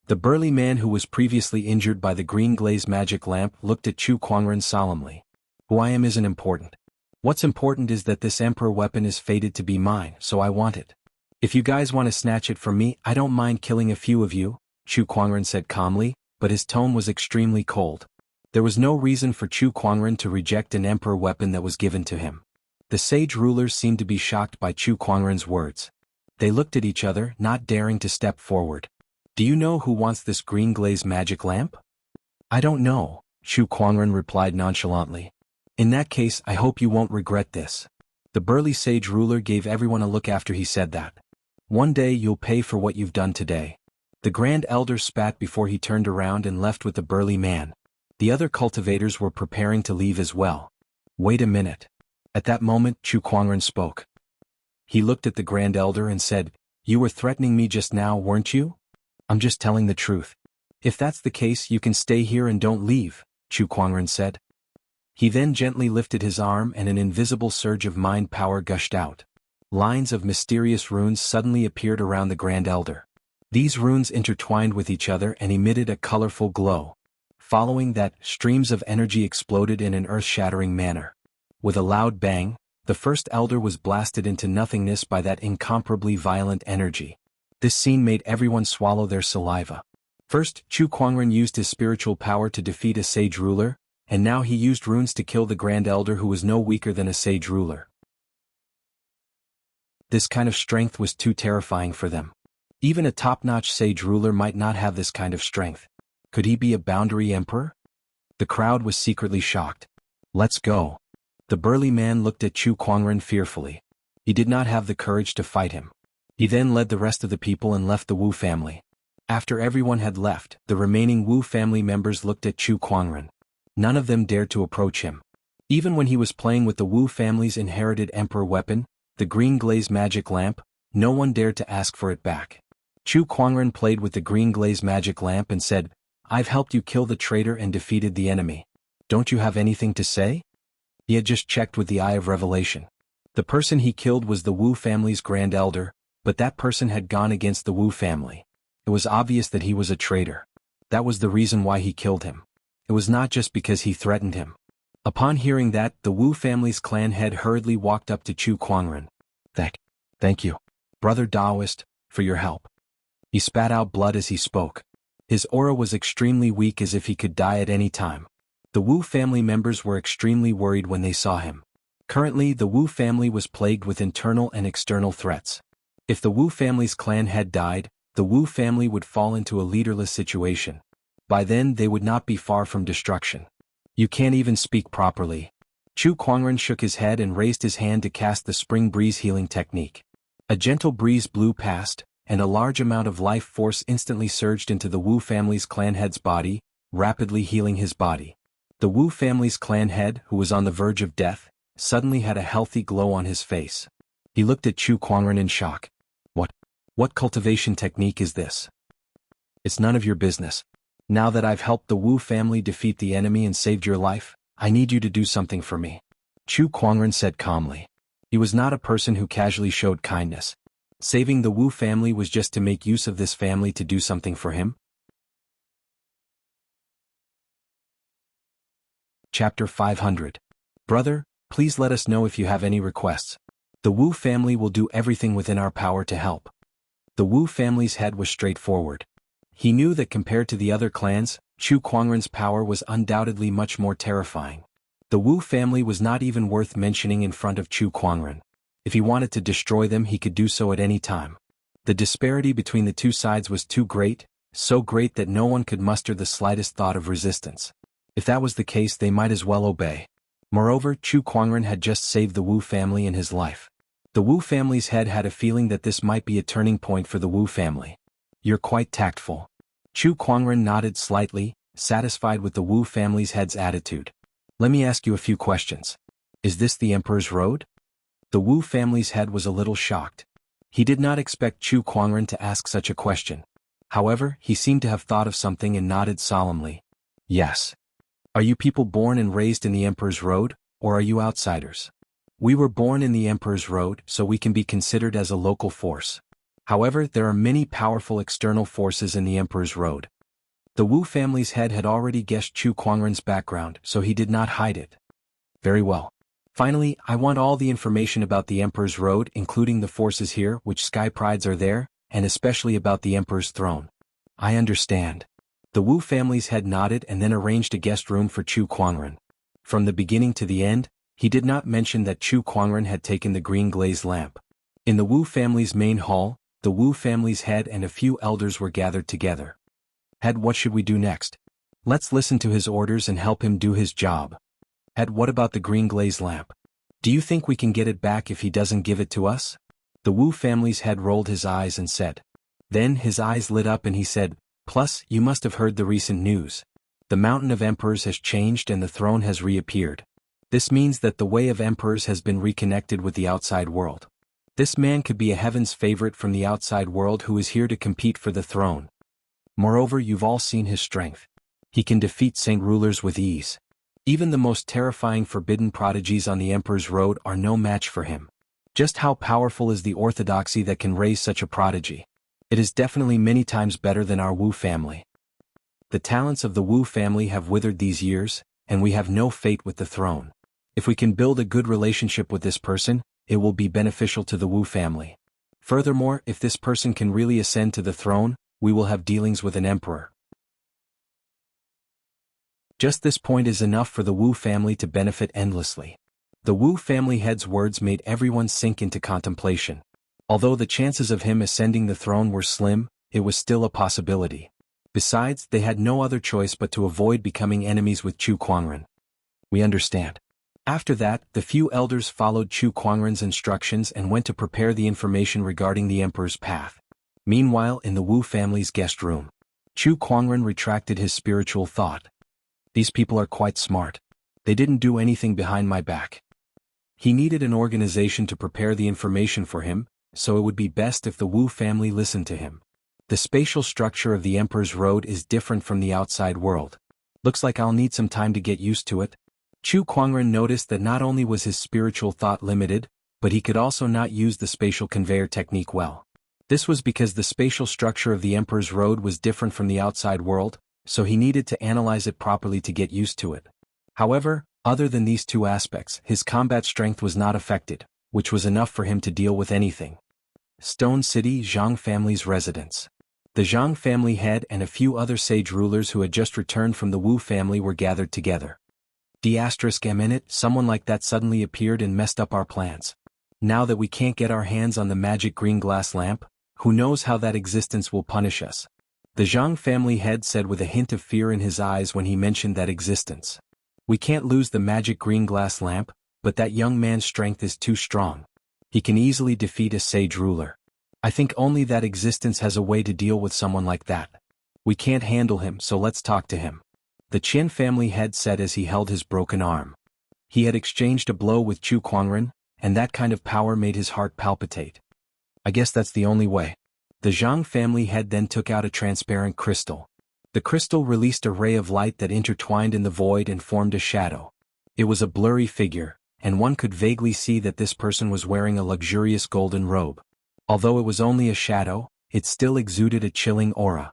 The burly man who was previously injured by the green glaze magic lamp looked at Chu Kuangren solemnly. Who I am isn't important. What's important is that this emperor weapon is fated to be mine, so I want it. If you guys want to snatch it from me, I don't mind killing a few of you, Chu Kuangren said calmly, but his tone was extremely cold. There was no reason for Chu Kuangren to reject an emperor weapon that was given to him. The sage rulers seemed to be shocked by Chu Kuangren's words. They looked at each other, not daring to step forward. Do you know who wants this green glaze magic lamp? I don't know, Chu Kuangren replied nonchalantly. In that case, I hope you won't regret this. The burly sage ruler gave everyone a look after he said that. One day you'll pay for what you've done today. The Grand Elder spat before he turned around and left with the burly man. The other cultivators were preparing to leave as well. Wait a minute. At that moment, Chu Kuangren spoke. He looked at the Grand Elder and said, You were threatening me just now, weren't you? I'm just telling the truth. If that's the case, you can stay here and don't leave, Chu Kuangren said. He then gently lifted his arm and an invisible surge of mind power gushed out. Lines of mysterious runes suddenly appeared around the Grand Elder. These runes intertwined with each other and emitted a colorful glow. Following that, streams of energy exploded in an earth-shattering manner. With a loud bang, the first elder was blasted into nothingness by that incomparably violent energy. This scene made everyone swallow their saliva. First, Chu Kuangren used his spiritual power to defeat a sage ruler, and now he used runes to kill the Grand Elder who was no weaker than a sage ruler. This kind of strength was too terrifying for them. Even a top-notch sage ruler might not have this kind of strength. Could he be a boundary emperor? The crowd was secretly shocked. Let's go. The burly man looked at Chu Kuangren fearfully. He did not have the courage to fight him. He then led the rest of the people and left the Wu family. After everyone had left, the remaining Wu family members looked at Chu Kuangren. None of them dared to approach him. Even when he was playing with the Wu family's inherited emperor weapon, the green glaze magic lamp, no one dared to ask for it back. Chu Kuangren played with the green glaze magic lamp and said, I've helped you kill the traitor and defeated the enemy. Don't you have anything to say? He had just checked with the Eye of Revelation. The person he killed was the Wu family's Grand Elder, but that person had gone against the Wu family. It was obvious that he was a traitor. That was the reason why he killed him. It was not just because he threatened him. Upon hearing that, the Wu family's clan head hurriedly walked up to Chu Kuangren. Thank you, brother Taoist, for your help. He spat out blood as he spoke. His aura was extremely weak, as if he could die at any time. The Wu family members were extremely worried when they saw him. Currently, the Wu family was plagued with internal and external threats. If the Wu family's clan head died, the Wu family would fall into a leaderless situation. By then, they would not be far from destruction. You can't even speak properly. Chu Kuangren shook his head and raised his hand to cast the spring breeze healing technique. A gentle breeze blew past, and a large amount of life force instantly surged into the Wu family's clan head's body, rapidly healing his body. The Wu family's clan head, who was on the verge of death, suddenly had a healthy glow on his face. He looked at Chu Kuangren in shock. What cultivation technique is this? It's none of your business. Now that I've helped the Wu family defeat the enemy and saved your life, I need you to do something for me. Chu Kuangren said calmly. He was not a person who casually showed kindness. Saving the Wu family was just to make use of this family to do something for him. Chapter 500. Brother, please let us know if you have any requests. The Wu family will do everything within our power to help. The Wu family's head was straightforward. He knew that compared to the other clans, Chu Kuangren's power was undoubtedly much more terrifying. The Wu family was not even worth mentioning in front of Chu Kuangren. If he wanted to destroy them, he could do so at any time. The disparity between the two sides was too great, so great that no one could muster the slightest thought of resistance. If that was the case, they might as well obey. Moreover, Chu Kuangren had just saved the Wu family in his life. The Wu family's head had a feeling that this might be a turning point for the Wu family. You're quite tactful. Chu Kuangren nodded slightly, satisfied with the Wu family's head's attitude. Let me ask you a few questions. Is this the Emperor's Road? The Wu family's head was a little shocked. He did not expect Chu Kuangren to ask such a question. However, he seemed to have thought of something and nodded solemnly. Yes. Are you people born and raised in the Emperor's Road, or are you outsiders? We were born in the Emperor's Road, so we can be considered as a local force. However, there are many powerful external forces in the Emperor's Road. The Wu family's head had already guessed Chu Kuangren's background, so he did not hide it. Very well. Finally, I want all the information about the Emperor's Road, including the forces here, which sky prides are there, and especially about the Emperor's throne. I understand. The Wu family's head nodded and then arranged a guest room for Chu Kuangren. From the beginning to the end, he did not mention that Chu Kuangren had taken the green glaze lamp. In the Wu family's main hall, the Wu family's head and a few elders were gathered together. Head, what should we do next? Let's listen to his orders and help him do his job. Head, what about the green glaze lamp? Do you think we can get it back if he doesn't give it to us? The Wu family's head rolled his eyes and said. Then his eyes lit up and he said, Plus, you must have heard the recent news. The mountain of emperors has changed and the throne has reappeared. This means that the way of emperors has been reconnected with the outside world. This man could be a heaven's favorite from the outside world who is here to compete for the throne. Moreover, you've all seen his strength. He can defeat saint rulers with ease. Even the most terrifying forbidden prodigies on the Emperor's Road are no match for him. Just how powerful is the orthodoxy that can raise such a prodigy? It is definitely many times better than our Wu family. The talents of the Wu family have withered these years, and we have no fate with the throne. If we can build a good relationship with this person, it will be beneficial to the Wu family. Furthermore, if this person can really ascend to the throne, we will have dealings with an emperor. Just this point is enough for the Wu family to benefit endlessly. The Wu family head's words made everyone sink into contemplation. Although the chances of him ascending the throne were slim, it was still a possibility. Besides, they had no other choice but to avoid becoming enemies with Chu Kuangren. We understand. After that, the few elders followed Chu Kuangren's instructions and went to prepare the information regarding the emperor's path. Meanwhile, in the Wu family's guest room, Chu Kuangren retracted his spiritual thought. These people are quite smart. They didn't do anything behind my back. He needed an organization to prepare the information for him, so it would be best if the Wu family listened to him. The spatial structure of the Emperor's Road is different from the outside world. Looks like I'll need some time to get used to it. Chu Kuangren noticed that not only was his spiritual thought limited, but he could also not use the spatial conveyor technique well. This was because the spatial structure of the Emperor's Road was different from the outside world, so he needed to analyze it properly to get used to it. However, Other than these two aspects, his combat strength was not affected, which was enough for him to deal with anything. Stone City, Zhang family's residence. The Zhang family head and a few other sage rulers who had just returned from the Wu family were gathered together. Someone like that suddenly appeared and messed up our plans. Now that we can't get our hands on the magic green glass lamp, who knows how that existence will punish us? The Zhang family head said with a hint of fear in his eyes when he mentioned that existence. We can't lose the magic green glass lamp, but that young man's strength is too strong. He can easily defeat a sage ruler. I think only that existence has a way to deal with someone like that. We can't handle him, so let's talk to him. The Qian family head said as he held his broken arm. He had exchanged a blow with Chu Kuangren, and that kind of power made his heart palpitate. I guess that's the only way. The Zhang family head then took out a transparent crystal. The crystal released a ray of light that intertwined in the void and formed a shadow. It was a blurry figure, and one could vaguely see that this person was wearing a luxurious golden robe. Although it was only a shadow, it still exuded a chilling aura.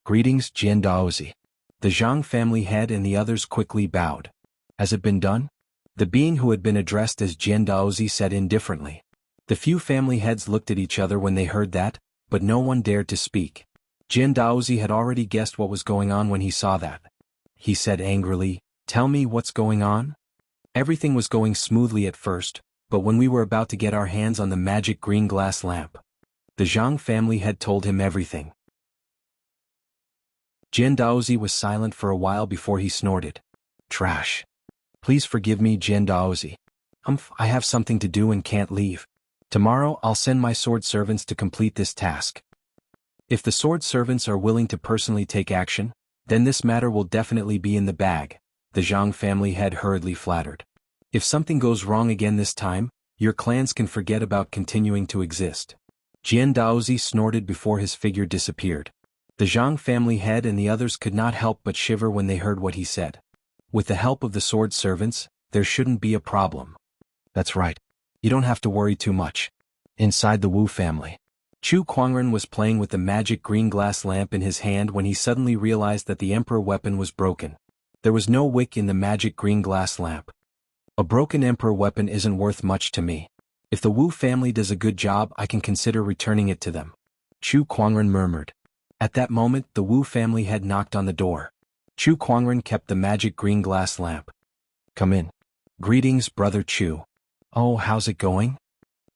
Greetings, Jian Daozi. The Zhang family head and the others quickly bowed. Has it been done? The being who had been addressed as Jian Daozi said indifferently. The few family heads looked at each other when they heard that, but no one dared to speak. Jian Daozi had already guessed what was going on when he saw that. He said angrily, "Tell me what's going on?" Everything was going smoothly at first, but when we were about to get our hands on the magic green glass lamp, the Zhang family had told him everything. Jian Daozi was silent for a while before he snorted. Trash. Please forgive me, Jian Daozi. I have something to do and can't leave. Tomorrow I'll send my sword servants to complete this task. If the sword servants are willing to personally take action, then this matter will definitely be in the bag, the Zhang family head hurriedly flattered. If something goes wrong again this time, your clans can forget about continuing to exist. Jian Daozi snorted before his figure disappeared. The Zhang family head and the others could not help but shiver when they heard what he said. With the help of the sword servants, there shouldn't be a problem. That's right. You don't have to worry too much. Inside the Wu family, Chu Kuangren was playing with the magic green glass lamp in his hand when he suddenly realized that the emperor weapon was broken. There was no wick in the magic green glass lamp. A broken emperor weapon isn't worth much to me. If the Wu family does a good job, I can consider returning it to them. Chu Kuangren murmured. At that moment, the Wu family had knocked on the door. Chu Kuangren kept the magic green glass lamp. Come in. Greetings, Brother Chu. Oh, how's it going?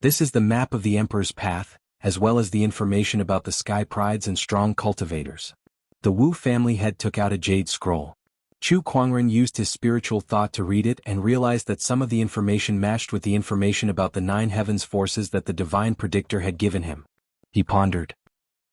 This is the map of the Emperor's path, as well as the information about the sky prides and strong cultivators. The Wu family head took out a jade scroll. Chu Kuangren used his spiritual thought to read it and realized that some of the information matched with the information about the 9 heavens forces that the divine predictor had given him. He pondered.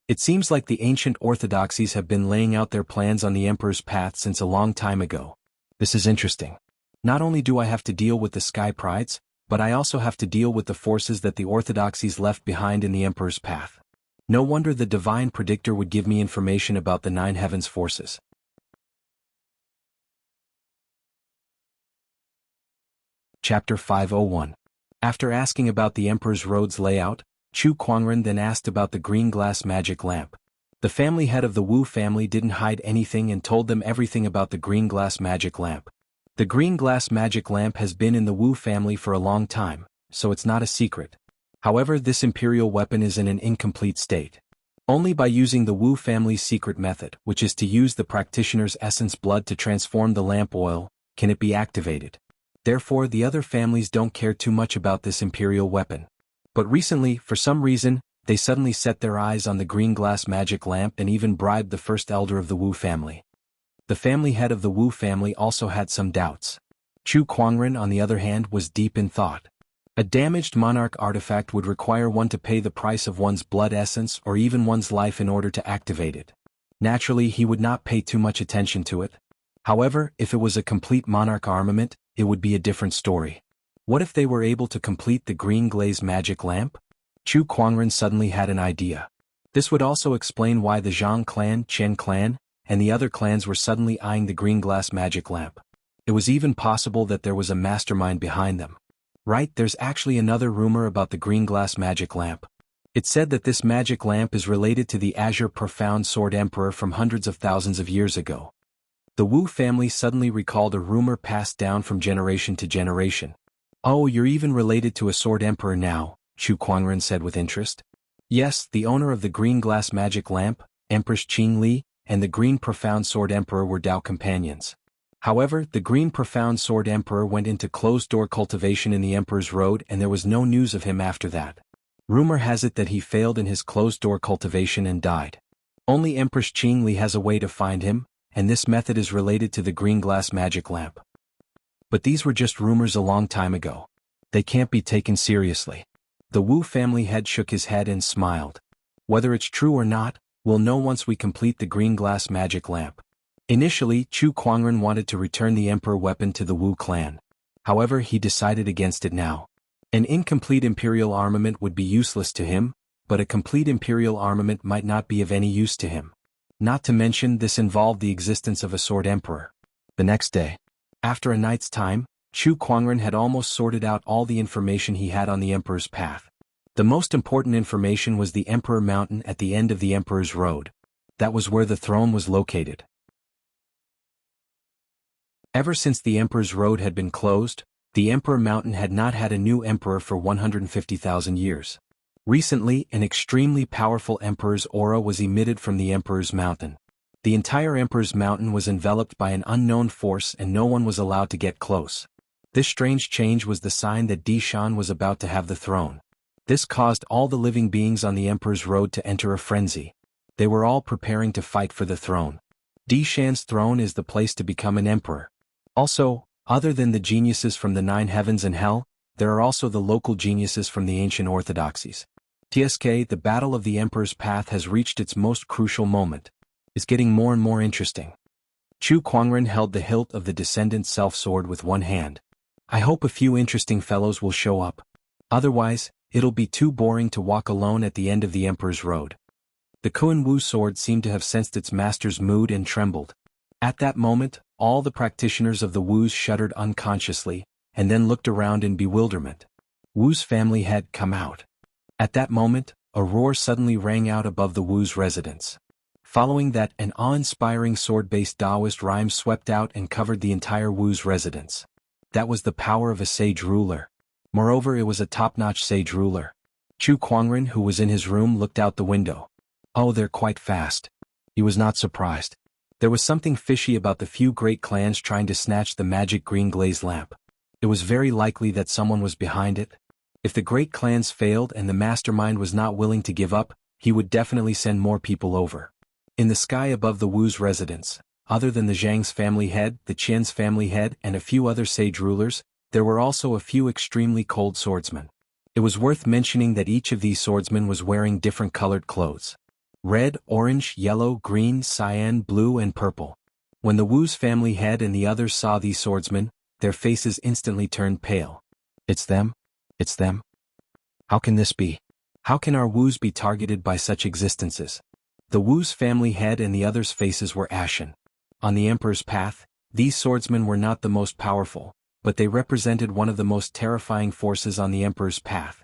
It seems like the ancient orthodoxies have been laying out their plans on the Emperor's path since a long time ago. This is interesting. Not only do I have to deal with the sky prides, but I also have to deal with the forces that the orthodoxies left behind in the Emperor's path. No wonder the divine predictor would give me information about the 9 heavens forces. Chapter 501. After asking about the Emperor's road's layout, Chu Kuangren then asked about the green glass magic lamp. The family head of the Wu family didn't hide anything and told them everything about the green glass magic lamp. The green glass magic lamp has been in the Wu family for a long time, so it's not a secret. However, this imperial weapon is in an incomplete state. Only by using the Wu family's secret method, which is to use the practitioner's essence blood to transform the lamp oil, can it be activated. Therefore, the other families don't care too much about this imperial weapon. But recently, for some reason, they suddenly set their eyes on the green glass magic lamp and even bribed the first elder of the Wu family. The family head of the Wu family also had some doubts. Chu Kuangren, on the other hand, was deep in thought. A damaged monarch artifact would require one to pay the price of one's blood essence or even one's life in order to activate it. Naturally, he would not pay too much attention to it. However, if it was a complete monarch armament, it would be a different story. What if they were able to complete the green glaze magic lamp? Chu Kuangren suddenly had an idea. This would also explain why the Zhang clan, Chen clan, and the other clans were suddenly eyeing the green glass magic lamp. It was even possible that there was a mastermind behind them. Right, there's actually another rumor about the green glass magic lamp. It said that this magic lamp is related to the Azure Profound Sword Emperor from hundreds of thousands of years ago. The Wu family suddenly recalled a rumor passed down from generation to generation. "Oh, you're even related to a sword emperor now," Chu Kuangren said with interest. "Yes, the owner of the green glass magic lamp, Empress Qing Li, and the green profound sword emperor were Dao companions. However, the green profound sword emperor went into closed-door cultivation in the Emperor's Road and there was no news of him after that. Rumor has it that he failed in his closed-door cultivation and died. Only Empress Qing Li has a way to find him, and this method is related to the green glass magic lamp. But these were just rumors a long time ago. They can't be taken seriously." The Wu family head shook his head and smiled. "Whether it's true or not, we'll know once we complete the green glass magic lamp." Initially, Chu Kuangren wanted to return the emperor weapon to the Wu clan. However, he decided against it now. An incomplete imperial armament would be useless to him, but a complete imperial armament might not be of any use to him. Not to mention this involved the existence of a sword emperor. The next day, after a night's time, Chu Kuangren had almost sorted out all the information he had on the emperor's path. The most important information was the Emperor Mountain at the end of the Emperor's Road. That was where the throne was located. Ever since the Emperor's Road had been closed, the Emperor Mountain had not had a new emperor for 150,000 years. Recently, an extremely powerful emperor's aura was emitted from the Emperor's Mountain. The entire Emperor's Mountain was enveloped by an unknown force and no one was allowed to get close. This strange change was the sign that Di Shan was about to have the throne. This caused all the living beings on the Emperor's Road to enter a frenzy. They were all preparing to fight for the throne. Di Shan's throne is the place to become an emperor. Also, other than the geniuses from the 9 heavens and hell, there are also the local geniuses from the ancient orthodoxies. TSK, the battle of the Emperor's Path has reached its most crucial moment. It's getting more and more interesting. Chu Kuangren held the hilt of the Descendant's self-sword with one hand. "I hope a few interesting fellows will show up. Otherwise, it'll be too boring to walk alone at the end of the Emperor's Road." The Kuan Wu sword seemed to have sensed its master's mood and trembled. At that moment, all the practitioners of the Wus shuddered unconsciously, and then looked around in bewilderment. Wu's family had come out. At that moment, a roar suddenly rang out above the Wu's residence. Following that, an awe-inspiring sword-based Taoist rhyme swept out and covered the entire Wu's residence. That was the power of a sage ruler. Moreover, it was a top-notch sage ruler. Chu Kuangren, who was in his room, looked out the window. "Oh, they're quite fast." He was not surprised. There was something fishy about the few great clans trying to snatch the magic green glaze lamp. It was very likely that someone was behind it. If the great clans failed and the mastermind was not willing to give up, he would definitely send more people over. In the sky above the Wu's residence, other than the Zhang's family head, the Qian's family head, and a few other sage rulers, there were also a few extremely cold swordsmen. It was worth mentioning that each of these swordsmen was wearing different colored clothes. Red, orange, yellow, green, cyan, blue and purple. When the Wu's family head and the others saw these swordsmen, their faces instantly turned pale. "It's them? It's them? How can this be? How can our Wus be targeted by such existences?" The Wu's family head and the others' faces were ashen. On the Emperor's path, these swordsmen were not the most powerful, but they represented one of the most terrifying forces on the Emperor's path.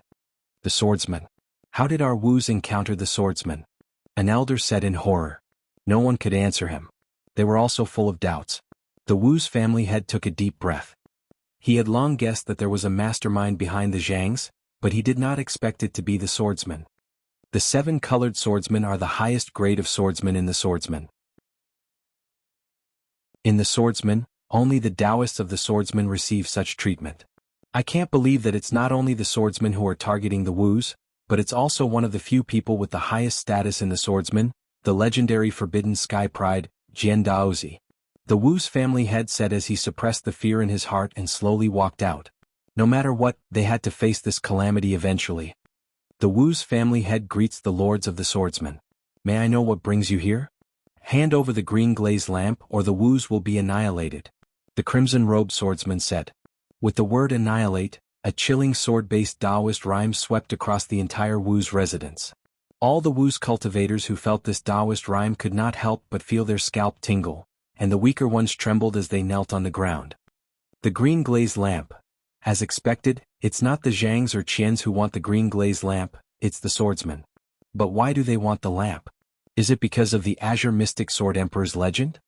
The swordsmen. How did our Wus encounter the swordsmen? An elder said in horror. No one could answer him. They were also full of doubts. The Wu's family head took a deep breath. He had long guessed that there was a mastermind behind the Zhangs, but he did not expect it to be the swordsmen. The 7 colored swordsmen are the highest grade of swordsmen in the swordsmen. In the swordsmen, only the Taoists of the swordsmen receive such treatment. I can't believe that it's not only the swordsmen who are targeting the Wus, but it's also one of the few people with the highest status in the swordsmen, the legendary Forbidden Sky Pride, Jian Daozi. The Wu's family head said as he suppressed the fear in his heart and slowly walked out. No matter what, they had to face this calamity eventually. The Wu's family head greets the lords of the swordsmen. "May I know what brings you here?" "Hand over the green glaze lamp or the Wus will be annihilated," the crimson-robed swordsman said. With the word annihilate, a chilling sword-based Taoist rhyme swept across the entire Wu's residence. All the Wu's cultivators who felt this Taoist rhyme could not help but feel their scalp tingle, and the weaker ones trembled as they knelt on the ground. The green glaze lamp. As expected, it's not the Zhangs or Qians who want the green glaze lamp, it's the swordsmen. But why do they want the lamp? Is it because of the Azure Mystic Sword Emperor's legend?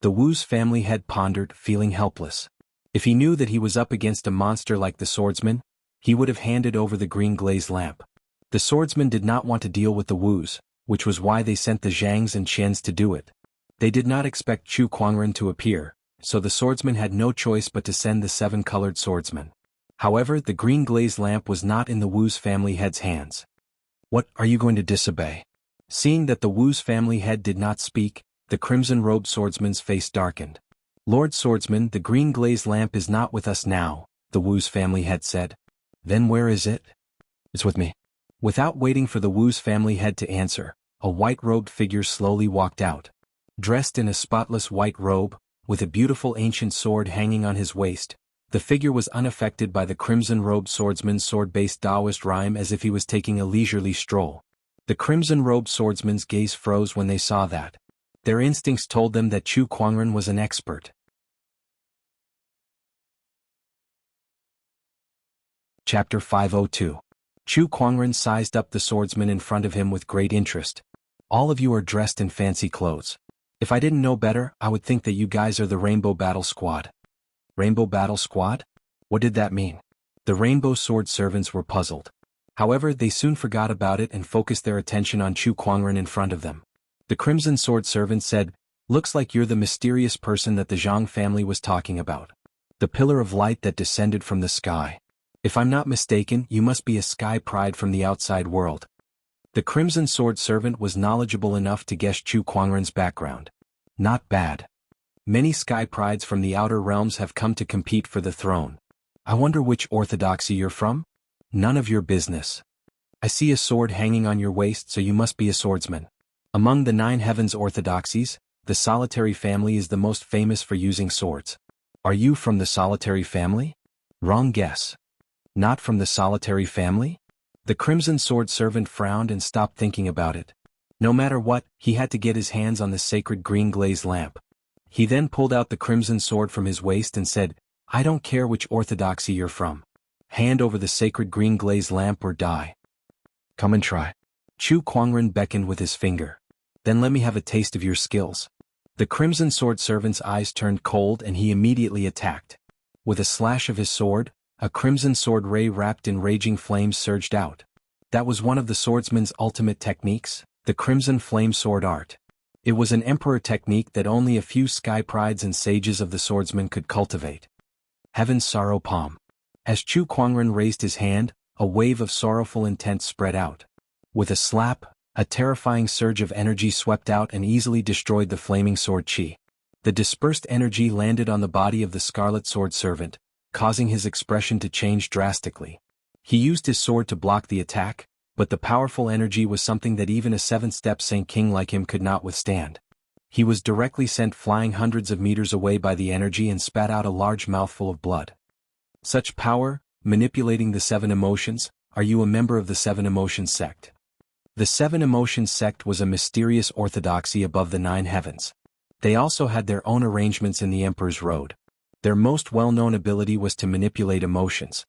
The Wu's family head pondered, feeling helpless. If he knew that he was up against a monster like the swordsman, he would have handed over the green glazed lamp. The swordsman did not want to deal with the Wus, which was why they sent the Zhangs and Qians to do it. They did not expect Chu Kuangren to appear, so the swordsman had no choice but to send the seven-colored swordsman. However, the green glazed lamp was not in the Wu's family head's hands. What, are you going to disobey? Seeing that the Wu's family head did not speak, the crimson-robed swordsman's face darkened. Lord Swordsman, the green glazed lamp is not with us now, the Wu's family head said. Then where is it? It's with me. Without waiting for the Wu's family head to answer, a white-robed figure slowly walked out. Dressed in a spotless white robe, with a beautiful ancient sword hanging on his waist, the figure was unaffected by the crimson-robed swordsman's sword-based Taoist rhyme as if he was taking a leisurely stroll. The crimson-robed swordsman's gaze froze when they saw that. Their instincts told them that Chu Kuangren was an expert. Chapter 502. Chu Kuangren sized up the swordsman in front of him with great interest. All of you are dressed in fancy clothes. If I didn't know better, I would think that you guys are the Rainbow Battle Squad. Rainbow Battle Squad? What did that mean? The Rainbow Sword servants were puzzled. However, they soon forgot about it and focused their attention on Chu Kuangren in front of them. The Crimson Sword servant said, "Looks like you're the mysterious person that the Zhang family was talking about. The pillar of light that descended from the sky. If I'm not mistaken, you must be a sky pride from the outside world." The Crimson Sword servant was knowledgeable enough to guess Chu Kuangren's background. Not bad. Many sky prides from the outer realms have come to compete for the throne. I wonder which orthodoxy you're from? None of your business. I see a sword hanging on your waist, so you must be a swordsman. Among the 9 heavens orthodoxies, the solitary family is the most famous for using swords. Are you from the solitary family? Wrong guess. Not from the solitary family? The Crimson Sword servant frowned and stopped thinking about it. No matter what, he had to get his hands on the sacred green glazed lamp. He then pulled out the crimson sword from his waist and said, "I don't care which orthodoxy you're from. Hand over the sacred green glazed lamp or die. Come and try." Chu Kuangren beckoned with his finger. "Then let me have a taste of your skills." The Crimson Sword servant's eyes turned cold and he immediately attacked. With a slash of his sword, a crimson sword ray wrapped in raging flames surged out. That was one of the swordsman's ultimate techniques, the Crimson Flame Sword art. It was an emperor technique that only a few sky prides and sages of the swordsman could cultivate. Heaven's Sorrow Palm. As Chu Kuangren raised his hand, a wave of sorrowful intent spread out. With a slap, a terrifying surge of energy swept out and easily destroyed the flaming sword chi. The dispersed energy landed on the body of the Scarlet Sword servant, causing his expression to change drastically. He used his sword to block the attack, but the powerful energy was something that even a 7-step Saint King like him could not withstand. He was directly sent flying hundreds of meters away by the energy and spat out a large mouthful of blood. Such power, manipulating the 7 emotions. Are you a member of the 7 Emotions sect? The 7 Emotions sect was a mysterious orthodoxy above the 9 heavens. They also had their own arrangements in the Emperor's Road. Their most well-known ability was to manipulate emotions.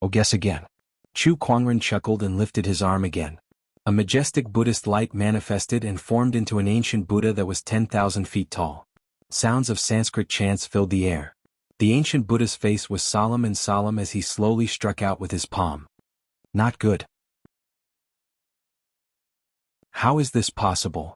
Oh, guess again. Chu Kuangren chuckled and lifted his arm again. A majestic Buddhist light manifested and formed into an ancient Buddha that was 10,000 feet tall. Sounds of Sanskrit chants filled the air. The ancient Buddha's face was solemn as he slowly struck out with his palm. Not good. How is this possible?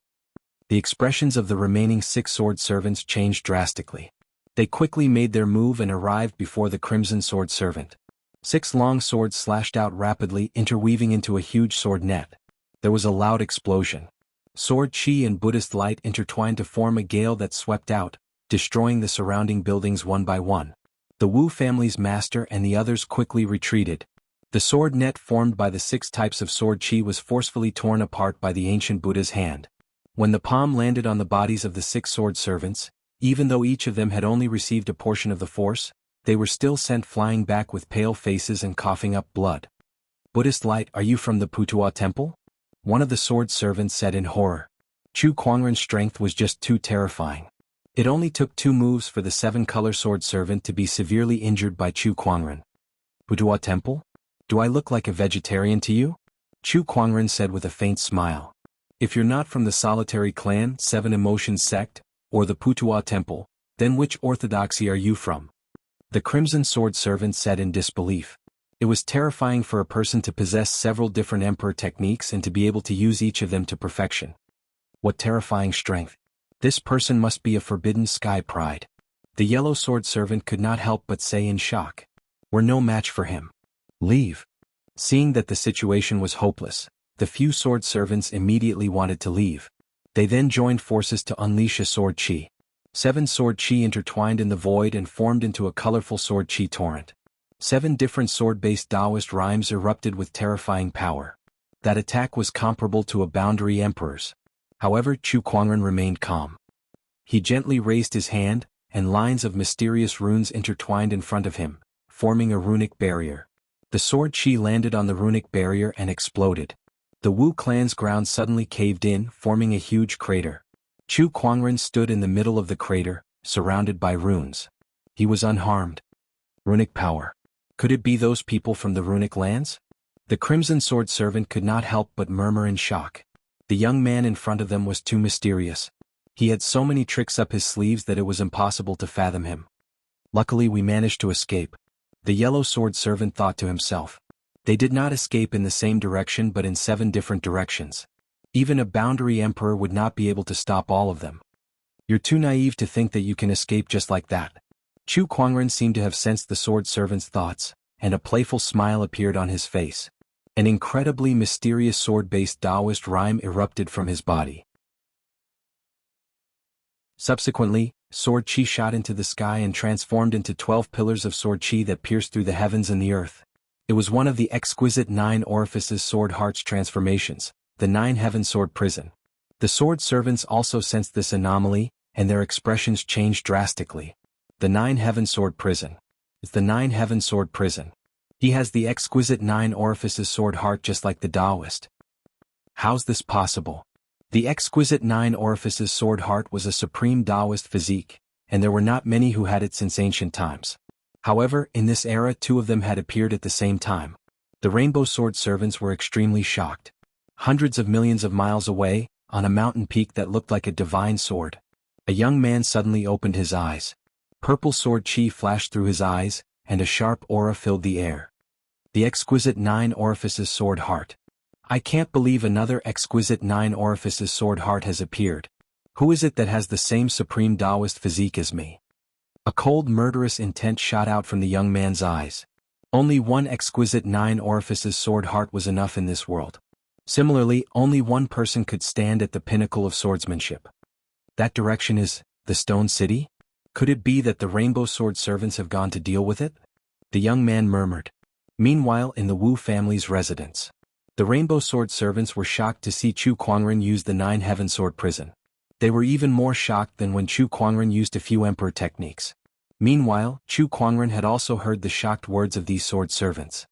The expressions of the remaining 6 sword servants changed drastically. They quickly made their move and arrived before the Crimson Sword servant. 6 long swords slashed out rapidly, interweaving into a huge sword net. There was a loud explosion. Sword chi and Buddhist light intertwined to form a gale that swept out, destroying the surrounding buildings one by one. The Wu family's master and the others quickly retreated. The sword net formed by the 6 types of sword chi was forcefully torn apart by the ancient Buddha's hand. When the palm landed on the bodies of the 6 sword servants, even though each of them had only received a portion of the force, they were still sent flying back with pale faces and coughing up blood. Buddhist light, are you from the Putua temple? One of the sword servants said in horror. Chu Kuangren's strength was just too terrifying. It only took 2 moves for the 7-color sword servant to be severely injured by Chu Kuangren. Putua temple? Do I look like a vegetarian to you? Chu Kuangren said with a faint smile. If you're not from the solitary clan, 7 Emotions sect, or the Putua Temple, then which orthodoxy are you from? The Crimson Sword servant said in disbelief. It was terrifying for a person to possess several different emperor techniques and to be able to use each of them to perfection. What terrifying strength! This person must be a forbidden sky pride. The Yellow Sword servant could not help but say in shock. We're no match for him. Leave. Seeing that the situation was hopeless, the few sword servants immediately wanted to leave. They then joined forces to unleash a sword chi. 7 sword chi intertwined in the void and formed into a colorful sword chi torrent. 7 different sword-based Taoist rhymes erupted with terrifying power. That attack was comparable to a boundary emperor's. However, Chu Kuangren remained calm. He gently raised his hand, and lines of mysterious runes intertwined in front of him, forming a runic barrier. The sword chi landed on the runic barrier and exploded. The Wu clan's ground suddenly caved in, forming a huge crater. Chu Kuangren stood in the middle of the crater, surrounded by runes. He was unharmed. Runic power. Could it be those people from the runic lands? The Crimson Sword servant could not help but murmur in shock. The young man in front of them was too mysterious. He had so many tricks up his sleeves that it was impossible to fathom him. Luckily we managed to escape. The Yellow Sword servant thought to himself. They did not escape in the same direction but in 7 different directions. Even a boundary emperor would not be able to stop all of them. You're too naive to think that you can escape just like that. Chu Kuangren seemed to have sensed the sword servant's thoughts, and a playful smile appeared on his face. An incredibly mysterious sword-based Taoist rhyme erupted from his body. Subsequently, sword chi shot into the sky and transformed into 12 pillars of sword chi that pierced through the heavens and the earth. It was one of the exquisite 9 orifices sword hearts transformations, the 9 heaven sword prison. The sword servants also sensed this anomaly, and their expressions changed drastically. The 9 heaven sword prison. It's the 9 heaven sword prison. He has the exquisite 9 orifices sword heart just like the Taoist. How's this possible? The exquisite 9 orifices sword heart was a supreme Taoist physique, and there were not many who had it since ancient times. However, in this era 2 of them had appeared at the same time. The Rainbow Sword servants were extremely shocked. Hundreds of millions of miles away, on a mountain peak that looked like a divine sword, a young man suddenly opened his eyes. Purple sword chi flashed through his eyes, and a sharp aura filled the air. The exquisite 9 orifices sword heart. I can't believe another exquisite 9 orifices sword heart has appeared. Who is it that has the same supreme Taoist physique as me? A cold murderous intent shot out from the young man's eyes. Only one exquisite 9 orifices sword heart was enough in this world. Similarly, only one person could stand at the pinnacle of swordsmanship. That direction is the Stone City? Could it be that the Rainbow Sword servants have gone to deal with it? The young man murmured. Meanwhile, in the Wu family's residence, the Rainbow Sword servants were shocked to see Chu Kuangren use the 9 heaven sword prison. They were even more shocked than when Chu Kuangren used a few emperor techniques. Meanwhile, Chu Kuangren had also heard the shocked words of these sword servants.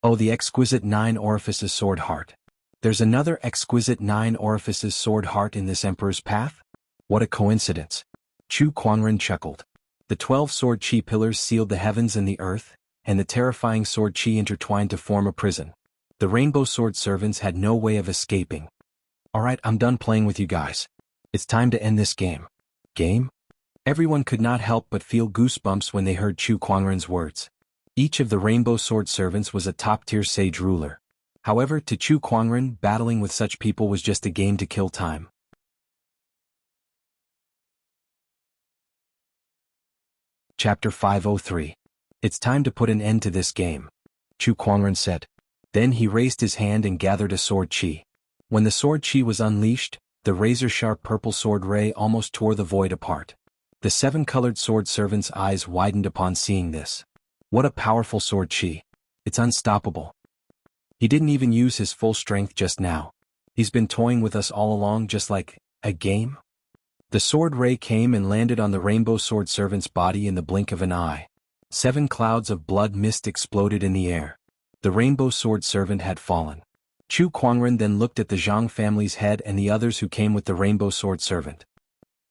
Oh, the exquisite 9 orifices sword heart. There's another exquisite 9 orifices sword heart in this emperor's path? What a coincidence. Chu Kuangren chuckled. The 12 sword chi pillars sealed the heavens and the earth, and the terrifying sword chi intertwined to form a prison. The Rainbow Sword servants had no way of escaping. Alright, I'm done playing with you guys. It's time to end this game. Game? Everyone could not help but feel goosebumps when they heard Chu Kuangren's words. Each of the Rainbow Sword servants was a top-tier sage ruler. However, to Chu Kuangren, battling with such people was just a game to kill time. Chapter 503. It's time to put an end to this game, Chu Kuangren said. Then he raised his hand and gathered a sword chi. When the sword chi was unleashed, the razor-sharp purple sword ray almost tore the void apart. The 7-colored sword servant's eyes widened upon seeing this. What a powerful sword chi. It's unstoppable. He didn't even use his full strength just now. He's been toying with us all along just like a game? The sword ray came and landed on the Rainbow Sword servant's body in the blink of an eye. 7 clouds of blood mist exploded in the air. The Rainbow Sword servant had fallen. Chu Kuangren then looked at the Zhang family's head and the others who came with the Rainbow Sword servant.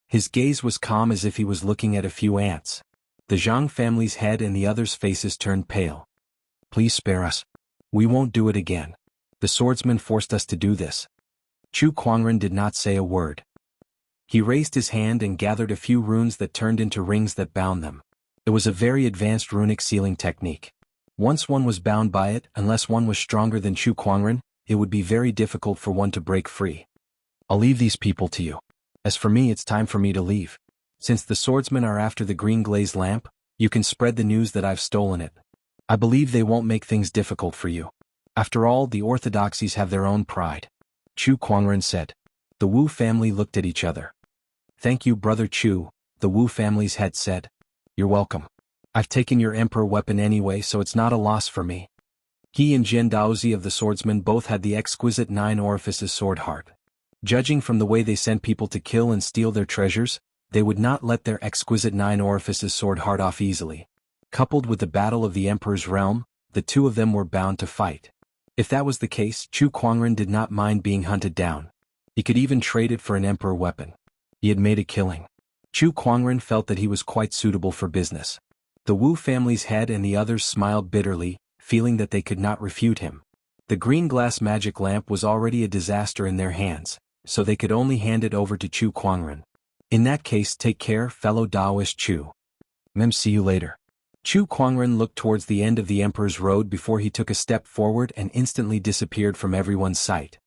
His gaze was calm as if he was looking at a few ants. The Zhang family's head and the others' faces turned pale. Please spare us. We won't do it again. The swordsman forced us to do this. Chu Kuangren did not say a word. He raised his hand and gathered a few runes that turned into rings that bound them. It was a very advanced runic sealing technique. Once one was bound by it, unless one was stronger than Chu Kuangren, it would be very difficult for one to break free. I'll leave these people to you. As for me, it's time for me to leave. Since the swordsmen are after the green glazed lamp, you can spread the news that I've stolen it. I believe they won't make things difficult for you. After all, the orthodoxies have their own pride. Chu Kuangren said. The Wu family looked at each other. Thank you, Brother Chu, the Wu family's head said. You're welcome. I've taken your emperor weapon anyway, so it's not a loss for me. He and Jian Daozi of the swordsmen both had the exquisite 9 orifices sword heart. Judging from the way they sent people to kill and steal their treasures, they would not let their exquisite 9 orifices sword heart off easily. Coupled with the battle of the emperor's realm, the two of them were bound to fight. If that was the case, Chu Kuangren did not mind being hunted down. He could even trade it for an emperor weapon. He had made a killing. Chu Kuangren felt that he was quite suitable for business. The Wu family's head and the others smiled bitterly, feeling that they could not refute him. The green glass magic lamp was already a disaster in their hands, so they could only hand it over to Chu Kuangren. In that case, take care, fellow Daoist Chu. See you later. Chu Kuangren looked towards the end of the Emperor's Road before he took a step forward and instantly disappeared from everyone's sight.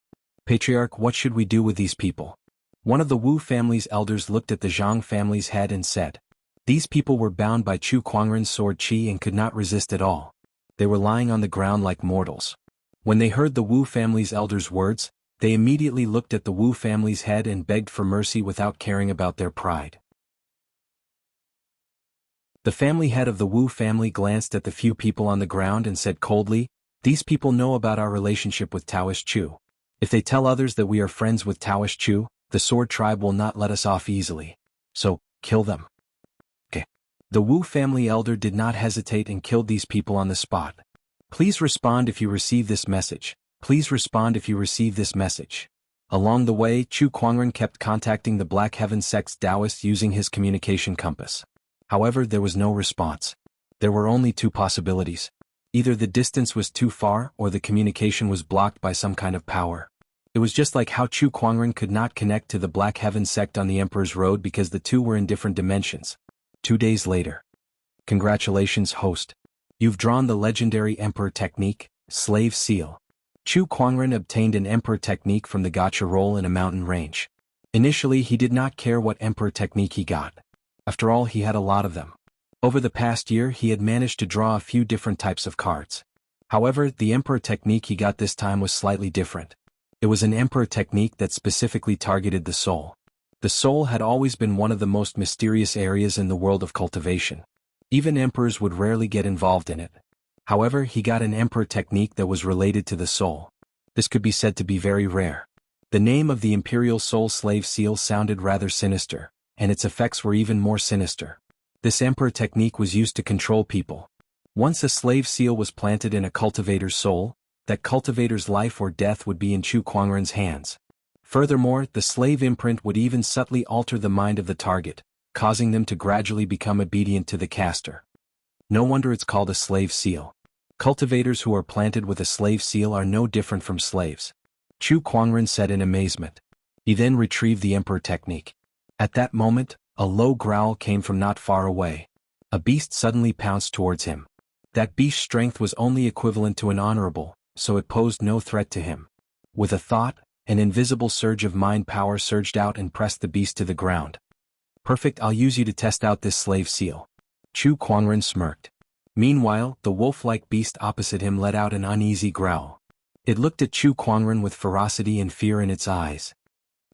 Patriarch, what should we do with these people? One of the Wu family's elders looked at the Zhang family's head and said. These people were bound by Chu Kuangren's sword qi and could not resist at all. They were lying on the ground like mortals. When they heard the Wu family's elders' words, they immediately looked at the Wu family's head and begged for mercy without caring about their pride. The family head of the Wu family glanced at the few people on the ground and said coldly, these people know about our relationship with Taoist Chu. If they tell others that we are friends with Taoist Chu, the sword tribe will not let us off easily. So, kill them. Okay. The Wu family elder did not hesitate and killed these people on the spot. Please respond if you receive this message. Please respond if you receive this message. Along the way, Chu Kuangren kept contacting the Black Heaven sect's Taoists using his communication compass. However, there was no response. There were only two possibilities. Either the distance was too far or the communication was blocked by some kind of power. It was just like how Chu Kuangren could not connect to the Black Heaven sect on the Emperor's Road because the two were in different dimensions. 2 days later. Congratulations, host. You've drawn the legendary Emperor technique, Slave Seal. Chu Kuangren obtained an Emperor technique from the gacha roll in a mountain range. Initially, he did not care what Emperor technique he got. After all, he had a lot of them. Over the past year, he had managed to draw a few different types of cards. However, the Emperor technique he got this time was slightly different. It was an Emperor technique that specifically targeted the soul. The soul had always been one of the most mysterious areas in the world of cultivation. Even emperors would rarely get involved in it. However, he got an Emperor technique that was related to the soul. This could be said to be very rare. The name of the Imperial Soul Slave Seal sounded rather sinister, and its effects were even more sinister. This Emperor technique was used to control people. Once a slave seal was planted in a cultivator's soul, that cultivator's life or death would be in Chu Kuangren's hands. Furthermore, the slave imprint would even subtly alter the mind of the target, causing them to gradually become obedient to the caster. No wonder it's called a slave seal. Cultivators who are planted with a slave seal are no different from slaves. Chu Kuangren said in amazement. He then retrieved the Emperor technique. At that moment, a low growl came from not far away. A beast suddenly pounced towards him. That beast's strength was only equivalent to an honorable, so it posed no threat to him. With a thought, an invisible surge of mind power surged out and pressed the beast to the ground. Perfect, I'll use you to test out this slave seal. Chu Kuangren smirked. Meanwhile, the wolf-like beast opposite him let out an uneasy growl. It looked at Chu Kuangren with ferocity and fear in its eyes.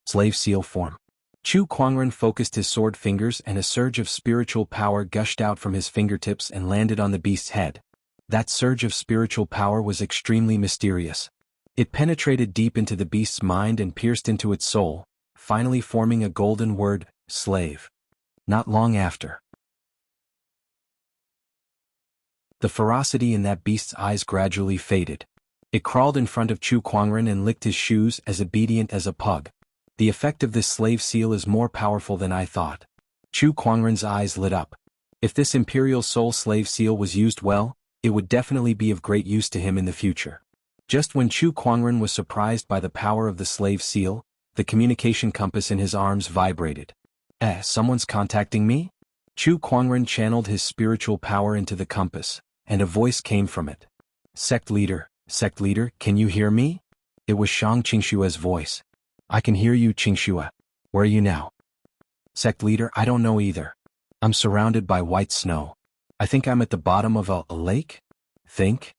Slave seal form. Chu Kuangren focused his sword fingers and a surge of spiritual power gushed out from his fingertips and landed on the beast's head. That surge of spiritual power was extremely mysterious. It penetrated deep into the beast's mind and pierced into its soul, finally forming a golden word, slave. Not long after. The ferocity in that beast's eyes gradually faded. It crawled in front of Chu Kuangren and licked his shoes as obedient as a pug. The effect of this slave seal is more powerful than I thought. Chu Kuangren's eyes lit up. If this Imperial Soul Slave Seal was used well, it would definitely be of great use to him in the future. Just when Chu Kuangren was surprised by the power of the slave seal, The communication compass in his arms vibrated. Someone's contacting me? Chu Kuangren channeled his spiritual power into the compass, and a voice came from it. Sect leader, can you hear me? It was Shang Qingshua's voice. I can hear you, Qingxua. Where are you now? Sect leader, I don't know either. I'm surrounded by white snow. I think I'm at the bottom of a lake? Think?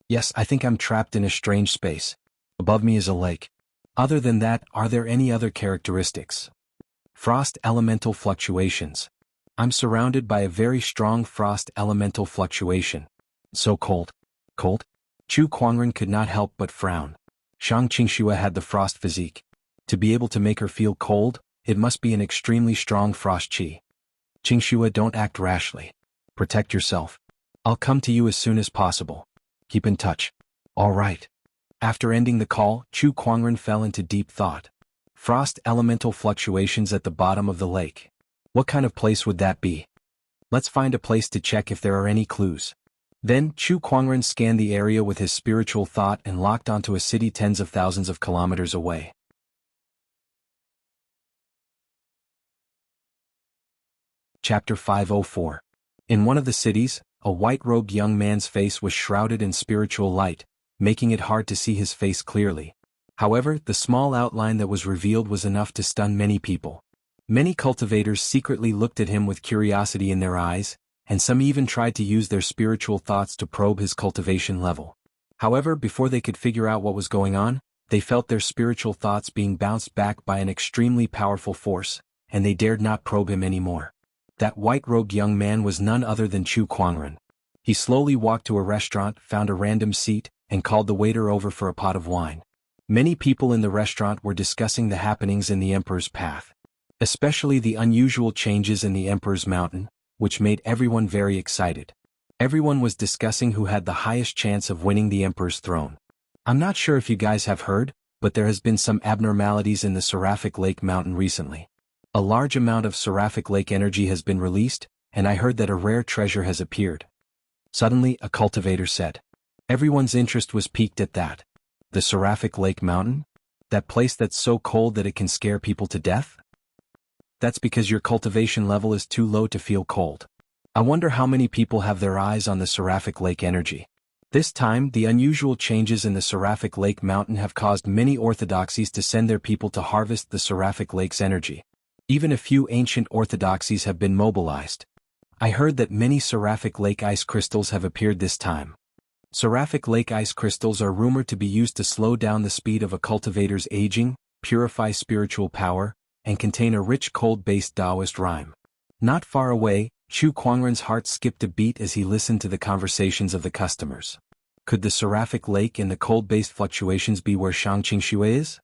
Yes, I think I'm trapped in a strange space. Above me is a lake. Other than that, are there any other characteristics? Frost elemental fluctuations. I'm surrounded by a very strong frost elemental fluctuation. So cold. Cold? Chu Kuangren could not help but frown. Shang Qingxua had the frost physique. To be able to make her feel cold, it must be an extremely strong frost chi. Qingxua, don't act rashly. Protect yourself. I'll come to you as soon as possible. Keep in touch. All right. After ending the call, Chu Kuangren fell into deep thought. Frost elemental fluctuations at the bottom of the lake. What kind of place would that be? Let's find a place to check if there are any clues. Then, Chu Kuangren scanned the area with his spiritual thought and locked onto a city tens of thousands of kilometers away. Chapter 504. In one of the cities, a white-robed young man's face was shrouded in spiritual light, making it hard to see his face clearly. However, the small outline that was revealed was enough to stun many people. Many cultivators secretly looked at him with curiosity in their eyes, and some even tried to use their spiritual thoughts to probe his cultivation level. However, before they could figure out what was going on, they felt their spiritual thoughts being bounced back by an extremely powerful force, and they dared not probe him anymore. That white-robed young man was none other than Chu Kuangren. He slowly walked to a restaurant, found a random seat, and called the waiter over for a pot of wine. Many people in the restaurant were discussing the happenings in the Emperor's path, especially the unusual changes in the Emperor's mountain, which made everyone very excited. Everyone was discussing who had the highest chance of winning the Emperor's throne. I'm not sure if you guys have heard, but there has been some abnormalities in the Seraphic Lake mountain recently. A large amount of Seraphic Lake energy has been released, and I heard that a rare treasure has appeared. Suddenly, a cultivator said. Everyone's interest was piqued at that. The Seraphic Lake mountain? That place that's so cold that it can scare people to death? That's because your cultivation level is too low to feel cold. I wonder how many people have their eyes on the Seraphic Lake energy. This time, the unusual changes in the Seraphic Lake mountain have caused many orthodoxies to send their people to harvest the Seraphic Lake's energy. Even a few ancient orthodoxies have been mobilized. I heard that many Seraphic Lake ice crystals have appeared this time. Seraphic Lake ice crystals are rumored to be used to slow down the speed of a cultivator's aging, purify spiritual power, and contain a rich cold-based Taoist rhyme. Not far away, Chu Kuangren's heart skipped a beat as he listened to the conversations of the customers. Could the Seraphic Lake and the cold-based fluctuations be where Shang Qingxua is?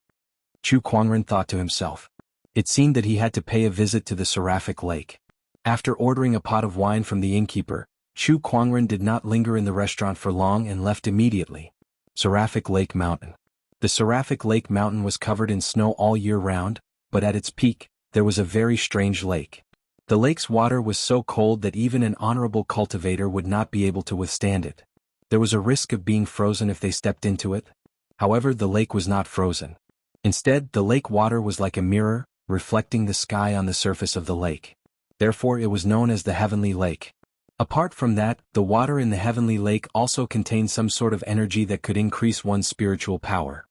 Chu Kuangren thought to himself. It seemed that he had to pay a visit to the Seraphic Lake. After ordering a pot of wine from the innkeeper, Chu Kuangren did not linger in the restaurant for long and left immediately. Seraphic Lake Mountain. The Seraphic Lake Mountain was covered in snow all year round, but at its peak, there was a very strange lake. The lake's water was so cold that even an honorable cultivator would not be able to withstand it. There was a risk of being frozen if they stepped into it. However, the lake was not frozen. Instead, the lake water was like a mirror, reflecting the sky on the surface of the lake. Therefore, it was known as the Heavenly Lake. Apart from that, the water in the Heavenly Lake also contained some sort of energy that could increase one's spiritual power.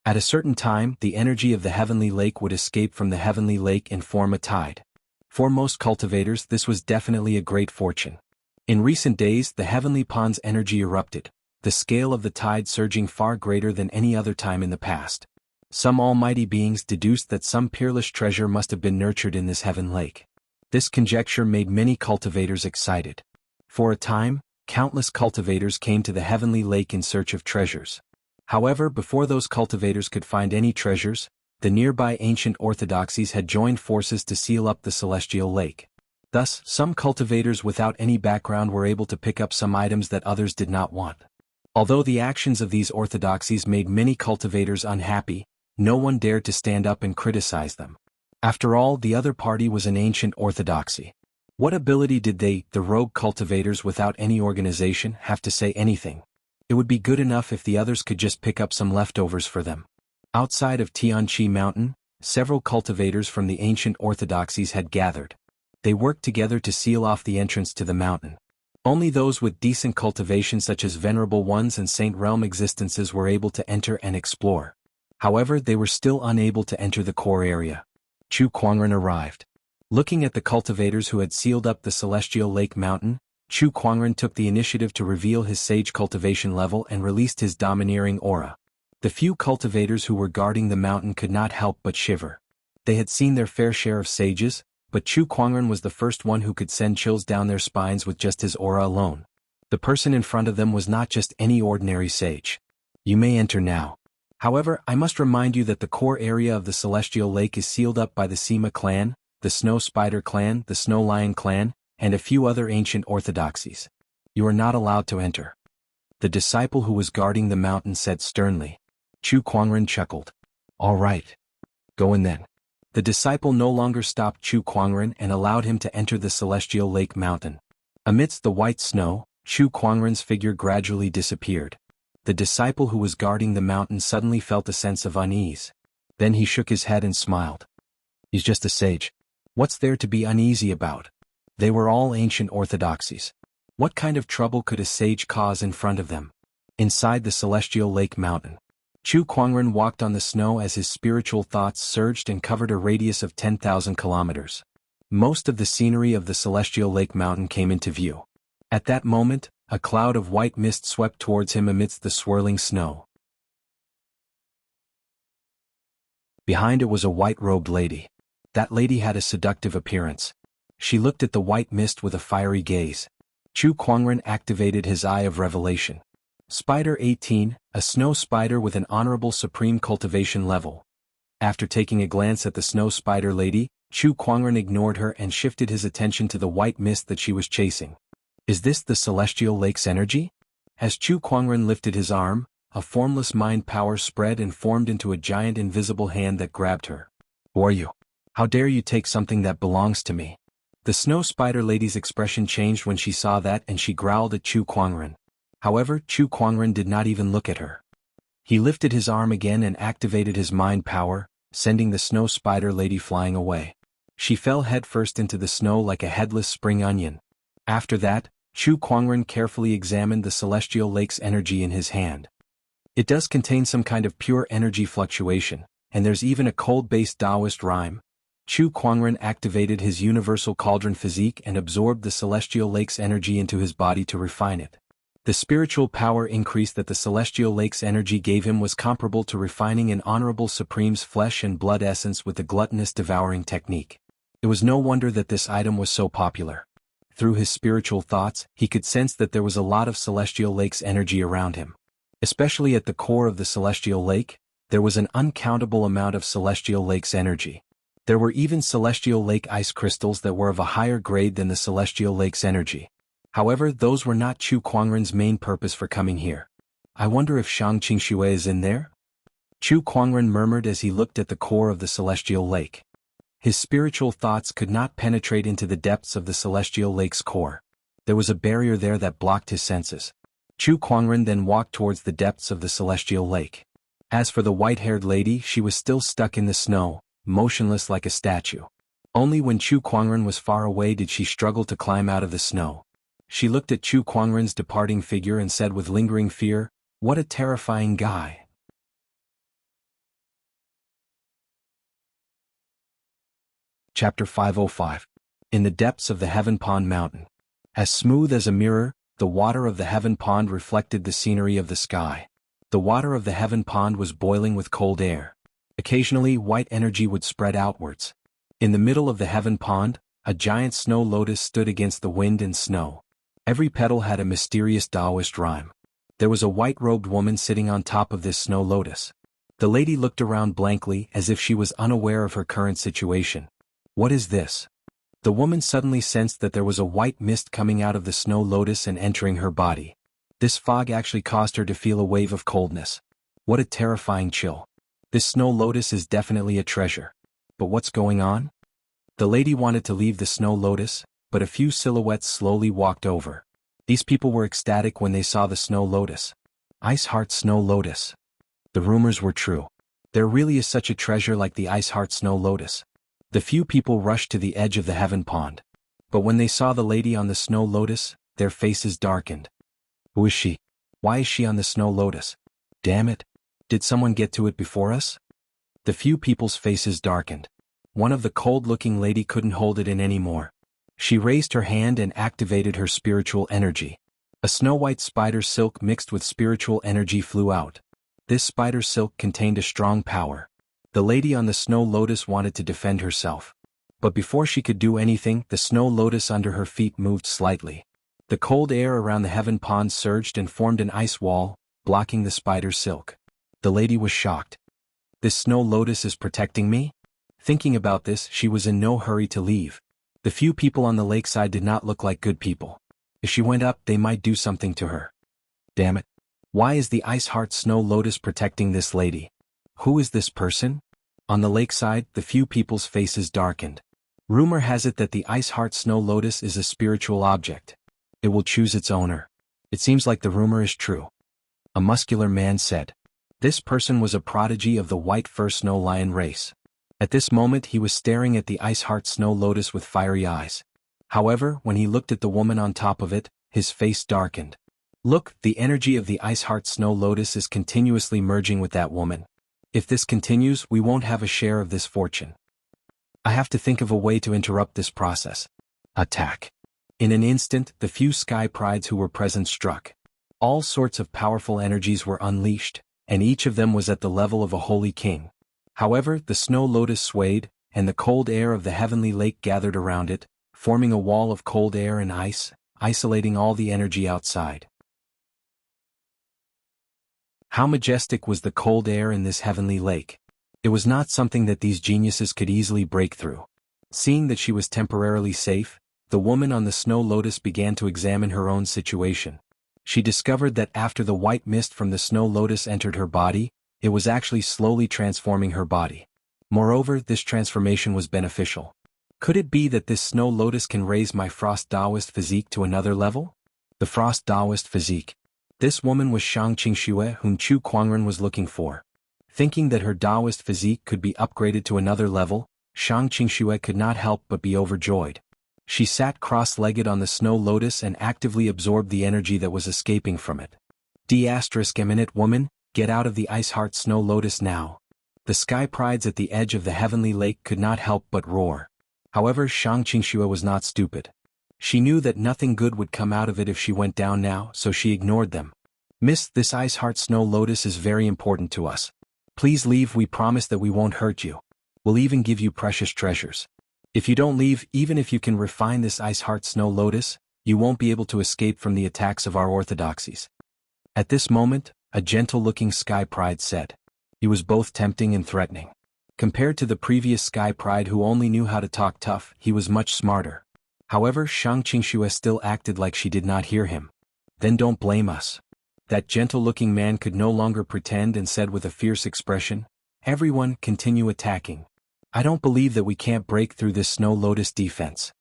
At a certain time, the energy of the Heavenly Lake would escape from the Heavenly Lake and form a tide. For most cultivators, this was definitely a great fortune. In recent days, the Heavenly Pond's energy erupted, the scale of the tide surging far greater than any other time in the past. Some almighty beings deduced that some peerless treasure must have been nurtured in this heaven lake. This conjecture made many cultivators excited. For a time, countless cultivators came to the Heavenly Lake in search of treasures. However, before those cultivators could find any treasures, the nearby ancient orthodoxies had joined forces to seal up the celestial lake. Thus, some cultivators without any background were able to pick up some items that others did not want. Although the actions of these orthodoxies made many cultivators unhappy, no one dared to stand up and criticize them. After all, the other party was an ancient orthodoxy. What ability did they, the rogue cultivators without any organization, have to say anything? It would be good enough if the others could just pick up some leftovers for them. Outside of Tianqi Mountain, several cultivators from the ancient orthodoxies had gathered. They worked together to seal off the entrance to the mountain. Only those with decent cultivation such as Venerable Ones and Saint Realm existences were able to enter and explore. However, they were still unable to enter the core area. Chu Kuangren arrived. Looking at the cultivators who had sealed up the Celestial Lake Mountain, Chu Kuangren took the initiative to reveal his sage cultivation level and released his domineering aura. The few cultivators who were guarding the mountain could not help but shiver. They had seen their fair share of sages, but Chu Kuangren was the first one who could send chills down their spines with just his aura alone. The person in front of them was not just any ordinary sage. You may enter now. However, I must remind you that the core area of the Celestial Lake is sealed up by the Sima clan, the Snow Spider clan, the Snow Lion clan, and a few other ancient orthodoxies. You are not allowed to enter. The disciple who was guarding the mountain said sternly. Chu Kuangren chuckled. All right. Go in then. The disciple no longer stopped Chu Kuangren and allowed him to enter the Celestial Lake Mountain. Amidst the white snow, Chu Kuangren's figure gradually disappeared. The disciple who was guarding the mountain suddenly felt a sense of unease. Then he shook his head and smiled. He's just a sage. What's there to be uneasy about? They were all ancient orthodoxies. What kind of trouble could a sage cause in front of them? Inside the Celestial Lake Mountain, Chu Kuangren walked on the snow as his spiritual thoughts surged and covered a radius of 10,000 kilometers. Most of the scenery of the Celestial Lake Mountain came into view. At that moment, a cloud of white mist swept towards him amidst the swirling snow. Behind it was a white-robed lady. That lady had a seductive appearance. She looked at the white mist with a fiery gaze. Chu Kuangren activated his Eye of Revelation. Spider 18, a snow spider with an honorable supreme cultivation level. After taking a glance at the snow spider lady, Chu Kuangren ignored her and shifted his attention to the white mist that she was chasing. Is this the Celestial Lake's energy? As Chu Kuangren lifted his arm, a formless mind power spread and formed into a giant invisible hand that grabbed her. Who are you? How dare you take something that belongs to me? The snow spider lady's expression changed when she saw that and she growled at Chu Kuangren. However, Chu Kuangren did not even look at her. He lifted his arm again and activated his mind power, sending the snow spider lady flying away. She fell headfirst into the snow like a headless spring onion. After that, Chu Kuangren carefully examined the Celestial Lake's energy in his hand. It does contain some kind of pure energy fluctuation, and there's even a cold-based Taoist rhyme. Chu Kuangren activated his universal cauldron physique and absorbed the Celestial Lake's energy into his body to refine it. The spiritual power increase that the Celestial Lake's energy gave him was comparable to refining an Honorable Supreme's flesh and blood essence with the gluttonous devouring technique. It was no wonder that this item was so popular. Through his spiritual thoughts, he could sense that there was a lot of Celestial Lake's energy around him. Especially at the core of the Celestial Lake, there was an uncountable amount of Celestial Lake's energy. There were even Celestial Lake ice crystals that were of a higher grade than the Celestial Lake's energy. However, those were not Chu Kuangren's main purpose for coming here. I wonder if Shang Qingxue is in there? Chu Kuangren murmured as he looked at the core of the Celestial Lake. His spiritual thoughts could not penetrate into the depths of the Celestial Lake's core. There was a barrier there that blocked his senses. Chu Kuangren then walked towards the depths of the Celestial Lake. As for the white-haired lady, she was still stuck in the snow, motionless like a statue. Only when Chu Kuangren was far away did she struggle to climb out of the snow. She looked at Chu Kuangren's departing figure and said with lingering fear, "What a terrifying guy." Chapter 505. In the depths of the Heaven Pond Mountain. As smooth as a mirror, the water of the Heaven Pond reflected the scenery of the sky. The water of the Heaven Pond was boiling with cold air. Occasionally, white energy would spread outwards. In the middle of the Heaven Pond, a giant snow lotus stood against the wind and snow. Every petal had a mysterious Taoist rhyme. There was a white-robed woman sitting on top of this snow lotus. The lady looked around blankly as if she was unaware of her current situation. What is this? The woman suddenly sensed that there was a white mist coming out of the snow lotus and entering her body. This fog actually caused her to feel a wave of coldness. What a terrifying chill. This snow lotus is definitely a treasure. But what's going on? The lady wanted to leave the snow lotus, but a few silhouettes slowly walked over. These people were ecstatic when they saw the snow lotus. Ice Heart Snow Lotus. The rumors were true. There really is such a treasure like the ice heart snow lotus. The few people rushed to the edge of the heaven pond. But when they saw the lady on the snow lotus, their faces darkened. Who is she? Why is she on the snow lotus? Damn it! Did someone get to it before us? The few people's faces darkened. One of the cold-looking lady couldn't hold it in anymore. She raised her hand and activated her spiritual energy. A snow-white spider silk mixed with spiritual energy flew out. This spider silk contained a strong power. The lady on the snow lotus wanted to defend herself. But before she could do anything, the snow lotus under her feet moved slightly. The cold air around the heaven pond surged and formed an ice wall, blocking the spider silk. The lady was shocked. This snow lotus is protecting me? Thinking about this, she was in no hurry to leave. The few people on the lakeside did not look like good people. If she went up, they might do something to her. Damn it. Why is the ice heart snow lotus protecting this lady? Who is this person? On the lakeside, the few people's faces darkened. Rumor has it that the ice heart snow lotus is a spiritual object. It will choose its owner. It seems like the rumor is true. A muscular man said. This person was a prodigy of the white fur snow lion race. At this moment he was staring at the ice heart snow lotus with fiery eyes. However, when he looked at the woman on top of it, his face darkened. Look, the energy of the ice heart snow lotus is continuously merging with that woman. If this continues, we won't have a share of this fortune. I have to think of a way to interrupt this process. Attack. In an instant, the few sky prides who were present struck. All sorts of powerful energies were unleashed, and each of them was at the level of a holy king. However, the snow lotus swayed, and the cold air of the heavenly lake gathered around it, forming a wall of cold air and ice, isolating all the energy outside. How majestic was the cold air in this heavenly lake. It was not something that these geniuses could easily break through. Seeing that she was temporarily safe, the woman on the snow lotus began to examine her own situation. She discovered that after the white mist from the snow lotus entered her body, it was actually slowly transforming her body. Moreover, this transformation was beneficial. Could it be that this snow lotus can raise my frost Taoist physique to another level? The frost Taoist physique. This woman was Shang Qingxue, whom Chu Kuangren was looking for. Thinking that her Taoist physique could be upgraded to another level, Shang Qingxue could not help but be overjoyed. She sat cross-legged on the snow lotus and actively absorbed the energy that was escaping from it. D*eminent woman, get out of the ice heart snow lotus now. The sky prides at the edge of the heavenly lake could not help but roar. However, Shang Qingxue was not stupid. She knew that nothing good would come out of it if she went down now, so she ignored them. Miss, this ice heart snow lotus is very important to us. Please leave, we promise that we won't hurt you. We'll even give you precious treasures. If you don't leave, even if you can refine this ice heart snow lotus, you won't be able to escape from the attacks of our orthodoxies. At this moment, a gentle-looking sky pride said. He was both tempting and threatening. Compared to the previous sky pride who only knew how to talk tough, he was much smarter. However, Shang Qingxue still acted like she did not hear him. Then don't blame us. That gentle-looking man could no longer pretend and said with a fierce expression, everyone, continue attacking. I don't believe that we can't break through this snow lotus defense.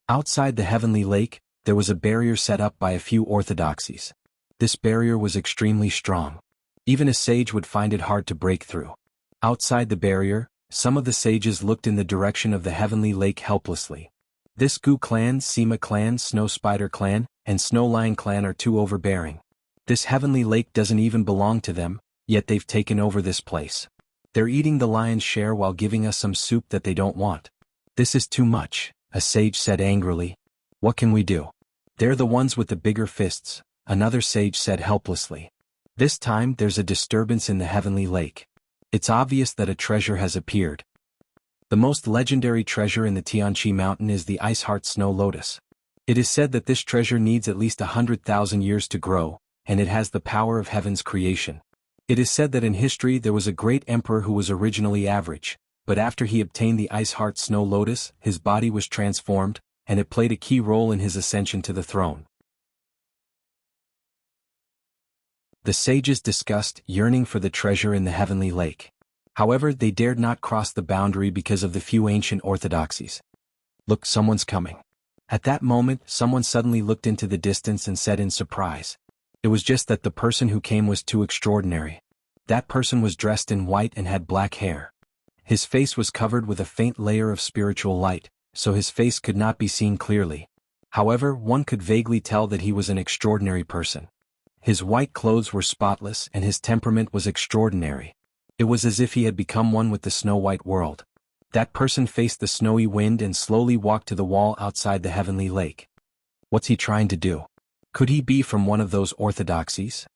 Outside the heavenly lake, there was a barrier set up by a few orthodoxies. This barrier was extremely strong. Even a sage would find it hard to break through. Outside the barrier, some of the sages looked in the direction of the heavenly lake helplessly. This Gu clan, Sima clan, Snow Spider clan, and Snow Lion clan are too overbearing. This heavenly lake doesn't even belong to them, yet they've taken over this place. They're eating the lion's share while giving us some soup that they don't want. This is too much, a sage said angrily. What can we do? They're the ones with the bigger fists, another sage said helplessly. This time there's a disturbance in the heavenly lake. It's obvious that a treasure has appeared. The most legendary treasure in the Tianqi mountain is the ice heart snow lotus. It is said that this treasure needs at least 100,000 years to grow, and it has the power of heaven's creation. It is said that in history there was a great emperor who was originally average, but after he obtained the ice heart snow lotus, his body was transformed, and it played a key role in his ascension to the throne. The sages discussed yearning for the treasure in the heavenly lake. However, they dared not cross the boundary because of the few ancient orthodoxies. Look, someone's coming. At that moment, someone suddenly looked into the distance and said in surprise. It was just that the person who came was too extraordinary. That person was dressed in white and had black hair. His face was covered with a faint layer of spiritual light, so his face could not be seen clearly. However, one could vaguely tell that he was an extraordinary person. His white clothes were spotless and his temperament was extraordinary. It was as if he had become one with the snow-white world. That person faced the snowy wind and slowly walked to the wall outside the heavenly lake. What's he trying to do? Could he be from one of those orthodoxies?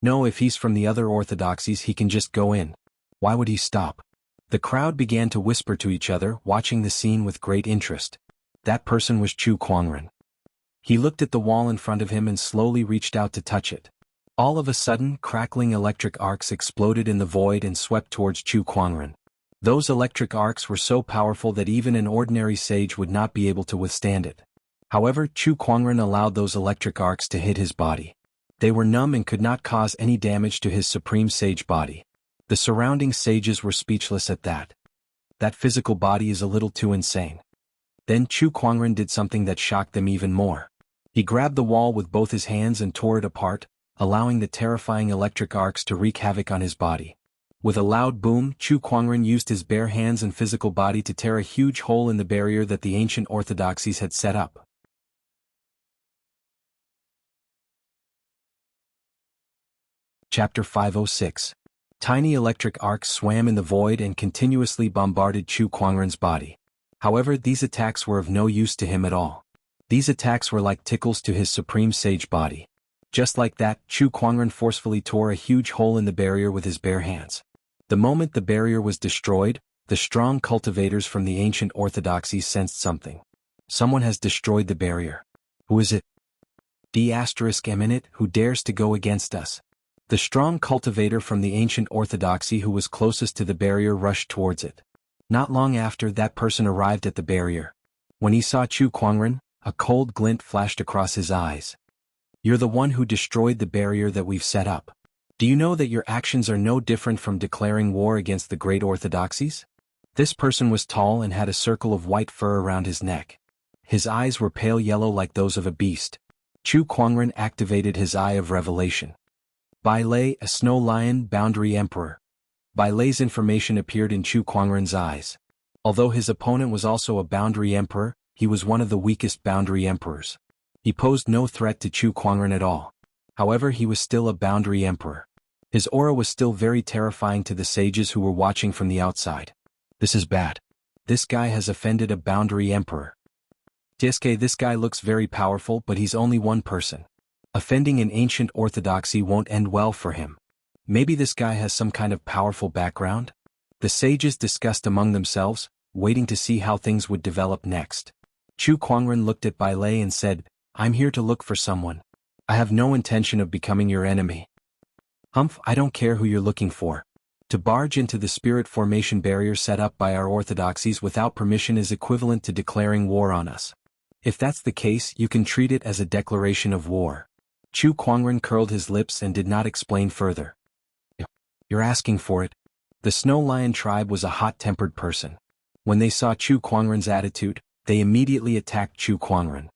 No, if he's from the other orthodoxies he can just go in. Why would he stop? The crowd began to whisper to each other, watching the scene with great interest. That person was Chu Kuangren. He looked at the wall in front of him and slowly reached out to touch it. All of a sudden, crackling electric arcs exploded in the void and swept towards Chu Kuangren. Those electric arcs were so powerful that even an ordinary sage would not be able to withstand it. However, Chu Kuangren allowed those electric arcs to hit his body. They were numb and could not cause any damage to his supreme sage body. The surrounding sages were speechless at that. That physical body is a little too insane. Then Chu Kuangren did something that shocked them even more. He grabbed the wall with both his hands and tore it apart, allowing the terrifying electric arcs to wreak havoc on his body. With a loud boom, Chu Kuangren used his bare hands and physical body to tear a huge hole in the barrier that the ancient orthodoxies had set up. Chapter 506. Tiny electric arcs swam in the void and continuously bombarded Chu Kuangren's body. However, these attacks were of no use to him at all. These attacks were like tickles to his supreme sage body. Just like that, Chu Kuangren forcefully tore a huge hole in the barrier with his bare hands. The moment the barrier was destroyed, the strong cultivators from the ancient orthodoxies sensed something. Someone has destroyed the barrier. Who is it? D*eminent, who dares to go against us? The strong cultivator from the ancient orthodoxy who was closest to the barrier rushed towards it. Not long after, that person arrived at the barrier. When he saw Chu Kuangren, a cold glint flashed across his eyes. You're the one who destroyed the barrier that we've set up. Do you know that your actions are no different from declaring war against the great orthodoxies? This person was tall and had a circle of white fur around his neck. His eyes were pale yellow like those of a beast. Chu Kuangren activated his Eye of Revelation. Bai Lei, a snow lion, boundary emperor. Bai Lei's information appeared in Chu Kuangren's eyes. Although his opponent was also a boundary emperor, he was one of the weakest boundary emperors. He posed no threat to Chu Kuangren at all. However, he was still a boundary emperor. His aura was still very terrifying to the sages who were watching from the outside. This is bad. This guy has offended a boundary emperor. Tsk, this guy looks very powerful, but he's only one person. Offending an ancient orthodoxy won't end well for him. Maybe this guy has some kind of powerful background? The sages discussed among themselves, waiting to see how things would develop next. Chu Kuangren looked at Bai Lei and said, I'm here to look for someone. I have no intention of becoming your enemy. Humph, I don't care who you're looking for. To barge into the spirit formation barrier set up by our orthodoxies without permission is equivalent to declaring war on us. If that's the case, you can treat it as a declaration of war. Chu Kuangren curled his lips and did not explain further. You're asking for it. The Snow Lion tribe was a hot-tempered person. When they saw Chu Kuangren's attitude, they immediately attacked Chu Kuangren.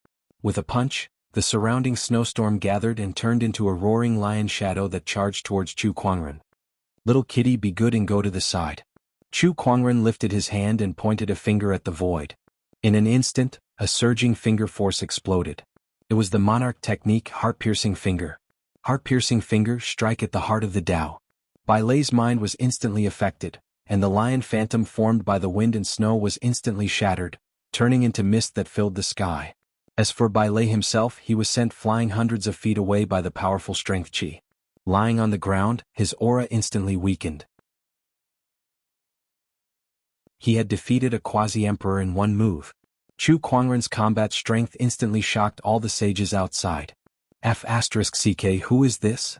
With a punch, the surrounding snowstorm gathered and turned into a roaring lion shadow that charged towards Chu Kuangren. Little kitty, be good and go to the side. Chu Kuangren lifted his hand and pointed a finger at the void. In an instant, a surging finger force exploded. It was the monarch technique, heart-piercing finger. Heart-piercing finger, strike at the heart of the Tao. Bai Lei's mind was instantly affected, and the lion phantom formed by the wind and snow was instantly shattered, turning into mist that filled the sky. As for Bai Lei himself, he was sent flying hundreds of feet away by the powerful strength chi. Lying on the ground, his aura instantly weakened. He had defeated a quasi-emperor in one move. Chu Kuangren's combat strength instantly shocked all the sages outside. F***ck, who is this?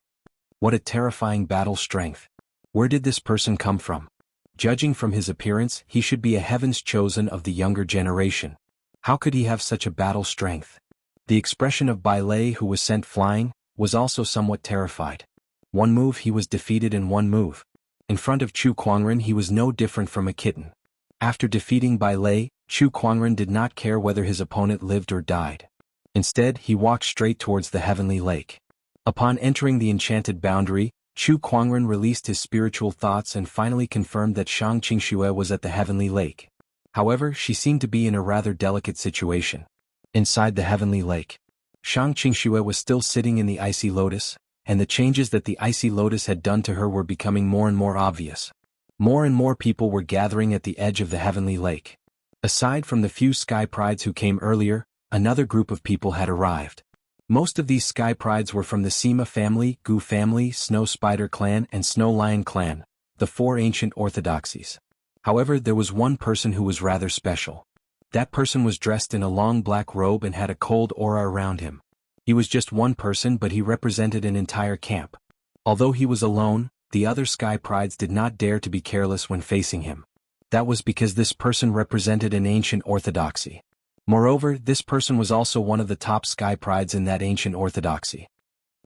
What a terrifying battle strength. Where did this person come from? Judging from his appearance, he should be a heaven's chosen of the younger generation. How could he have such a battle strength? The expression of Bai Lei, who was sent flying, was also somewhat terrified. One move he was defeated in one move. In front of Chu Kuangren he was no different from a kitten. After defeating Bai Lei, Chu Kuangren did not care whether his opponent lived or died. Instead, he walked straight towards the heavenly lake. Upon entering the enchanted boundary, Chu Kuangren released his spiritual thoughts and finally confirmed that Shang Qingxue was at the Heavenly Lake. However, she seemed to be in a rather delicate situation. Inside the Heavenly Lake, Shang Qingxue was still sitting in the icy lotus, and the changes that the icy lotus had done to her were becoming more and more obvious. More and more people were gathering at the edge of the Heavenly Lake. Aside from the few Sky Prides who came earlier, another group of people had arrived. Most of these Sky Prides were from the Sima family, Gu family, Snow Spider clan and Snow Lion clan, the four ancient orthodoxies. However, there was one person who was rather special. That person was dressed in a long black robe and had a cold aura around him. He was just one person, but he represented an entire camp. Although he was alone, the other Sky Prides did not dare to be careless when facing him. That was because this person represented an ancient orthodoxy. Moreover, this person was also one of the top Sky Prides in that ancient orthodoxy.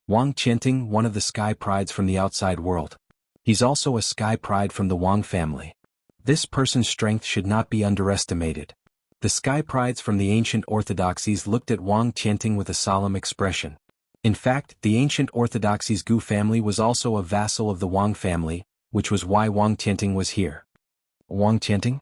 Wang Qianting, one of the Sky Prides from the outside world. He's also a Sky Pride from the Wang family. This person's strength should not be underestimated. The Sky Prides from the ancient orthodoxies looked at Wang Qianting with a solemn expression. In fact, the ancient orthodoxies Gu family was also a vassal of the Wang family, which was why Wang Qianting was here. Wang Qianting?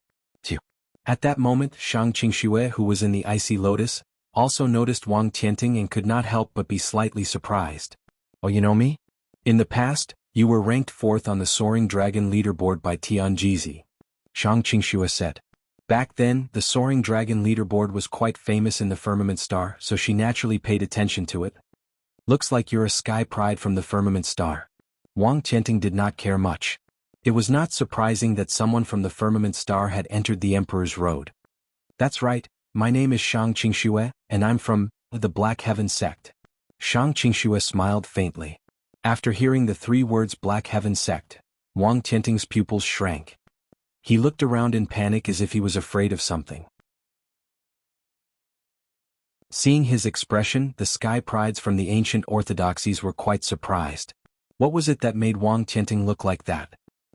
At that moment, Shang Qingxue, who was in the icy lotus, also noticed Wang Qianting and could not help but be slightly surprised. Oh, you know me? In the past, you were ranked 4th on the Soaring Dragon leaderboard by Tianjizi. Shang Qingxue said. Back then, the Soaring Dragon leaderboard was quite famous in the Firmament Star, so she naturally paid attention to it. Looks like you're a Sky Pride from the Firmament Star. Wang Qianting did not care much. It was not surprising that someone from the Firmament Star had entered the Emperor's Road. That's right, my name is Shang Qingxue, and I'm from the Black Heaven sect. Shang Qingxue smiled faintly. After hearing the 3 words Black Heaven sect, Wang Qianting's pupils shrank. He looked around in panic as if he was afraid of something. Seeing his expression, the Sky Prides from the ancient orthodoxies were quite surprised. What was it that made Wang Qianting look like that?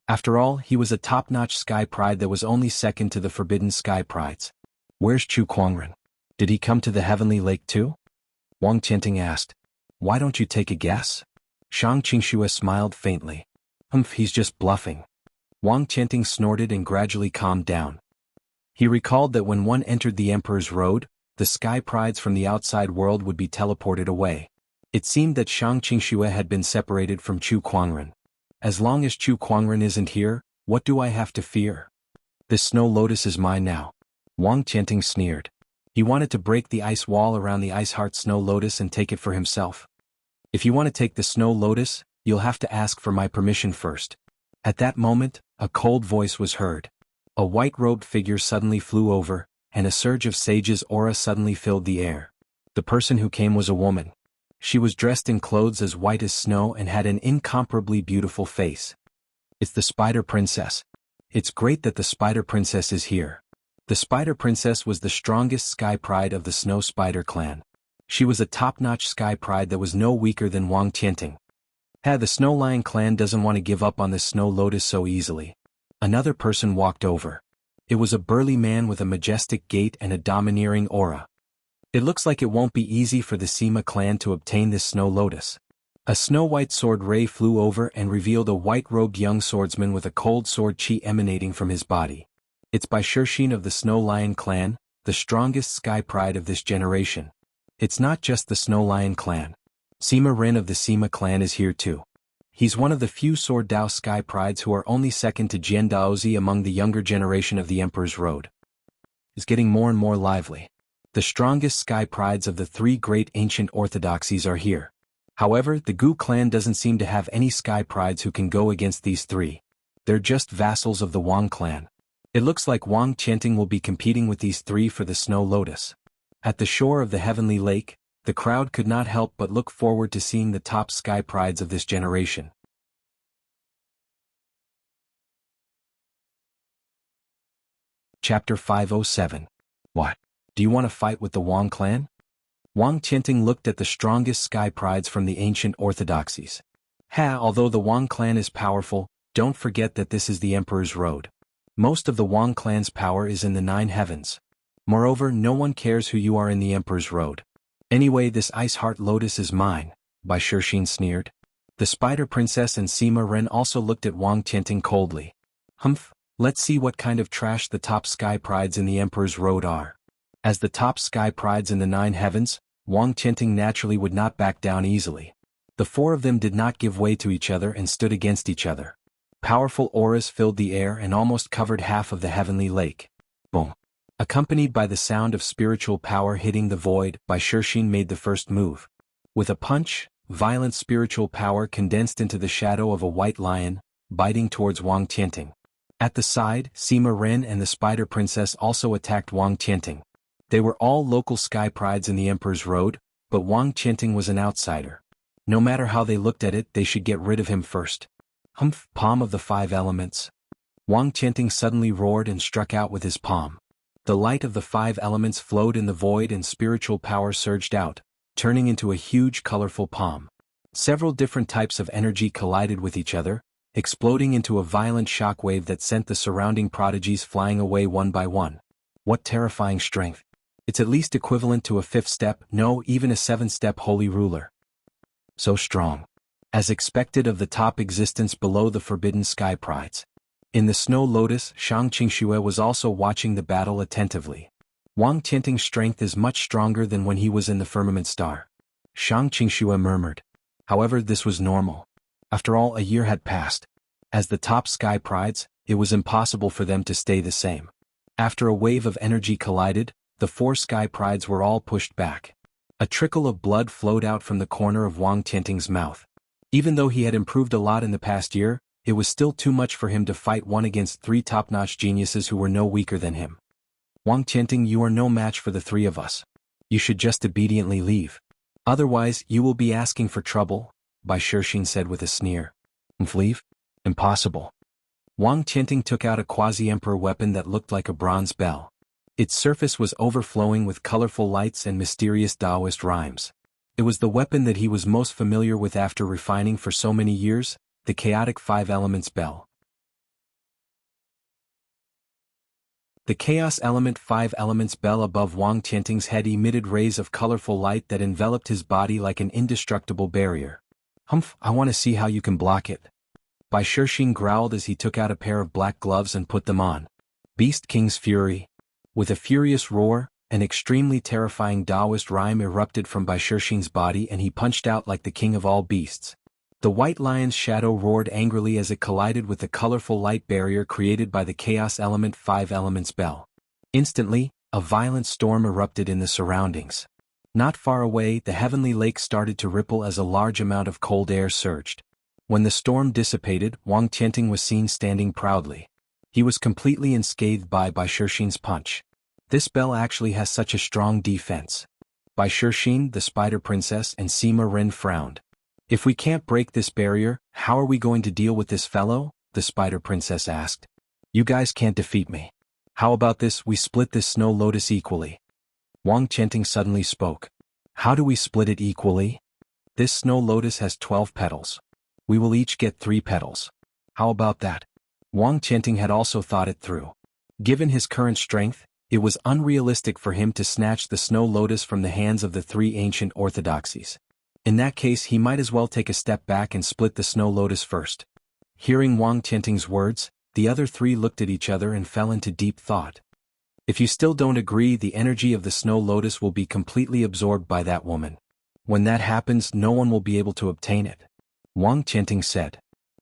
After all, he was a top-notch Sky Pride that was only second to the Forbidden Sky Prides. Where's Chu Kuangren? Did he come to the Heavenly Lake too? Wang Qianting asked. Why don't you take a guess? Shang Qingxue smiled faintly. He's just bluffing. Wang Qianting snorted and gradually calmed down. He recalled that when one entered the Emperor's Road, the Sky Prides from the outside world would be teleported away. It seemed that Shang Qingxue had been separated from Chu Kuangren. As long as Chu Kuangren isn't here, what do I have to fear? This snow lotus is mine now. Wang Qianting sneered. He wanted to break the ice wall around the Ice Heart Snow Lotus and take it for himself. If you want to take the Snow Lotus, you'll have to ask for my permission first. At that moment, a cold voice was heard. A white-robed figure suddenly flew over, and a surge of Sage's aura suddenly filled the air. The person who came was a woman. She was dressed in clothes as white as snow and had an incomparably beautiful face. It's the Spider Princess. It's great that the Spider Princess is here. The Spider Princess was the strongest Sky Pride of the Snow Spider clan. She was a top-notch Sky Pride that was no weaker than Wang Qianting. The Snow Lion clan doesn't want to give up on the Snow Lotus so easily. Another person walked over. It was a burly man with a majestic gait and a domineering aura. It looks like it won't be easy for the Sima clan to obtain this Snow Lotus. A snow-white sword ray flew over and revealed a white-robed young swordsman with a cold sword chi emanating from his body. It's by Shershin of the Snow Lion clan, the strongest Sky Pride of this generation. It's not just the Snow Lion clan. Sima Ren of the Sima clan is here too. He's one of the few Sword Dao Sky Prides who are only second to Jian Daozi among the younger generation of the Emperor's Road. It's getting more and more lively. The strongest Sky Prides of the 3 great ancient orthodoxies are here. However, the Gu clan doesn't seem to have any Sky Prides who can go against these 3. They're just vassals of the Wang clan. It looks like Wang Qianting will be competing with these 3 for the Snow Lotus. At the shore of the Heavenly Lake, the crowd could not help but look forward to seeing the top Sky Prides of this generation. Chapter 507. What? Do you want to fight with the Wang clan? Wang Qianting looked at the strongest Sky Prides from the ancient orthodoxies. Although the Wang clan is powerful, don't forget that this is the Emperor's Road. Most of the Wang clan's power is in the 9 heavens. Moreover, no one cares who you are in the Emperor's Road. Anyway, this Ice Heart Lotus is mine, Bai Shershin sneered. The Spider Princess and Sima Ren also looked at Wang Tianting coldly. Humph, let's see what kind of trash the top sky prides in the Emperor's Road are. As the top sky prides in the 9 heavens, Wang Tianting naturally would not back down easily. The 4 of them did not give way to each other and stood against each other. Powerful auras filled the air and almost covered half of the heavenly lake. Boom. Accompanied by the sound of spiritual power hitting the void, Bai Shixin made the first move. With a punch, violent spiritual power condensed into the shadow of a white lion, biting towards Wang Tianting. At the side, Sima Ren and the Spider Princess also attacked Wang Tianting. They were all local sky prides in the Emperor's Road, but Wang Tianting was an outsider. No matter how they looked at it, they should get rid of him first. Humph, palm of the 5 elements. Wang Tianting suddenly roared and struck out with his palm. The light of the 5 elements flowed in the void and spiritual power surged out, turning into a huge colorful palm. Several different types of energy collided with each other, exploding into a violent shockwave that sent the surrounding prodigies flying away one by one. What terrifying strength! It's at least equivalent to a 5th step, no, even a 7th-step holy ruler. So strong. As expected of the top existence below the forbidden sky prides. In the snow lotus, Shang Qingxue was also watching the battle attentively. Wang Tianting's strength is much stronger than when he was in the firmament star. Shang Qingxue murmured. However, this was normal. After all, a year had passed. As the top sky prides, it was impossible for them to stay the same. After a wave of energy collided, the 4 sky prides were all pushed back. A trickle of blood flowed out from the corner of Wang Tianting's mouth. Even though he had improved a lot in the past year, it was still too much for him to fight one against 3 top-notch geniuses who were no weaker than him. Wang Tianting, you are no match for the 3 of us. You should just obediently leave. Otherwise, you will be asking for trouble, Bai Shixin said with a sneer. Leave? Impossible. Wang Tianting took out a quasi-emperor weapon that looked like a bronze bell. Its surface was overflowing with colorful lights and mysterious Taoist rhymes. It was the weapon that he was most familiar with after refining for so many years, the chaotic 5 elements bell. The chaos element 5 elements bell above Wang Tianting's head emitted rays of colorful light that enveloped his body like an indestructible barrier. Humph, I want to see how you can block it. Bai Shixin growled as he took out a pair of black gloves and put them on. Beast King's Fury. With a furious roar, an extremely terrifying Taoist rhyme erupted from Bai Shixin's body and he punched out like the king of all beasts. The white lion's shadow roared angrily as it collided with the colorful light barrier created by the chaos element 5 elements bell. Instantly, a violent storm erupted in the surroundings. Not far away, the heavenly lake started to ripple as a large amount of cold air surged. When the storm dissipated, Wang Tianting was seen standing proudly. He was completely unscathed by Bai Shixin's punch. This bell actually has such a strong defense. Bai Shixin, the Spider Princess, and Sima Ren frowned. If we can't break this barrier, how are we going to deal with this fellow? The Spider Princess asked. You guys can't defeat me. How about this, we split this snow lotus equally? Wang Tianting suddenly spoke. How do we split it equally? This snow lotus has 12 petals. We will each get 3 petals. How about that? Wang Tianting had also thought it through. Given his current strength, it was unrealistic for him to snatch the snow lotus from the hands of the 3 ancient orthodoxies. In that case, he might as well take a step back and split the snow lotus first. Hearing Wang Tianting's words, the other 3 looked at each other and fell into deep thought. If you still don't agree, the energy of the snow lotus will be completely absorbed by that woman. When that happens, no one will be able to obtain it. Wang Tianting said.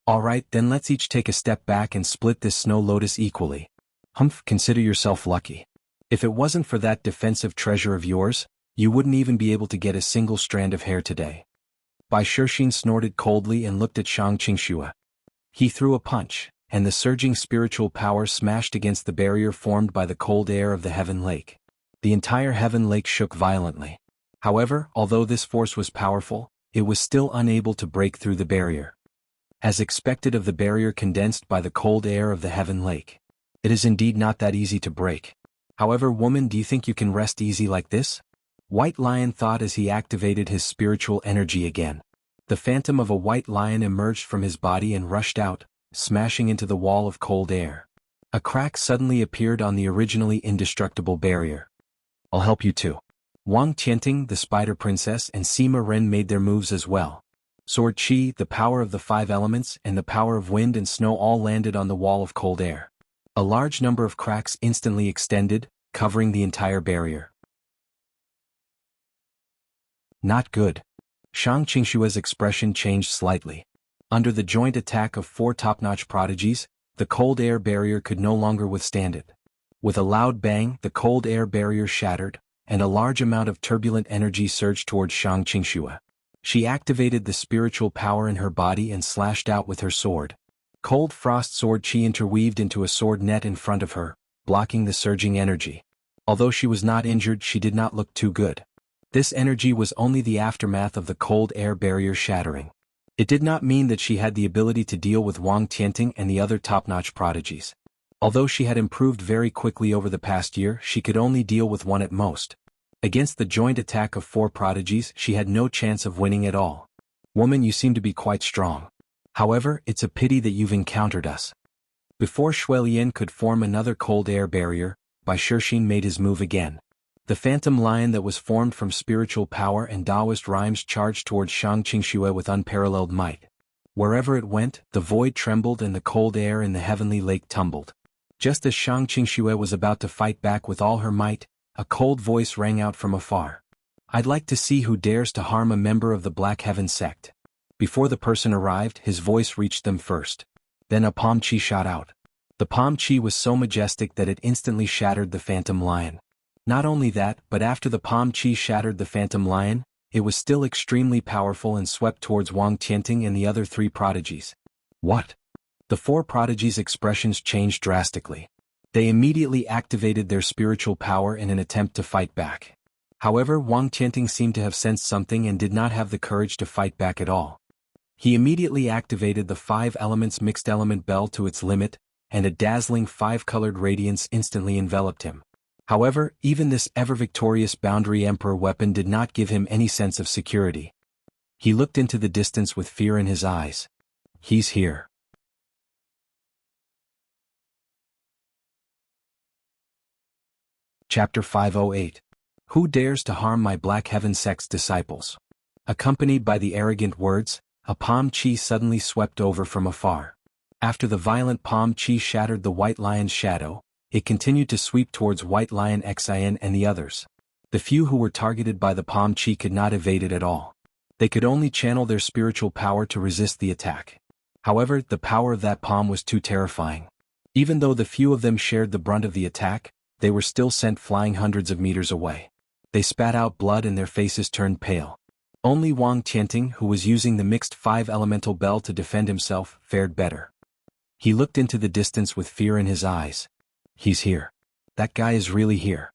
Alright, then let's each take a step back and split this snow lotus equally. Humph, consider yourself lucky. If it wasn't for that defensive treasure of yours, you wouldn't even be able to get a single strand of hair today. Bai Shixin snorted coldly and looked at Shang Qingxue. He threw a punch, and the surging spiritual power smashed against the barrier formed by the cold air of the heaven lake. The entire heaven lake shook violently. However, although this force was powerful, it was still unable to break through the barrier. As expected of the barrier condensed by the cold air of the heaven lake. It is indeed not that easy to break. However, woman, do you think you can rest easy like this? White Lion thought as he activated his spiritual energy again. The phantom of a white lion emerged from his body and rushed out, smashing into the wall of cold air. A crack suddenly appeared on the originally indestructible barrier. I'll help you too. Wang Tianting, the Spider Princess, and Sima Ren made their moves as well. Sword Qi, the power of the five elements, and the power of wind and snow all landed on the wall of cold air. A large number of cracks instantly extended, covering the entire barrier. Not good. Shang Qingshua's expression changed slightly. Under the joint attack of four top-notch prodigies, the cold air barrier could no longer withstand it. With a loud bang, the cold air barrier shattered, and a large amount of turbulent energy surged towards Shang Qingxue. She activated the spiritual power in her body and slashed out with her sword. Cold frost sword Qi interweaved into a sword net in front of her, blocking the surging energy. Although she was not injured, she did not look too good. This energy was only the aftermath of the cold air barrier shattering. It did not mean that she had the ability to deal with Wang Tianting and the other top-notch prodigies. Although she had improved very quickly over the past year, she could only deal with one at most. Against the joint attack of four prodigies, she had no chance of winning at all. Woman, you seem to be quite strong. However, it's a pity that you've encountered us. Before Shuilian could form another cold air barrier, Bai Shixin made his move again. The phantom lion that was formed from spiritual power and Taoist rhymes charged towards Shang Qingxue with unparalleled might. Wherever it went, the void trembled and the cold air in the heavenly lake tumbled. Just as Shang Qingxue was about to fight back with all her might, a cold voice rang out from afar. I'd like to see who dares to harm a member of the Black Heaven sect. Before the person arrived, his voice reached them first. Then a palm chi shot out. The palm chi was so majestic that it instantly shattered the phantom lion. Not only that, but after the palm chi shattered the phantom lion, it was still extremely powerful and swept towards Wang Tianting and the other three prodigies. What? The four prodigies' expressions changed drastically. They immediately activated their spiritual power in an attempt to fight back. However, Wang Tianting seemed to have sensed something and did not have the courage to fight back at all. He immediately activated the five elements mixed element bell to its limit, and a dazzling five-colored radiance instantly enveloped him. However, even this ever-victorious boundary emperor weapon did not give him any sense of security. He looked into the distance with fear in his eyes. He's here. Chapter 508. Who dares to harm my Black Heaven sect's disciples? Accompanied by the arrogant words, a palm chi suddenly swept over from afar. After the violent palm chi shattered the White Lion's shadow, it continued to sweep towards White Lion Xin and the others. The few who were targeted by the palm chi could not evade it at all. They could only channel their spiritual power to resist the attack. However, the power of that palm was too terrifying. Even though the few of them shared the brunt of the attack, they were still sent flying hundreds of meters away. They spat out blood and their faces turned pale. Only Wang Tianting, who was using the mixed five-elemental bell to defend himself, fared better. He looked into the distance with fear in his eyes. He's here. That guy is really here.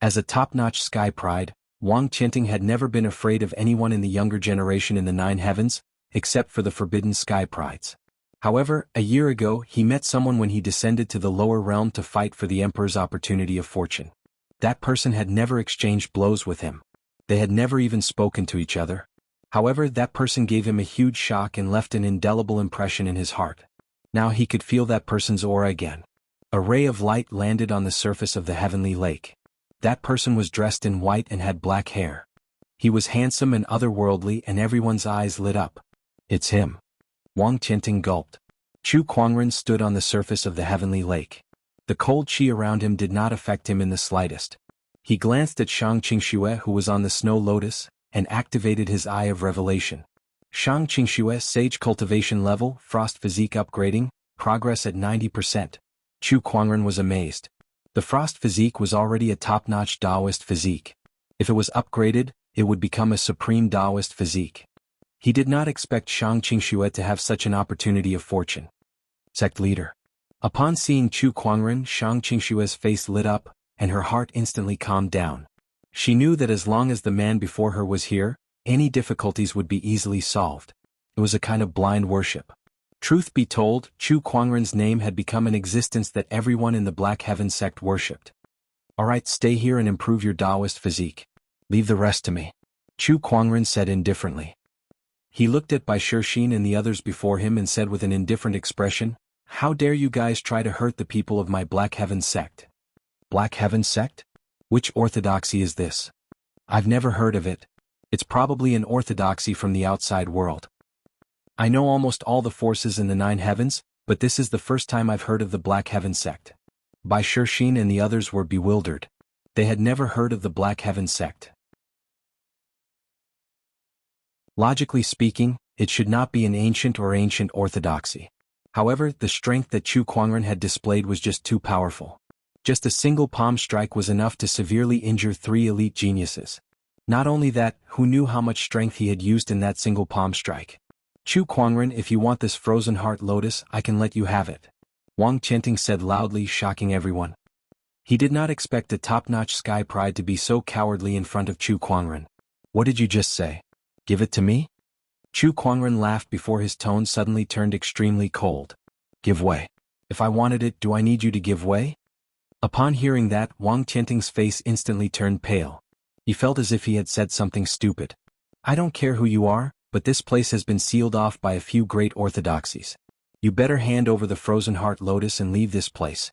As a top-notch sky pride, Wang Tianting had never been afraid of anyone in the younger generation in the Nine Heavens, except for the forbidden sky prides. However, a year ago he met someone when he descended to the lower realm to fight for the Emperor's opportunity of fortune. That person had never exchanged blows with him. They had never even spoken to each other. However, that person gave him a huge shock and left an indelible impression in his heart. Now he could feel that person's aura again. A ray of light landed on the surface of the heavenly lake. That person was dressed in white and had black hair. He was handsome and otherworldly, and everyone's eyes lit up. It's him. Wang Tianting gulped. Chu Kuangren stood on the surface of the heavenly lake. The cold chi around him did not affect him in the slightest. He glanced at Shang Qingxue, who was on the snow lotus, and activated his eye of revelation. Shang Qingxue, sage cultivation level, frost physique upgrading, progress at 90%. Chu Kuangren was amazed. The frost physique was already a top-notch Taoist physique. If it was upgraded, it would become a supreme Taoist physique. He did not expect Shang Qingxue to have such an opportunity of fortune. Sect leader. Upon seeing Chu Kuangren, Shang Qingxue's face lit up, and her heart instantly calmed down. She knew that as long as the man before her was here, any difficulties would be easily solved. It was a kind of blind worship. Truth be told, Chu Kuangren's name had become an existence that everyone in the Black Heaven sect worshipped. Alright, stay here and improve your Taoist physique. Leave the rest to me. Chu Kuangren said indifferently. He looked at Bai Shixin and the others before him and said with an indifferent expression, How dare you guys try to hurt the people of my Black Heaven sect? Black Heaven sect? Which orthodoxy is this? I've never heard of it. It's probably an orthodoxy from the outside world. I know almost all the forces in the 9 heavens, but this is the first time I've heard of the Black Heaven sect. Bai Shixin and the others were bewildered. They had never heard of the Black Heaven sect. Logically speaking, it should not be an ancient orthodoxy. However, the strength that Chu Kuangren had displayed was just too powerful. Just a single palm strike was enough to severely injure 3 elite geniuses. Not only that, who knew how much strength he had used in that single palm strike? Chu Kuangren, if you want this frozen heart lotus, I can let you have it. Wang Qianting said loudly, shocking everyone. He did not expect the top-notch Sky Pride to be so cowardly in front of Chu Kuangren. What did you just say? Give it to me? Chu Kuangren laughed before his tone suddenly turned extremely cold. Give way. If I wanted it, do I need you to give way? Upon hearing that, Wang Qianting's face instantly turned pale. He felt as if he had said something stupid. I don't care who you are, but this place has been sealed off by a few great orthodoxies. You better hand over the frozen heart lotus and leave this place.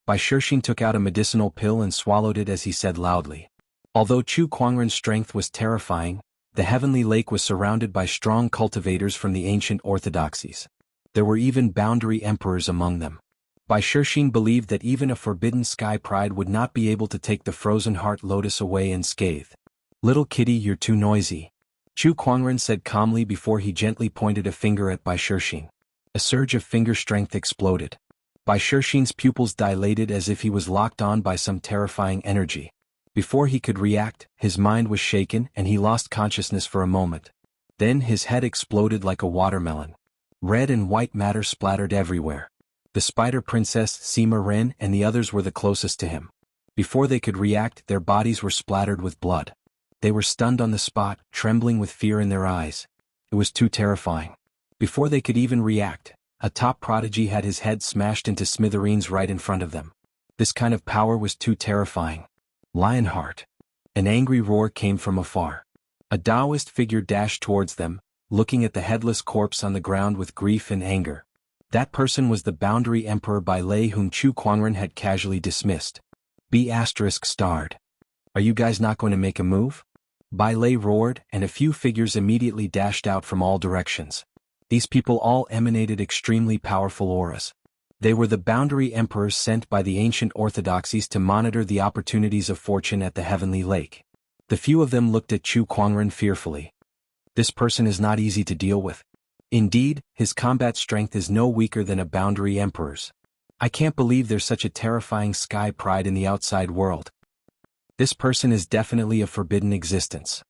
Bai Shixin took out a medicinal pill and swallowed it as he said loudly. Although Chu Kuangren's strength was terrifying, the heavenly lake was surrounded by strong cultivators from the ancient orthodoxies. There were even boundary emperors among them. Bai Shixin believed that even a forbidden Sky Pride would not be able to take the frozen heart lotus away unscathed. Little kitty, you're too noisy. Chu Kuangren said calmly before he gently pointed a finger at Bai Shixin. A surge of finger strength exploded. Bai Shixin's pupils dilated as if he was locked on by some terrifying energy. Before he could react, his mind was shaken and he lost consciousness for a moment. Then his head exploded like a watermelon. Red and white matter splattered everywhere. The Spider Princess, Sima Ren, and the others were the closest to him. Before they could react, their bodies were splattered with blood. They were stunned on the spot, trembling with fear in their eyes. It was too terrifying. Before they could even react, a top prodigy had his head smashed into smithereens right in front of them. This kind of power was too terrifying. Lionheart. An angry roar came from afar. A Taoist figure dashed towards them, looking at the headless corpse on the ground with grief and anger. That person was the Boundary Emperor Bai Lei, whom Chu Kuangren had casually dismissed. B*****. Are you guys not going to make a move? Bai Lei roared, and a few figures immediately dashed out from all directions. These people all emanated extremely powerful auras. They were the boundary emperors sent by the ancient orthodoxies to monitor the opportunities of fortune at the heavenly lake. The few of them looked at Chu Kuangren fearfully. This person is not easy to deal with. Indeed, his combat strength is no weaker than a boundary emperor's. I can't believe there's such a terrifying Sky Pride in the outside world. This person is definitely a forbidden existence.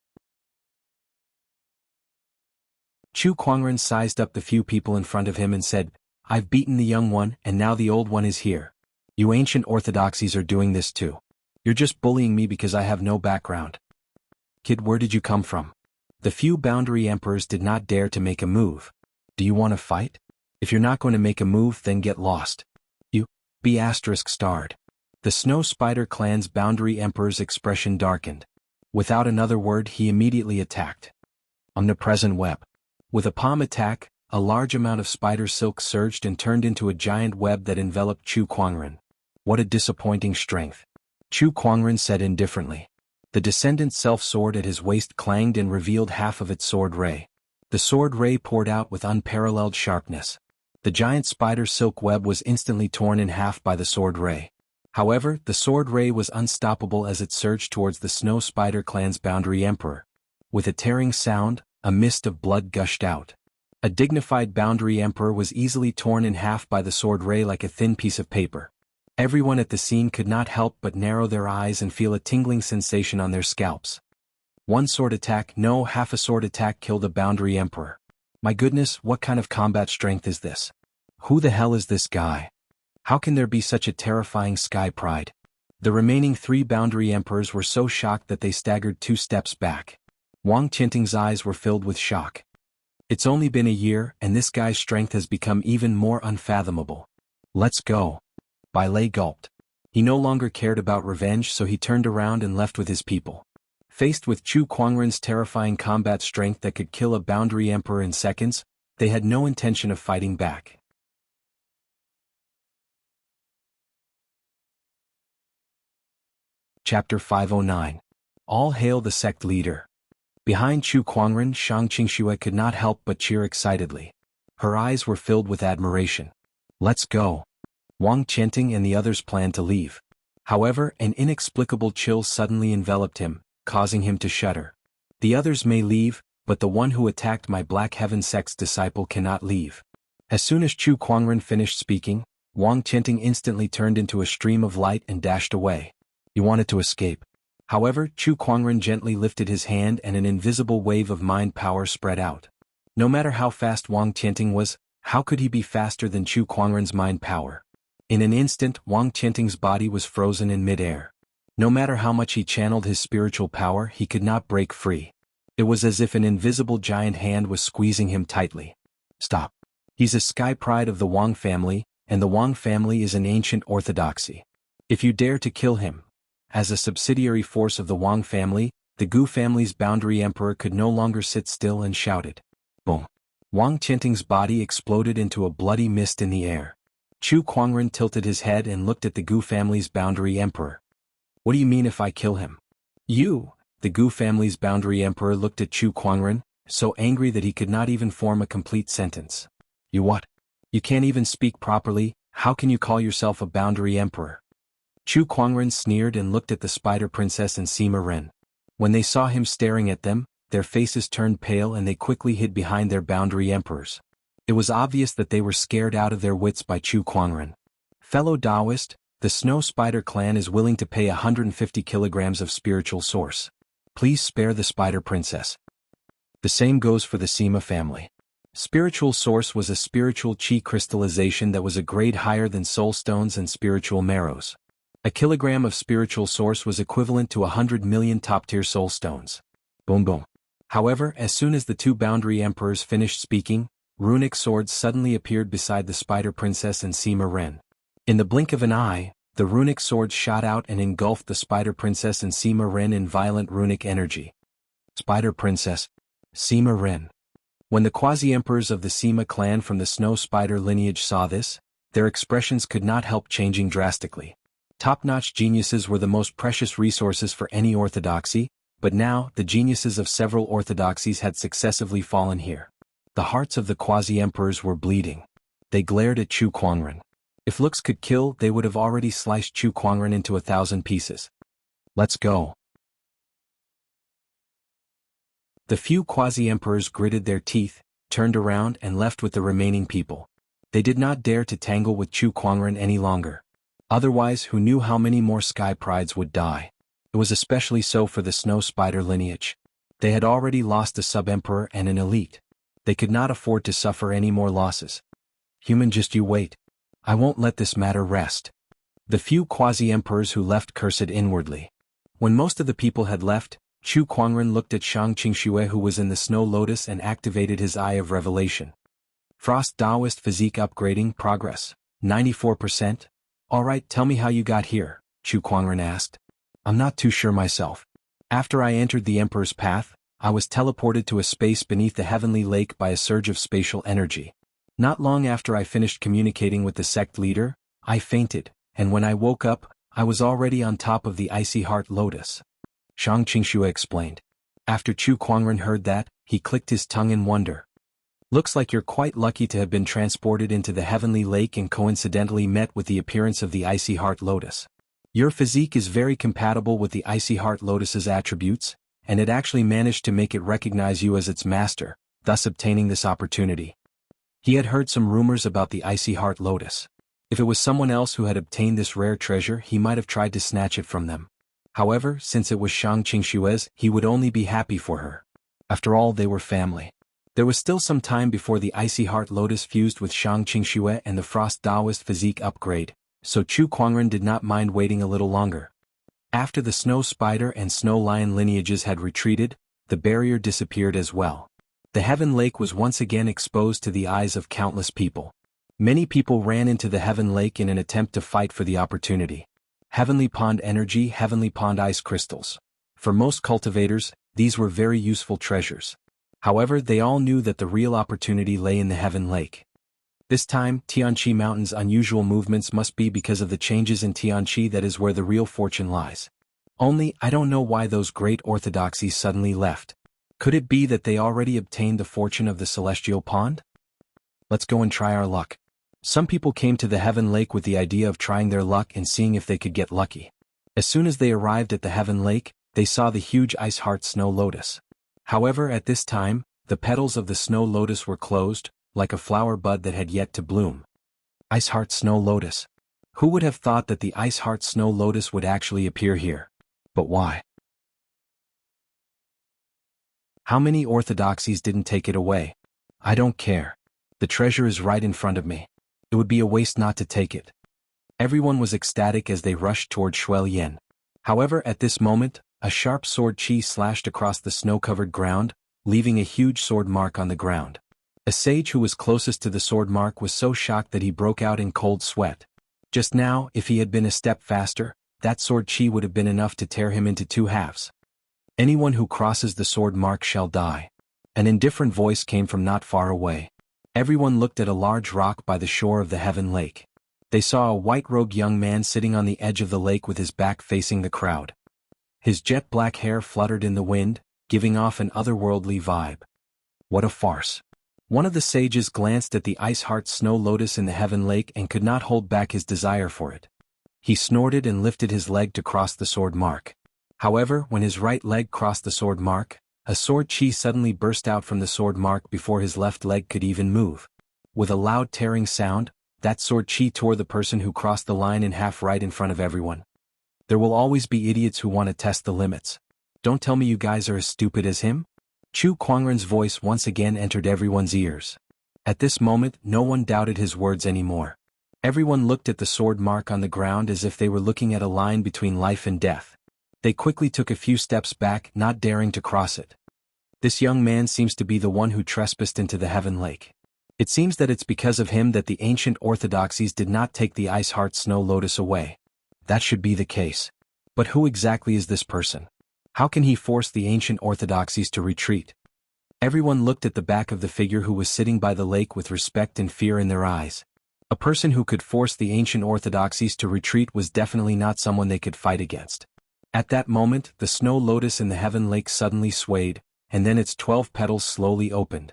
Chu Kuangren sized up the few people in front of him and said, I've beaten the young one and now the old one is here. You ancient orthodoxies are doing this too. You're just bullying me because I have no background. Kid, where did you come from? The few boundary emperors did not dare to make a move. Do you want to fight? If you're not going to make a move, then get lost. You, B*****. The Snow Spider clan's boundary emperor's expression darkened. Without another word, he immediately attacked. Omnipresent web. With a palm attack, a large amount of spider silk surged and turned into a giant web that enveloped Chu Kuangren. What a disappointing strength. Chu Kuangren said indifferently. The descendant self-sword at his waist clanged and revealed half of its sword ray. The sword ray poured out with unparalleled sharpness. The giant spider silk web was instantly torn in half by the sword ray. However, the sword ray was unstoppable as it surged towards the Snow Spider clan's boundary emperor. With a tearing sound, a mist of blood gushed out. A dignified boundary emperor was easily torn in half by the sword ray like a thin piece of paper. Everyone at the scene could not help but narrow their eyes and feel a tingling sensation on their scalps. One sword attack, no, half a sword attack killed a boundary emperor. My goodness, what kind of combat strength is this? Who the hell is this guy? How can there be such a terrifying Sky Pride? The remaining 3 boundary emperors were so shocked that they staggered 2 steps back. Wang Qianting's eyes were filled with shock. It's only been a year, and this guy's strength has become even more unfathomable. Let's go. Bai Lei gulped. He no longer cared about revenge, so he turned around and left with his people. Faced with Chu Kuangren's terrifying combat strength that could kill a boundary emperor in seconds, they had no intention of fighting back. Chapter 509. All hail the sect leader. Behind Chu Kuangren, Shang Qingxue could not help but cheer excitedly. Her eyes were filled with admiration. Let's go. Wang Qianting and the others planned to leave. However, an inexplicable chill suddenly enveloped him, causing him to shudder. The others may leave, but the one who attacked my Black Heaven sect's disciple cannot leave. As soon as Chu Kuangren finished speaking, Wang Qianting instantly turned into a stream of light and dashed away. You wanted to escape. However, Chu Kuangren gently lifted his hand and an invisible wave of mind power spread out. No matter how fast Wang Qianting was, how could he be faster than Chu Kuangren's mind power? In an instant, Wang Qianting's body was frozen in mid-air. No matter how much he channeled his spiritual power, he could not break free. It was as if an invisible giant hand was squeezing him tightly. Stop. He's a sky pride of the Wang family, and the Wang family is an ancient orthodoxy. If you dare to kill him, as a subsidiary force of the Wang family, the Gu family's boundary emperor could no longer sit still and shouted. Boom. Wang Qianting's body exploded into a bloody mist in the air. Chu Kuangren tilted his head and looked at the Gu family's boundary emperor. What do you mean if I kill him? You, the Gu family's boundary emperor looked at Chu Kuangren, so angry that he could not even form a complete sentence. You what? You can't even speak properly, how can you call yourself a boundary emperor? Chu Kuangren sneered and looked at the Spider Princess and Sima Ren. When they saw him staring at them, their faces turned pale and they quickly hid behind their boundary emperors. It was obvious that they were scared out of their wits by Chu Kuangren. Fellow Taoist, the Snow Spider clan is willing to pay 150 kilograms of spiritual source. Please spare the Spider Princess. The same goes for the Sima family. Spiritual source was a spiritual chi crystallization that was a grade higher than soul stones and spiritual marrows. A kilogram of spiritual source was equivalent to 100 million top-tier soul stones. Boom boom. However, as soon as the two boundary emperors finished speaking, runic swords suddenly appeared beside the Spider Princess and Sima Ren. In the blink of an eye, the runic swords shot out and engulfed the Spider Princess and Sima Ren in violent runic energy. Spider Princess, Sima Ren. When the quasi-emperors of the Sima clan from the Snow Spider lineage saw this, their expressions could not help changing drastically. Top-notch geniuses were the most precious resources for any orthodoxy, but now the geniuses of several orthodoxies had successively fallen here. The hearts of the quasi-emperors were bleeding. They glared at Chu Kuangren. If looks could kill, they would have already sliced Chu Kuangren into 1,000 pieces. Let's go. The few quasi-emperors gritted their teeth, turned around and left with the remaining people. They did not dare to tangle with Chu Kuangren any longer. Otherwise, who knew how many more sky prides would die? It was especially so for the Snow Spider lineage. They had already lost a sub-emperor and an elite. They could not afford to suffer any more losses. Human, just you wait. I won't let this matter rest. The few quasi-emperors who left cursed inwardly. When most of the people had left, Chu Kuangren looked at Shang Qingxue who was in the Snow Lotus and activated his Eye of Revelation. Frost Taoist physique upgrading progress, 94%. Alright, tell me how you got here, Chu Kuangren asked. I'm not too sure myself. After I entered the Emperor's path, I was teleported to a space beneath the heavenly lake by a surge of spatial energy. Not long after I finished communicating with the sect leader, I fainted, and when I woke up, I was already on top of the icy heart lotus. Shang Qingxue explained. After Chu Kuangren heard that, he clicked his tongue in wonder. Looks like you're quite lucky to have been transported into the heavenly lake and coincidentally met with the appearance of the icy heart lotus. Your physique is very compatible with the icy heart lotus's attributes, and it actually managed to make it recognize you as its master, thus obtaining this opportunity. He had heard some rumors about the icy heart lotus. If it was someone else who had obtained this rare treasure, he might have tried to snatch it from them. However, since it was Shang Qingxue's, he would only be happy for her. After all, they were family. There was still some time before the icy heart lotus fused with Shang Qingxue and the Frost Taoist physique upgrade, so Chu Kuangren did not mind waiting a little longer. After the Snow Spider and Snow Lion lineages had retreated, the barrier disappeared as well. The Heaven Lake was once again exposed to the eyes of countless people. Many people ran into the Heaven Lake in an attempt to fight for the opportunity. Heavenly Pond energy, Heavenly Pond ice crystals. For most cultivators, these were very useful treasures. However, they all knew that the real opportunity lay in the Heaven Lake. This time, Tianqi Mountain's unusual movements must be because of the changes in Tianqi, that is where the real fortune lies. Only, I don't know why those great orthodoxies suddenly left. Could it be that they already obtained the fortune of the celestial pond? Let's go and try our luck. Some people came to the Heaven Lake with the idea of trying their luck and seeing if they could get lucky. As soon as they arrived at the Heaven Lake, they saw the huge ice heart snow lotus. However, at this time, the petals of the snow lotus were closed, like a flower bud that had yet to bloom. Ice heart snow lotus. Who would have thought that the ice heart snow lotus would actually appear here? But why? How many orthodoxies didn't take it away? I don't care. The treasure is right in front of me. It would be a waste not to take it. Everyone was ecstatic as they rushed toward Shuel Yen. However, at this moment, a sharp sword chi slashed across the snow-covered ground, leaving a huge sword mark on the ground. A sage who was closest to the sword mark was so shocked that he broke out in cold sweat. Just now, if he had been a step faster, that sword chi would have been enough to tear him into two halves. Anyone who crosses the sword mark shall die. An indifferent voice came from not far away. Everyone looked at a large rock by the shore of the Heaven Lake. They saw a white-robed young man sitting on the edge of the lake with his back facing the crowd. His jet-black hair fluttered in the wind, giving off an otherworldly vibe. What a farce. One of the sages glanced at the ice heart snow lotus in the Heaven Lake and could not hold back his desire for it. He snorted and lifted his leg to cross the sword mark. However, when his right leg crossed the sword mark, a sword chi suddenly burst out from the sword mark before his left leg could even move. With a loud tearing sound, that sword chi tore the person who crossed the line in half right in front of everyone. There will always be idiots who want to test the limits. Don't tell me you guys are as stupid as him? Chu Kuangren's voice once again entered everyone's ears. At this moment, no one doubted his words anymore. Everyone looked at the sword mark on the ground as if they were looking at a line between life and death. They quickly took a few steps back, not daring to cross it. This young man seems to be the one who trespassed into the Heaven Lake. It seems that it's because of him that the ancient orthodoxies did not take the ice heart snow lotus away. That should be the case. But who exactly is this person? How can he force the ancient orthodoxies to retreat? Everyone looked at the back of the figure who was sitting by the lake with respect and fear in their eyes. A person who could force the ancient orthodoxies to retreat was definitely not someone they could fight against. At that moment, the snow lotus in the Heaven Lake suddenly swayed, and then its 12 petals slowly opened.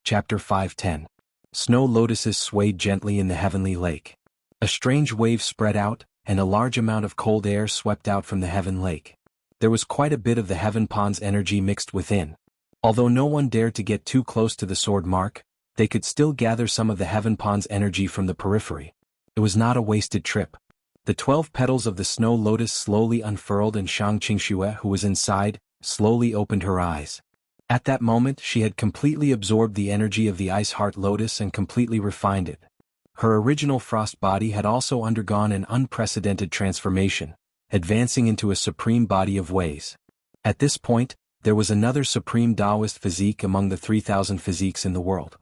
Chapter 5:10. Snow lotuses swayed gently in the heavenly lake. A strange wave spread out, and a large amount of cold air swept out from the Heaven Lake. There was quite a bit of the Heaven Pond's energy mixed within. Although no one dared to get too close to the sword mark, they could still gather some of the Heaven Pond's energy from the periphery. It was not a wasted trip. The 12 petals of the snow lotus slowly unfurled and Shang Qingxue, who was inside, slowly opened her eyes. At that moment she had completely absorbed the energy of the ice heart lotus and completely refined it. Her original frost body had also undergone an unprecedented transformation, advancing into a supreme body of ways. At this point, there was another supreme Taoist physique among the 3,000 physiques in the world.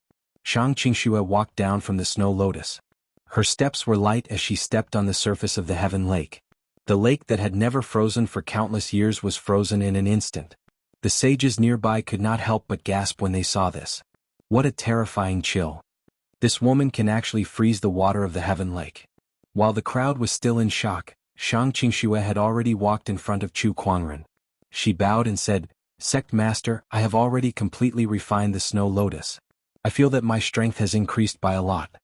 Shang Qingxue walked down from the snow lotus. Her steps were light as she stepped on the surface of the Heaven Lake. The lake that had never frozen for countless years was frozen in an instant. The sages nearby could not help but gasp when they saw this. What a terrifying chill. This woman can actually freeze the water of the Heaven Lake. While the crowd was still in shock, Shang Qingxue had already walked in front of Chu Kuangren. She bowed and said, "Sect Master, I have already completely refined the snow lotus. I feel that my strength has increased by a lot."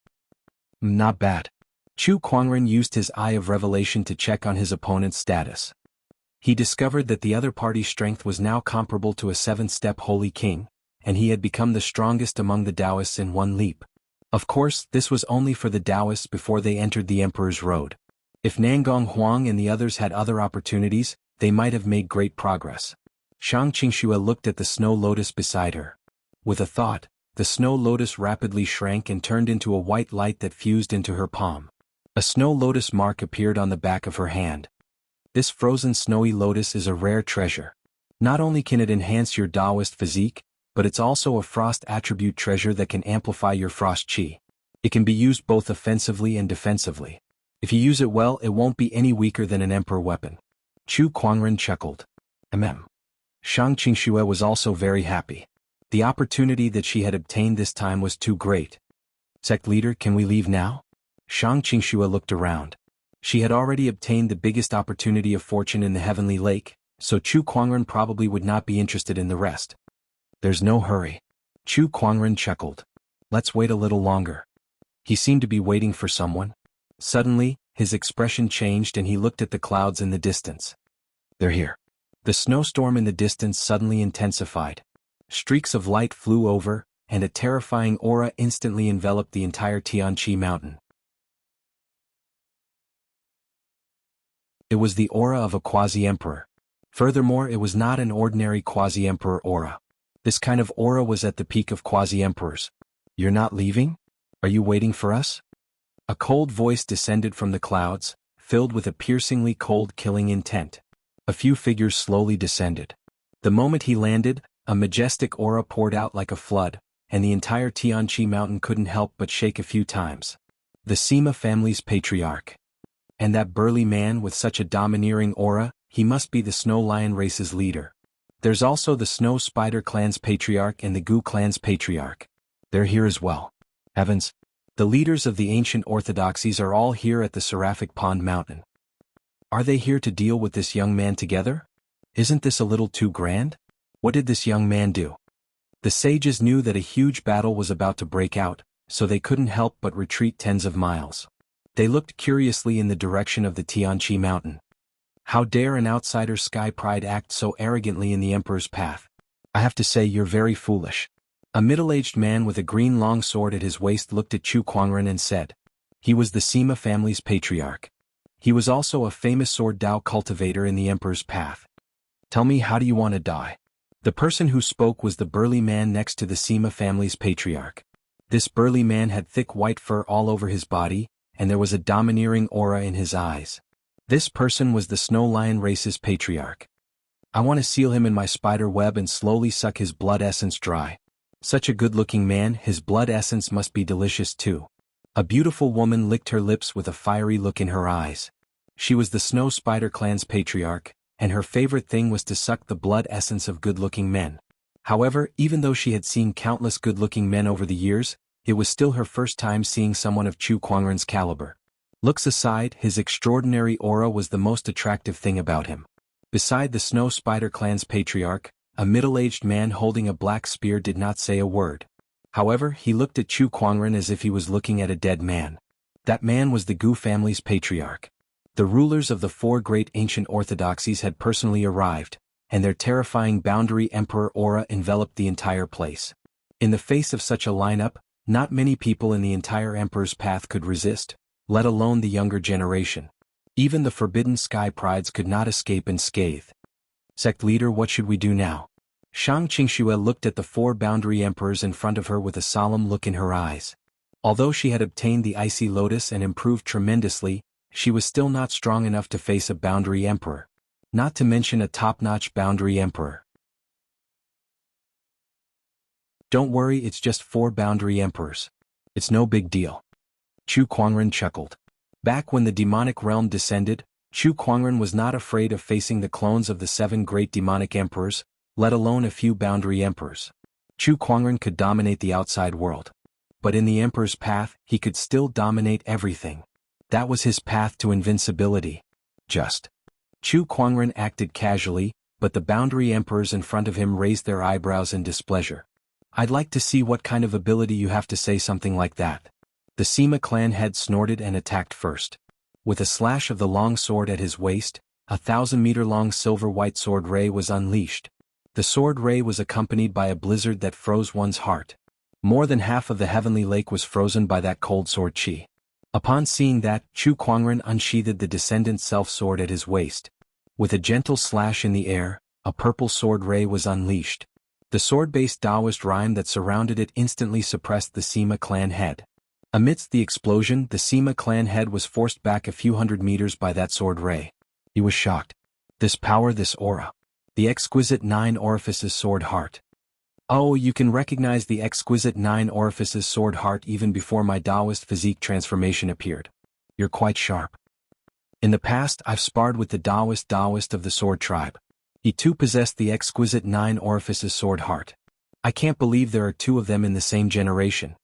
Not bad. Chu Kuangren used his eye of revelation to check on his opponent's status. He discovered that the other party's strength was now comparable to a 7-step holy king, and he had become the strongest among the Taoists in one leap. Of course, this was only for the Taoists before they entered the Emperor's Road. If Nangong Huang and the others had other opportunities, they might have made great progress. Shang Qingxue looked at the snow lotus beside her. With a thought, the snow lotus rapidly shrank and turned into a white light that fused into her palm. A snow lotus mark appeared on the back of her hand. This frozen snowy lotus is a rare treasure. Not only can it enhance your Taoist physique, but it's also a frost attribute treasure that can amplify your frost chi. It can be used both offensively and defensively. If you use it well, it won't be any weaker than an emperor weapon. Chu Kuangren chuckled. Shang Qingxue was also very happy. The opportunity that she had obtained this time was too great. "Sect leader, can we leave now?" Shang Qingxue looked around. She had already obtained the biggest opportunity of fortune in the Heavenly Lake, so Chu Kuangren probably would not be interested in the rest. There's no hurry. Chu Kuangren chuckled. Let's wait a little longer. He seemed to be waiting for someone. Suddenly, his expression changed and he looked at the clouds in the distance. They're here. The snowstorm in the distance suddenly intensified. Streaks of light flew over, and a terrifying aura instantly enveloped the entire Tianqi mountain. It was the aura of a quasi-emperor. Furthermore, it was not an ordinary quasi-emperor aura. This kind of aura was at the peak of quasi-emperors. You're not leaving? Are you waiting for us? A cold voice descended from the clouds, filled with a piercingly cold killing intent. A few figures slowly descended. The moment he landed, a majestic aura poured out like a flood, and the entire Tianqi mountain couldn't help but shake a few times. The Sima family's patriarch. And that burly man with such a domineering aura, he must be the Snow Lion race's leader. There's also the Snow Spider clan's patriarch and the Gu clan's patriarch. They're here as well. Heavens! The leaders of the ancient orthodoxies are all here at the Seraphic Pond Mountain. Are they here to deal with this young man together? Isn't this a little too grand? What did this young man do? The sages knew that a huge battle was about to break out, so they couldn't help but retreat tens of miles. They looked curiously in the direction of the Tianqi mountain. How dare an outsider Sky Pride act so arrogantly in the Emperor's path? I have to say you're very foolish. A middle-aged man with a green long sword at his waist looked at Chu Kuangren and said. He was the Sima family's patriarch. He was also a famous sword Dao cultivator in the Emperor's path. Tell me, how do you want to die? The person who spoke was the burly man next to the Sima family's patriarch. This burly man had thick white fur all over his body, and there was a domineering aura in his eyes. This person was the Snow Lion race's patriarch. I want to seal him in my spider web and slowly suck his blood essence dry. Such a good-looking man, his blood essence must be delicious too. A beautiful woman licked her lips with a fiery look in her eyes. She was the Snow Spider clan's patriarch, and her favorite thing was to suck the blood essence of good-looking men. However, even though she had seen countless good-looking men over the years, it was still her first time seeing someone of Chu Kuangren's caliber. Looks aside, his extraordinary aura was the most attractive thing about him. Beside the Snow Spider clan's patriarch, a middle-aged man holding a black spear did not say a word. However, he looked at Chu Kuangren as if he was looking at a dead man. That man was the Gu family's patriarch. The rulers of the four great ancient orthodoxies had personally arrived, and their terrifying boundary emperor aura enveloped the entire place. In the face of such a lineup, not many people in the entire emperor's path could resist, let alone the younger generation. Even the forbidden sky prides could not escape unscathed. Sect leader, what should we do now? Shang Qingxue looked at the four boundary emperors in front of her with a solemn look in her eyes. Although she had obtained the icy lotus and improved tremendously, she was still not strong enough to face a boundary emperor. Not to mention a top-notch boundary emperor. Don't worry, it's just 4 boundary emperors. It's no big deal. Chu Kuangren chuckled. Back when the demonic realm descended, Chu Kuangren was not afraid of facing the clones of the 7 great demonic emperors, let alone a few boundary emperors. Chu Kuangren could dominate the outside world. But in the emperor's path, he could still dominate everything. That was his path to invincibility. Chu Kuangren acted casually, but the boundary emperors in front of him raised their eyebrows in displeasure. I'd like to see what kind of ability you have to say something like that. The Sima clan head snorted and attacked first. With a slash of the long sword at his waist, a 1,000-meter-long silver-white sword ray was unleashed. The sword ray was accompanied by a blizzard that froze one's heart. More than half of the heavenly lake was frozen by that cold sword chi. Upon seeing that, Chu Kuangren unsheathed the descendant self-sword at his waist. With a gentle slash in the air, a purple sword ray was unleashed. The sword-based Taoist rhyme that surrounded it instantly suppressed the Sima clan head. Amidst the explosion, the Sima clan head was forced back a few hundred meters by that sword ray. He was shocked. This power, this aura. The exquisite 9 orifices sword heart. Oh, you can recognize the exquisite 9 orifices sword heart even before my Taoist physique transformation appeared. You're quite sharp. In the past, I've sparred with the Taoist of the sword tribe. He too possessed the exquisite 9 orifices sword heart. I can't believe there are 2 of them in the same generation.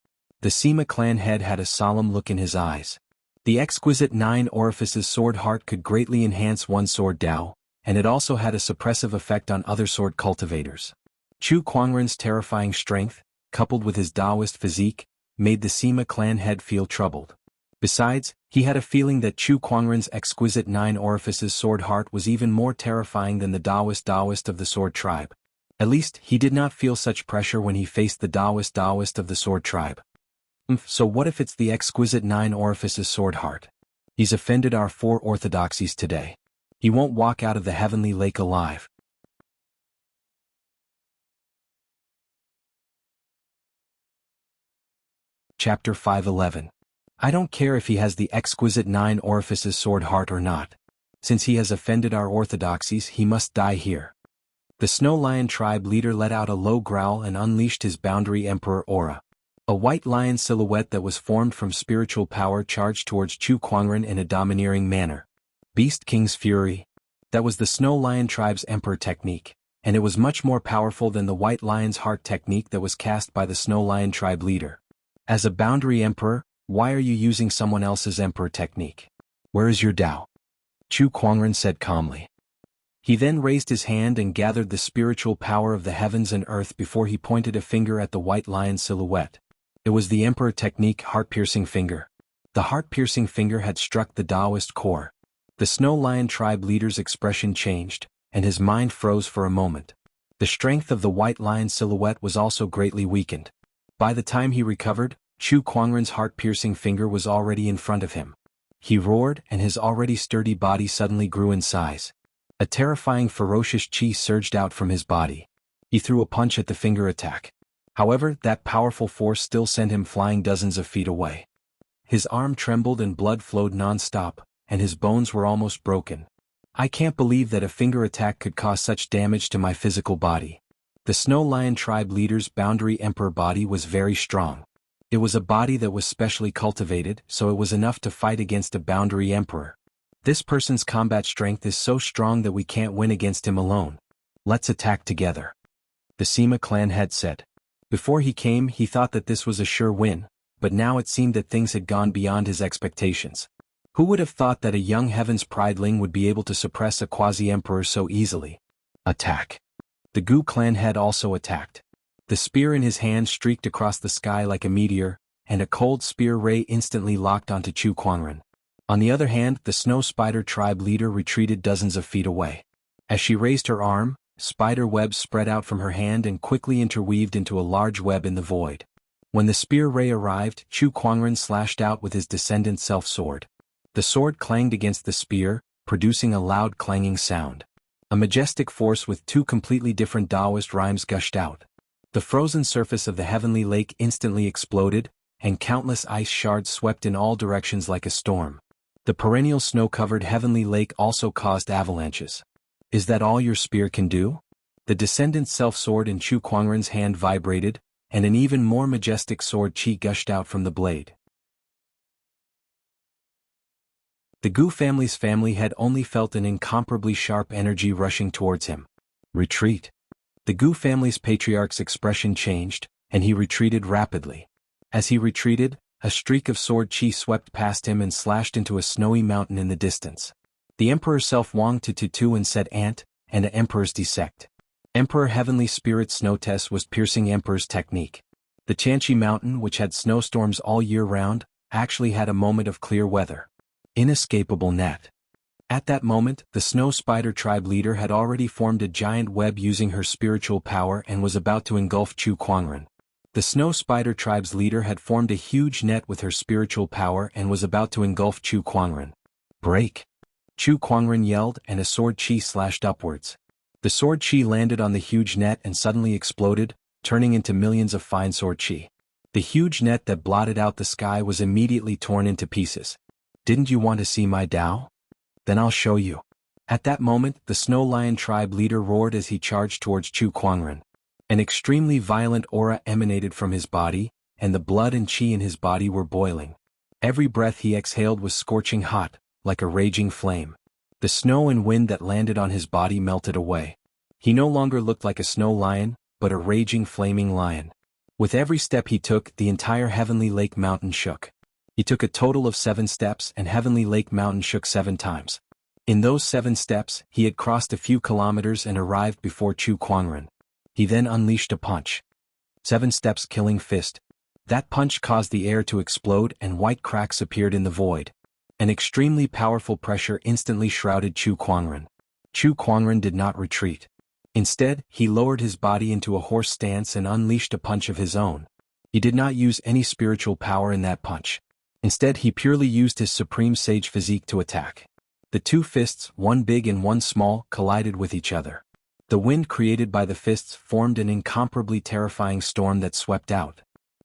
The Sima clan head had a solemn look in his eyes. The exquisite 9 orifices sword heart could greatly enhance one's sword Dao, and it also had a suppressive effect on other sword cultivators. Chu Kuangren's terrifying strength, coupled with his Daoist physique, made the Sima clan head feel troubled. Besides, he had a feeling that Chu Kuangren's exquisite 9 orifices sword heart was even more terrifying than the Daoist of the sword tribe. At least, he did not feel such pressure when he faced the Daoist of the sword tribe. So what if it's the exquisite 9 orifices sword heart? He's offended our 4 orthodoxies today. He won't walk out of the heavenly lake alive. Chapter 5:11. I don't care if he has the exquisite 9 orifices sword heart or not. Since he has offended our orthodoxies, he must die here. The Snow Lion tribe leader let out a low growl and unleashed his boundary emperor aura. A white lion silhouette that was formed from spiritual power charged towards Chu Kuangren in a domineering manner. Beast King's Fury. That was the Snow Lion tribe's emperor technique, and it was much more powerful than the White Lion's heart technique that was cast by the Snow Lion tribe leader. As a boundary emperor, why are you using someone else's emperor technique? Where is your Dao? Chu Kuangren said calmly. He then raised his hand and gathered the spiritual power of the heavens and earth before he pointed a finger at the White Lion silhouette. It was the Emperor technique heart-piercing finger. The heart-piercing finger had struck the Daoist core. The Snow Lion tribe leader's expression changed, and his mind froze for a moment. The strength of the White Lion silhouette was also greatly weakened. By the time he recovered, Chu Kuangren's heart-piercing finger was already in front of him. He roared, and his already sturdy body suddenly grew in size. A terrifying ferocious chi surged out from his body. He threw a punch at the finger attack. However, that powerful force still sent him flying dozens of feet away. His arm trembled and blood flowed non-stop, and his bones were almost broken. I can't believe that a finger attack could cause such damage to my physical body. The Snow Lion tribe leader's boundary emperor body was very strong. It was a body that was specially cultivated, so it was enough to fight against a boundary emperor. This person's combat strength is so strong that we can't win against him alone. Let's attack together. The Sima clan head said. Before he came, he thought that this was a sure win, but now it seemed that things had gone beyond his expectations. Who would have thought that a young Heaven's Prideling would be able to suppress a quasi-emperor so easily? Attack. The Gu clan head also attacked. The spear in his hand streaked across the sky like a meteor, and a cold spear ray instantly locked onto Chu Kuangren. On the other hand, the Snow Spider tribe leader retreated dozens of feet away. As she raised her arm, spider webs spread out from her hand and quickly interweaved into a large web in the void. When the spear ray arrived, Chu Kuangren slashed out with his descendant self-sword. The sword clanged against the spear, producing a loud clanging sound. A majestic force with 2 completely different Daoist rhymes gushed out. The frozen surface of the heavenly lake instantly exploded, and countless ice shards swept in all directions like a storm. The perennial snow-covered heavenly lake also caused avalanches. Is that all your spear can do? The descendant's self-sword in Chu Kuangren's hand vibrated, and an even more majestic sword chi gushed out from the blade. The Gu family's family had only felt an incomparably sharp energy rushing towards him. Retreat. The Gu family's patriarch's expression changed, and he retreated rapidly. As he retreated, a streak of sword chi swept past him and slashed into a snowy mountain in the distance. The Emperor self-wanged to and said ant, and a Emperor's dissect. Emperor Heavenly Spirit Snow Test was piercing Emperor's technique. The Tianqi Mountain, which had snowstorms all year round, actually had a moment of clear weather. Inescapable net. At that moment, the Snow Spider tribe leader had already formed a giant web using her spiritual power and was about to engulf Chu Kuangren. The Snow Spider tribe's leader had formed a huge net with her spiritual power and was about to engulf Chu Kuangren. Break! Chu Kuangren yelled, and a sword chi slashed upwards. The sword chi landed on the huge net and suddenly exploded, turning into millions of fine sword chi. The huge net that blotted out the sky was immediately torn into pieces. Didn't you want to see my Dao? Then I'll show you. At that moment, the Snow Lion tribe leader roared as he charged towards Chu Kuangren. An extremely violent aura emanated from his body, and the blood and chi in his body were boiling. Every breath he exhaled was scorching hot, like a raging flame. The snow and wind that landed on his body melted away. He no longer looked like a snow lion, but a raging flaming lion. With every step he took, the entire heavenly lake mountain shook. He took a total of 7 steps and Heavenly Lake Mountain shook 7 times. In those 7 steps, he had crossed a few kilometers and arrived before Chu Kuangren. He then unleashed a punch. 7 steps killing fist. That punch caused the air to explode and white cracks appeared in the void. An extremely powerful pressure instantly shrouded Chu Kuangren. Chu Kuangren did not retreat. Instead, he lowered his body into a horse stance and unleashed a punch of his own. He did not use any spiritual power in that punch. Instead, he purely used his supreme sage physique to attack. The 2 fists, one big and one small, collided with each other. The wind created by the fists formed an incomparably terrifying storm that swept out.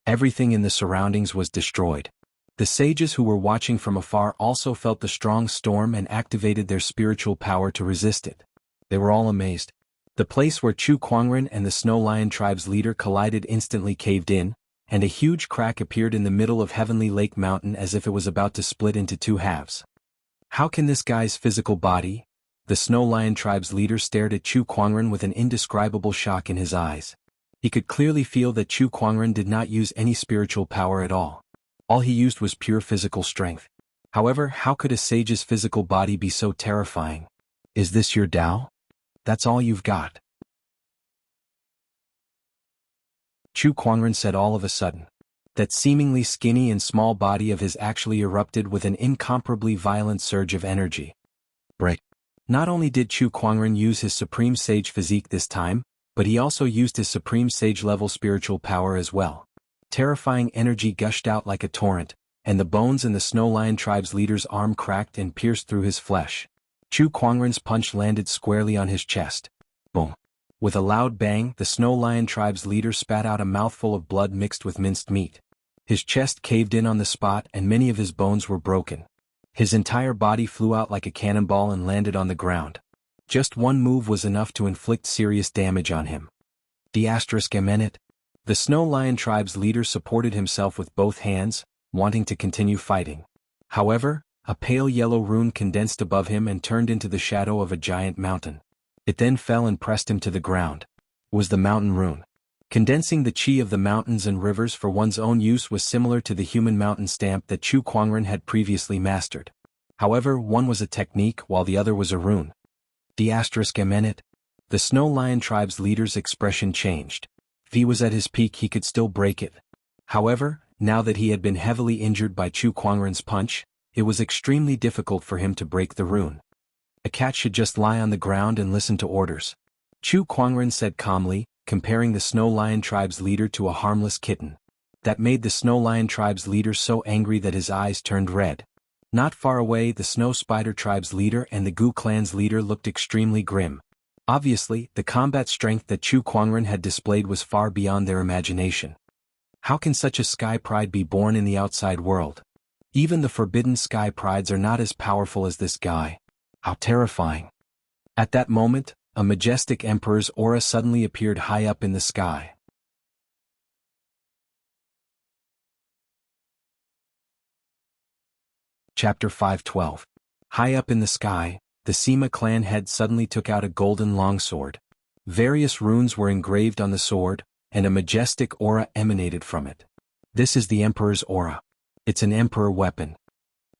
Everything in the surroundings was destroyed. The sages who were watching from afar also felt the strong storm and activated their spiritual power to resist it. They were all amazed. The place where Chu Kuangren and the Snow Lion tribe's leader collided instantly caved in, and a huge crack appeared in the middle of Heavenly Lake Mountain as if it was about to split into 2 halves. How can this guy's physical body? The Snow Lion tribe's leader stared at Chu Kuangren with an indescribable shock in his eyes. He could clearly feel that Chu Kuangren did not use any spiritual power at all. All he used was pure physical strength. However, how could a sage's physical body be so terrifying? Is this your Tao? That's all you've got? Chu Kuangren said all of a sudden. That seemingly skinny and small body of his actually erupted with an incomparably violent surge of energy. Break. Not only did Chu Kuangren use his supreme sage physique this time, but he also used his supreme sage-level spiritual power as well. Terrifying energy gushed out like a torrent, and the bones in the Snow Lion tribe's leader's arm cracked and pierced through his flesh. Chu Kuangren's punch landed squarely on his chest. Boom. With a loud bang, the Snow Lion tribe's leader spat out a mouthful of blood mixed with minced meat. His chest caved in on the spot and many of his bones were broken. His entire body flew out like a cannonball and landed on the ground. Just one move was enough to inflict serious damage on him. The *Amenet. The Snow Lion tribe's leader supported himself with both hands, wanting to continue fighting. However, a pale yellow rune condensed above him and turned into the shadow of a giant mountain. It then fell and pressed him to the ground. It was the mountain rune. Condensing the chi of the mountains and rivers for one's own use was similar to the human mountain stamp that Chu Kuangren had previously mastered. However, one was a technique while the other was a rune. The *Amenet. The Snow Lion tribe's leader's expression changed. If he was at his peak he could still break it. However, now that he had been heavily injured by Chu Kuangren's punch, it was extremely difficult for him to break the rune. A cat should just lie on the ground and listen to orders. Chu Kuangren said calmly, comparing the Snow Lion tribe's leader to a harmless kitten. That made the Snow Lion tribe's leader so angry that his eyes turned red. Not far away, the Snow Spider tribe's leader and the Gu clan's leader looked extremely grim. Obviously, the combat strength that Chu Kuangren had displayed was far beyond their imagination. How can such a sky pride be born in the outside world? Even the forbidden sky prides are not as powerful as this guy. How terrifying. At that moment, a majestic emperor's aura suddenly appeared high up in the sky. Chapter 512. High up in the sky, the Sima clan head suddenly took out a golden longsword. Various runes were engraved on the sword, and a majestic aura emanated from it. This is the Emperor's aura. It's an Emperor weapon.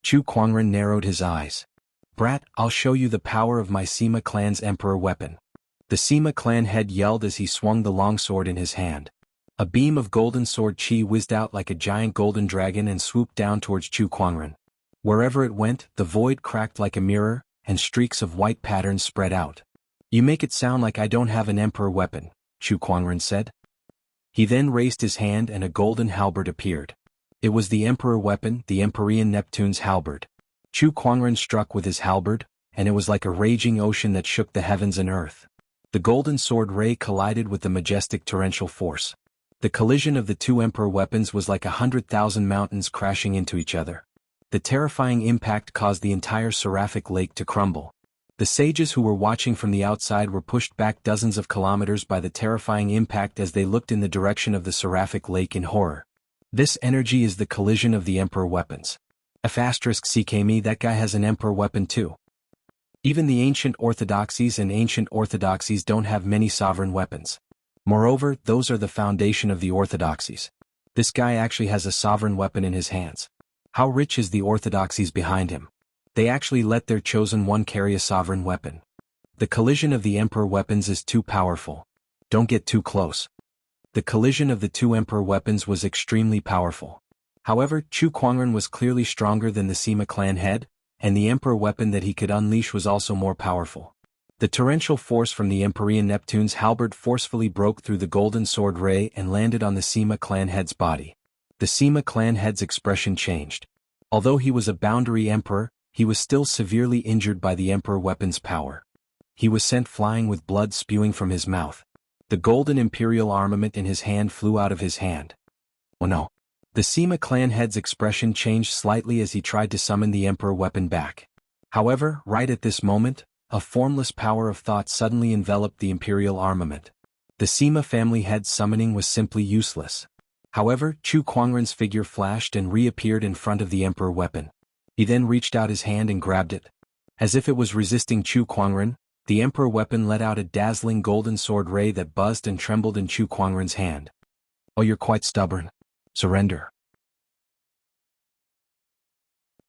Chu Kuangren narrowed his eyes. Brat, I'll show you the power of my Sima clan's Emperor weapon. The Sima clan head yelled as he swung the longsword in his hand. A beam of golden sword chi whizzed out like a giant golden dragon and swooped down towards Chu Kuangren. Wherever it went, the void cracked like a mirror, and streaks of white patterns spread out. You make it sound like I don't have an Emperor weapon, Chu Kuangren said. He then raised his hand and a golden halberd appeared. It was the Emperor weapon, the Empyrean Neptune's halberd. Chu Kuangren struck with his halberd, and it was like a raging ocean that shook the heavens and earth. The golden sword ray collided with the majestic torrential force. The collision of the two Emperor weapons was like 100,000 mountains crashing into each other. The terrifying impact caused the entire seraphic lake to crumble. The sages who were watching from the outside were pushed back dozens of kilometers by the terrifying impact as they looked in the direction of the seraphic lake in horror. This energy is the collision of the Emperor weapons. *CKME, that guy has an Emperor weapon too. Even the ancient orthodoxies and ancient orthodoxies don't have many sovereign weapons. Moreover, those are the foundation of the orthodoxies. This guy actually has a sovereign weapon in his hands. How rich is the orthodoxies behind him? They actually let their chosen one carry a sovereign weapon. The collision of the emperor weapons is too powerful. Don't get too close. The collision of the two emperor weapons was extremely powerful. However, Chu Kuangren was clearly stronger than the Sima clan head, and the emperor weapon that he could unleash was also more powerful. The torrential force from the Empyrean Neptune's halberd forcefully broke through the golden sword ray and landed on the Sima clan head's body. The Sima clan head's expression changed. Although he was a boundary emperor, he was still severely injured by the emperor weapon's power. He was sent flying with blood spewing from his mouth. The golden imperial armament in his hand flew out of his hand. Oh no. The Sima clan head's expression changed slightly as he tried to summon the emperor weapon back. However, right at this moment, a formless power of thought suddenly enveloped the imperial armament. The Sima family head's summoning was simply useless. However, Chu Kuangren's figure flashed and reappeared in front of the emperor weapon. He then reached out his hand and grabbed it. As if it was resisting Chu Kuangren, the emperor weapon let out a dazzling golden sword ray that buzzed and trembled in Chu Kuangren's hand. Oh, you're quite stubborn. Surrender.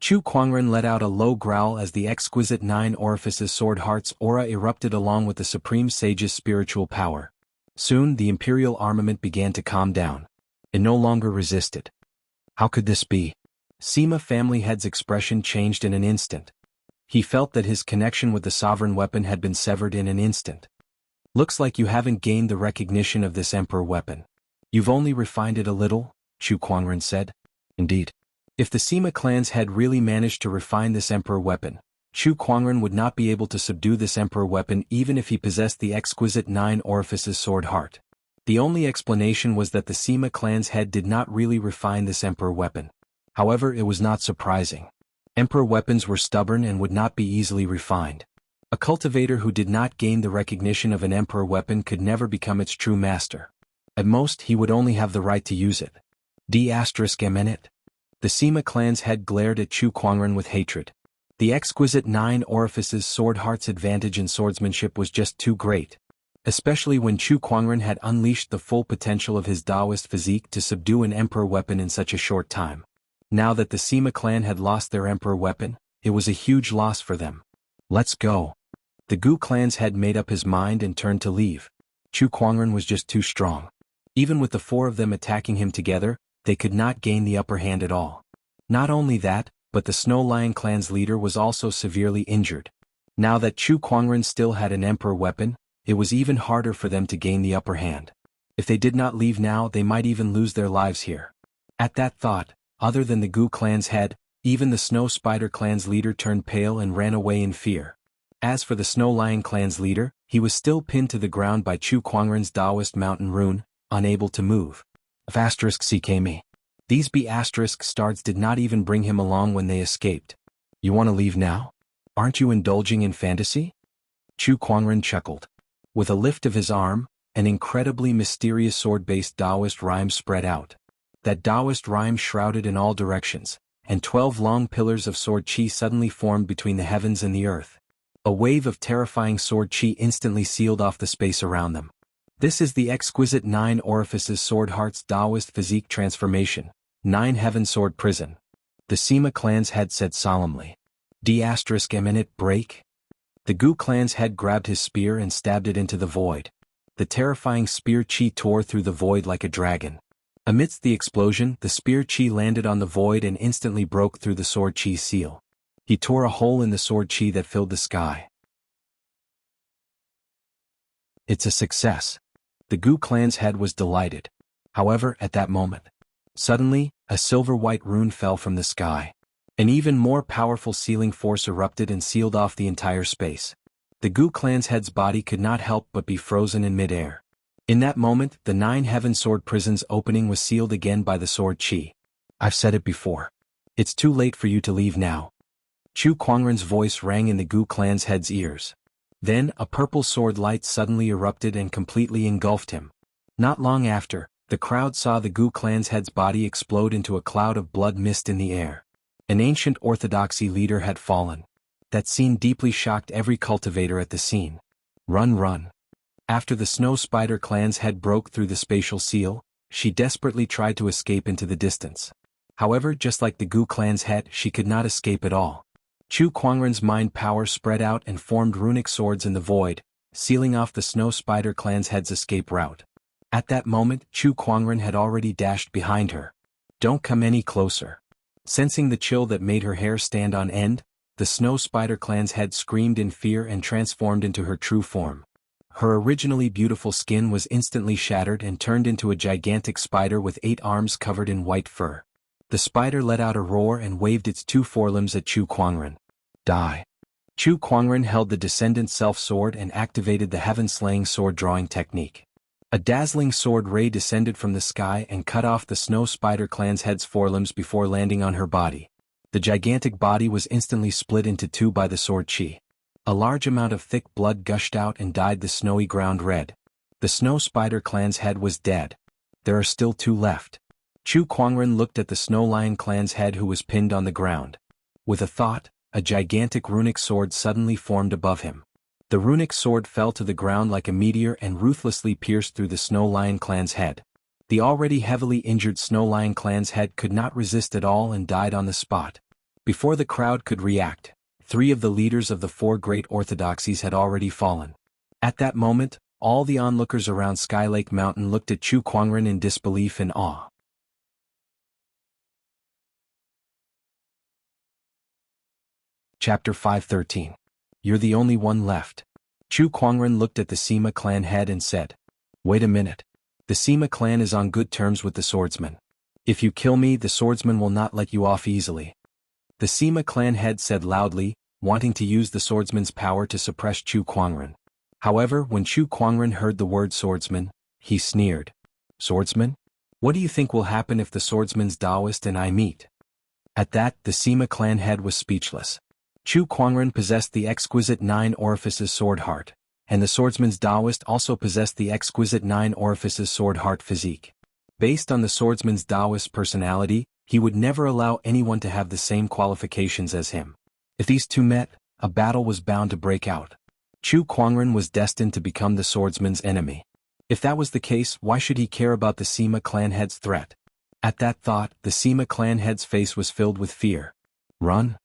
Chu Kuangren let out a low growl as the exquisite 9 orifices sword heart's aura erupted along with the supreme sage's spiritual power. Soon the imperial armament began to calm down. It no longer resisted. How could this be? Sima family head's expression changed in an instant. He felt that his connection with the sovereign weapon had been severed in an instant. Looks like you haven't gained the recognition of this emperor weapon. You've only refined it a little, Chu Kuangren said. Indeed. If the Sima clan's head really managed to refine this emperor weapon, Chu Kuangren would not be able to subdue this emperor weapon even if he possessed the exquisite 9 orifices sword heart. The only explanation was that the Sima clan's head did not really refine this emperor weapon. However, it was not surprising. Emperor weapons were stubborn and would not be easily refined. A cultivator who did not gain the recognition of an emperor weapon could never become its true master. At most, he would only have the right to use it. D***MN. The Sima clan's head glared at Chu Kuangren with hatred. The exquisite 9 orifices sword heart's advantage in swordsmanship was just too great. Especially when Chu Kuangren had unleashed the full potential of his Taoist physique to subdue an emperor weapon in such a short time. Now that the Sima clan had lost their emperor weapon, it was a huge loss for them. Let's go. The Gu clan's head made up his mind and turned to leave. Chu Kuangren was just too strong. Even with the 4 of them attacking him together, they could not gain the upper hand at all. Not only that, but the Snow Lion clan's leader was also severely injured. Now that Chu Kuangren still had an emperor weapon, it was even harder for them to gain the upper hand. If they did not leave now, they might even lose their lives here. At that thought, other than the Gu clan's head, even the Snow Spider clan's leader turned pale and ran away in fear. As for the Snow Lion clan's leader, he was still pinned to the ground by Chu Kuangren's Taoist mountain rune, unable to move. **CKME. These B***stars did not even bring him along when they escaped. You want to leave now? Aren't you indulging in fantasy? Chu Kuangren chuckled. With a lift of his arm, an incredibly mysterious sword-based Taoist rhyme spread out. That Taoist rhyme shrouded in all directions, and 12 long pillars of sword chi suddenly formed between the heavens and the earth. A wave of terrifying sword chi instantly sealed off the space around them. This is the exquisite 9 orifices sword heart's Taoist physique transformation, 9 heaven sword prison. The Sima clan's head said solemnly. D***MN break? The Gu clan's head grabbed his spear and stabbed it into the void. The terrifying spear chi tore through the void like a dragon. Amidst the explosion, the spear chi landed on the void and instantly broke through the sword chi seal. He tore a hole in the sword chi that filled the sky. It's a success. The Gu clan's head was delighted. However, at that moment, suddenly, a silver-white rune fell from the sky. An even more powerful sealing force erupted and sealed off the entire space. The Gu clan's head's body could not help but be frozen in mid-air. In that moment, the 9 heaven sword prison's opening was sealed again by the sword chi. I've said it before. It's too late for you to leave now. Chu Kuangren's voice rang in the Gu clan's head's ears. Then, a purple sword light suddenly erupted and completely engulfed him. Not long after, the crowd saw the Gu clan's head's body explode into a cloud of blood mist in the air. An ancient orthodoxy leader had fallen. That scene deeply shocked every cultivator at the scene. Run, run. After the Snow Spider clan's head broke through the spatial seal, she desperately tried to escape into the distance. However, just like the Gu clan's head, she could not escape at all. Chu Kuangren's mind power spread out and formed runic swords in the void, sealing off the Snow Spider clan's head's escape route. At that moment, Chu Kuangren had already dashed behind her. "Don't come any closer." Sensing the chill that made her hair stand on end, the Snow Spider clan's head screamed in fear and transformed into her true form. Her originally beautiful skin was instantly shattered and turned into a gigantic spider with 8 arms covered in white fur. The spider let out a roar and waved its 2 forelimbs at Chu Kuangren. "Die." Chu Kuangren held the Descendant Self-Sword and activated the Heaven-Slaying Sword-Drawing technique. A dazzling sword ray descended from the sky and cut off the Snow Spider clan's head's forelimbs before landing on her body. The gigantic body was instantly split into 2 by the sword chi. A large amount of thick blood gushed out and dyed the snowy ground red. The Snow Spider clan's head was dead. There are still 2 left. Chu Kuangren looked at the Snow Lion clan's head, who was pinned on the ground. With a thought, a gigantic runic sword suddenly formed above him. The runic sword fell to the ground like a meteor and ruthlessly pierced through the Snow Lion clan's head. The already heavily injured Snow Lion clan's head could not resist at all and died on the spot. Before the crowd could react, 3 of the leaders of the 4 great orthodoxies had already fallen. At that moment, all the onlookers around Skylake Mountain looked at Chu Kuangren in disbelief and awe. Chapter 513. You're the only one left. Chu Kuangren looked at the Sima clan head and said, "Wait a minute. The Sima clan is on good terms with the swordsman. If you kill me, the swordsman will not let you off easily." The Sima clan head said loudly, wanting to use the swordsman's power to suppress Chu Kuangren. However, when Chu Kuangren heard the word swordsman, he sneered. "Swordsman? What do you think will happen if the swordsman's Taoist and I meet?" At that, the Sima clan head was speechless. Chu Kuangren possessed the exquisite 9 orifices sword heart, and the swordsman's Taoist also possessed the exquisite 9 orifices sword heart physique. Based on the swordsman's Taoist personality, he would never allow anyone to have the same qualifications as him. If these 2 met, a battle was bound to break out. Chu Kuangren was destined to become the swordsman's enemy. If that was the case, why should he care about the Sima clan head's threat? At that thought, the Sima clan head's face was filled with fear. Run?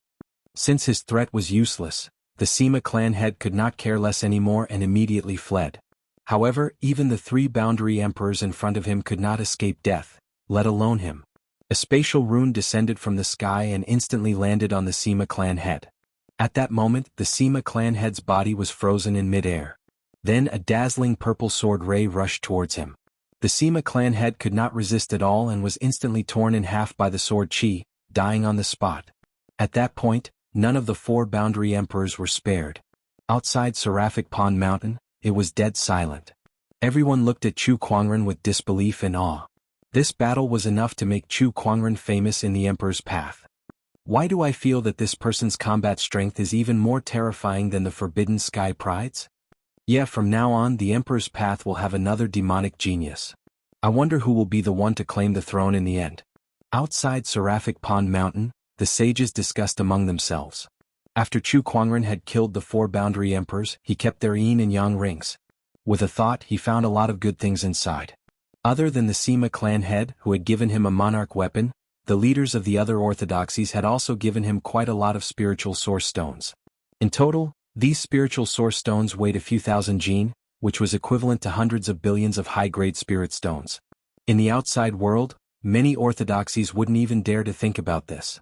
Since his threat was useless, the Sima clan head could not care less anymore and immediately fled. However, even the 3 boundary emperors in front of him could not escape death, let alone him. A spatial rune descended from the sky and instantly landed on the Sima clan head. At that moment, the Sima clan head's body was frozen in midair. Then a dazzling purple sword ray rushed towards him. The Sima clan head could not resist at all and was instantly torn in half by the sword chi, dying on the spot. At that point, none of the 4 boundary emperors were spared. Outside Seraphic Pond Mountain, it was dead silent. Everyone looked at Chu Kuangren with disbelief and awe. This battle was enough to make Chu Kuangren famous in the Emperor's path. Why do I feel that this person's combat strength is even more terrifying than the Forbidden Sky Pride's? Yeah, from now on the Emperor's path will have another demonic genius. I wonder who will be the one to claim the throne in the end. Outside Seraphic Pond Mountain, the sages discussed among themselves. After Chu Kuangren had killed the 4 boundary emperors, he kept their yin and yang rings. With a thought, he found a lot of good things inside. Other than the Sima clan head, who had given him a monarch weapon, the leaders of the other orthodoxies had also given him quite a lot of spiritual source stones. In total, these spiritual source stones weighed a few thousand jin, which was equivalent to hundreds of billions of high-grade spirit stones. In the outside world, many orthodoxies wouldn't even dare to think about this.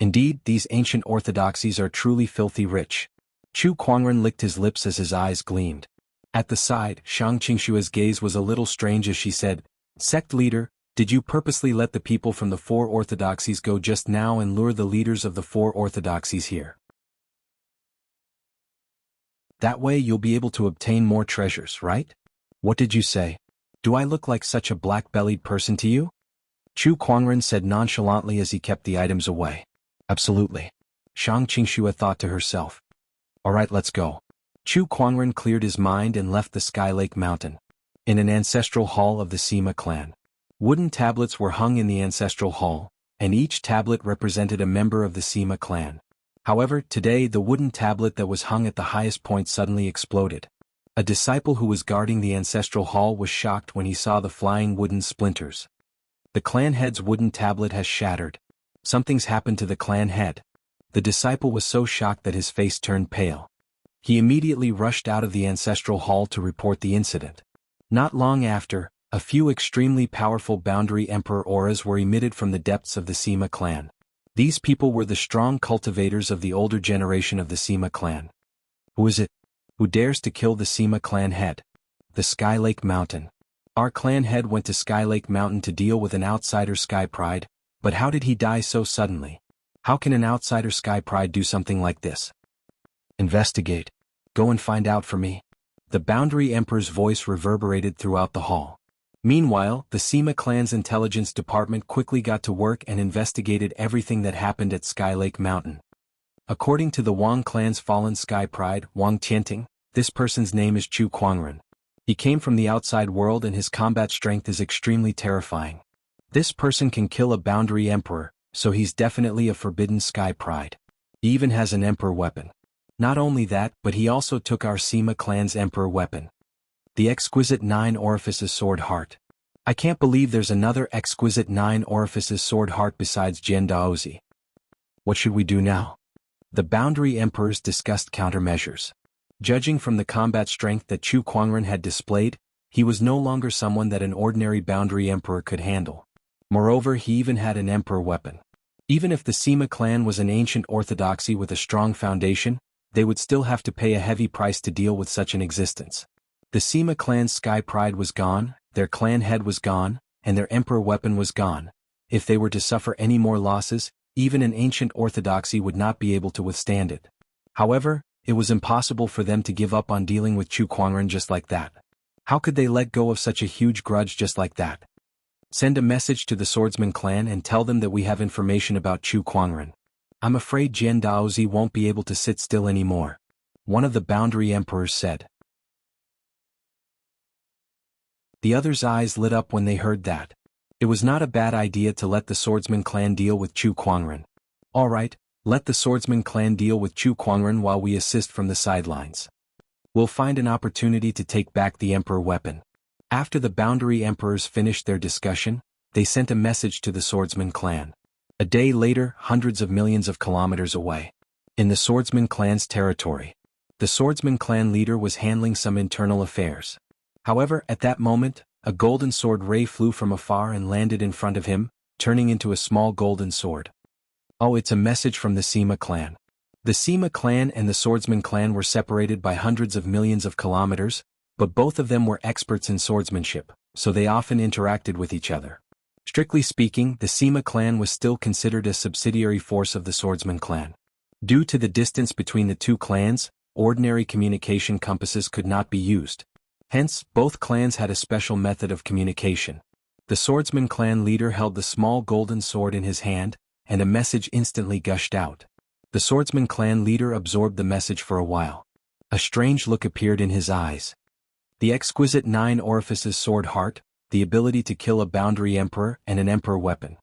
Indeed, these ancient orthodoxies are truly filthy rich. Chu Kuangren licked his lips as his eyes gleamed. At the side, Shang Qingshua's gaze was a little strange as she said, "Sect leader, did you purposely let the people from the 4 orthodoxies go just now and lure the leaders of the 4 orthodoxies here? That way you'll be able to obtain more treasures, right? What did you say? Do I look like such a black-bellied person to you?" Chu Kuangren said nonchalantly as he kept the items away. "Absolutely," Shang Qingxua thought to herself. "Alright, let's go." Chu Kuangren cleared his mind and left the Skylake Mountain. In an ancestral hall of the Sima clan. Wooden tablets were hung in the ancestral hall, and each tablet represented a member of the Sima clan. However, today the wooden tablet that was hung at the highest point suddenly exploded. A disciple who was guarding the ancestral hall was shocked when he saw the flying wooden splinters. The clan head's wooden tablet has shattered. Something's happened to the clan head. The disciple was so shocked that his face turned pale. He immediately rushed out of the ancestral hall to report the incident. Not long after, a few extremely powerful Boundary Emperor auras were emitted from the depths of the Sima clan. These people were the strong cultivators of the older generation of the Sima clan. Who is it? Who dares to kill the Sima clan head? The Sky Lake Mountain. Our clan head went to Sky Lake Mountain to deal with an outsider Sky Pride, but how did he die so suddenly? How can an outsider Sky Pride do something like this? Investigate. Go and find out for me. The Boundary Emperor's voice reverberated throughout the hall. Meanwhile, the Sima clan's intelligence department quickly got to work and investigated everything that happened at Sky Lake Mountain. According to the Wang clan's fallen Sky Pride, Wang Tianting, this person's name is Chu Kuangren. He came from the outside world and his combat strength is extremely terrifying. This person can kill a Boundary Emperor, so he's definitely a forbidden Sky Pride. He even has an Emperor weapon. Not only that, but he also took our Sima clan's Emperor weapon. The exquisite 9 orifices sword heart. I can't believe there's another exquisite 9 orifices sword heart besides Jian Daozi. What should we do now? The Boundary Emperors discussed countermeasures. Judging from the combat strength that Chu Kuangren had displayed, he was no longer someone that an ordinary Boundary Emperor could handle. Moreover, he even had an Emperor weapon. Even if the Sima clan was an ancient orthodoxy with a strong foundation, they would still have to pay a heavy price to deal with such an existence. The Sima clan's Sky Pride was gone, their clan head was gone, and their Emperor weapon was gone. If they were to suffer any more losses, even an ancient orthodoxy would not be able to withstand it. However, it was impossible for them to give up on dealing with Chu Kuangren just like that. How could they let go of such a huge grudge just like that? Send a message to the Swordsman clan and tell them that we have information about Chu Kuangren. I'm afraid Jian Daozi won't be able to sit still anymore. One of the Boundary Emperors said. The others' eyes lit up when they heard that. It was not a bad idea to let the Swordsman clan deal with Chu Kuangren. Alright, let the Swordsman clan deal with Chu Kuangren while we assist from the sidelines. We'll find an opportunity to take back the Emperor weapon. After the Boundary Emperors finished their discussion, they sent a message to the Swordsman clan. A day later, hundreds of millions of kilometers away. In the Swordsman clan's territory. The Swordsman clan leader was handling some internal affairs. However, at that moment, a golden sword ray flew from afar and landed in front of him, turning into a small golden sword. Oh, it's a message from the Sima clan. The Sima clan and the Swordsman clan were separated by hundreds of millions of kilometers, but both of them were experts in swordsmanship, so they often interacted with each other. Strictly speaking, the Sima clan was still considered a subsidiary force of the Swordsman clan. Due to the distance between the two clans, ordinary communication compasses could not be used. Hence, both clans had a special method of communication. The Swordsman clan leader held the small golden sword in his hand, and a message instantly gushed out. The Swordsman clan leader absorbed the message for a while. A strange look appeared in his eyes. The exquisite 9 orifices sword heart, the ability to kill a Boundary Emperor and an Emperor weapon.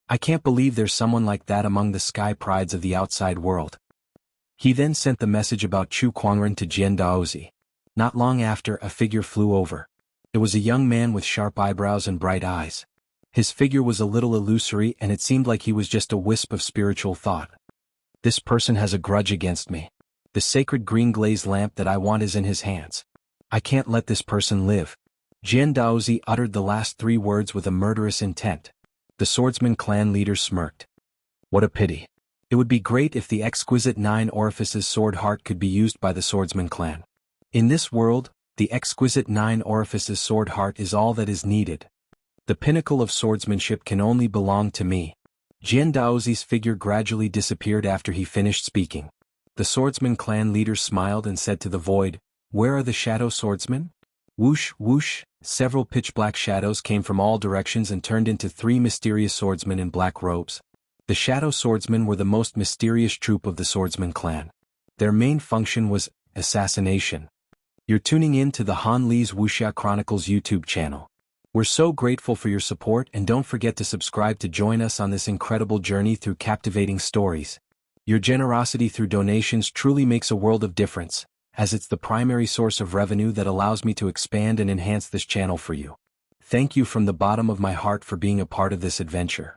I can't believe there's someone like that among the Sky Prides of the outside world. He then sent the message about Chu Kuangren to Jian Daozi. Not long after, a figure flew over. It was a young man with sharp eyebrows and bright eyes. His figure was a little illusory and it seemed like he was just a wisp of spiritual thought. This person has a grudge against me. The sacred green glazed lamp that I want is in his hands. I can't let this person live. Jian Daozi uttered the last 3 words with a murderous intent. The Swordsman clan leader smirked. What a pity. It would be great if the exquisite 9 orifices sword heart could be used by the Swordsman clan. In this world, the exquisite 9 orifices sword heart is all that is needed. The pinnacle of swordsmanship can only belong to me. Jian Daozi's figure gradually disappeared after he finished speaking. The Swordsman clan leader smiled and said to the void, "Where are the shadow swordsmen?" Whoosh, whoosh, several pitch-black shadows came from all directions and turned into 3 mysterious swordsmen in black robes. The shadow swordsmen were the most mysterious troop of the Swordsman clan. Their main function was assassination. You're tuning in to the Han Li's Wuxia Chronicles YouTube channel. We're so grateful for your support and don't forget to subscribe to join us on this incredible journey through captivating stories. Your generosity through donations truly makes a world of difference, as it's the primary source of revenue that allows me to expand and enhance this channel for you. Thank you from the bottom of my heart for being a part of this adventure.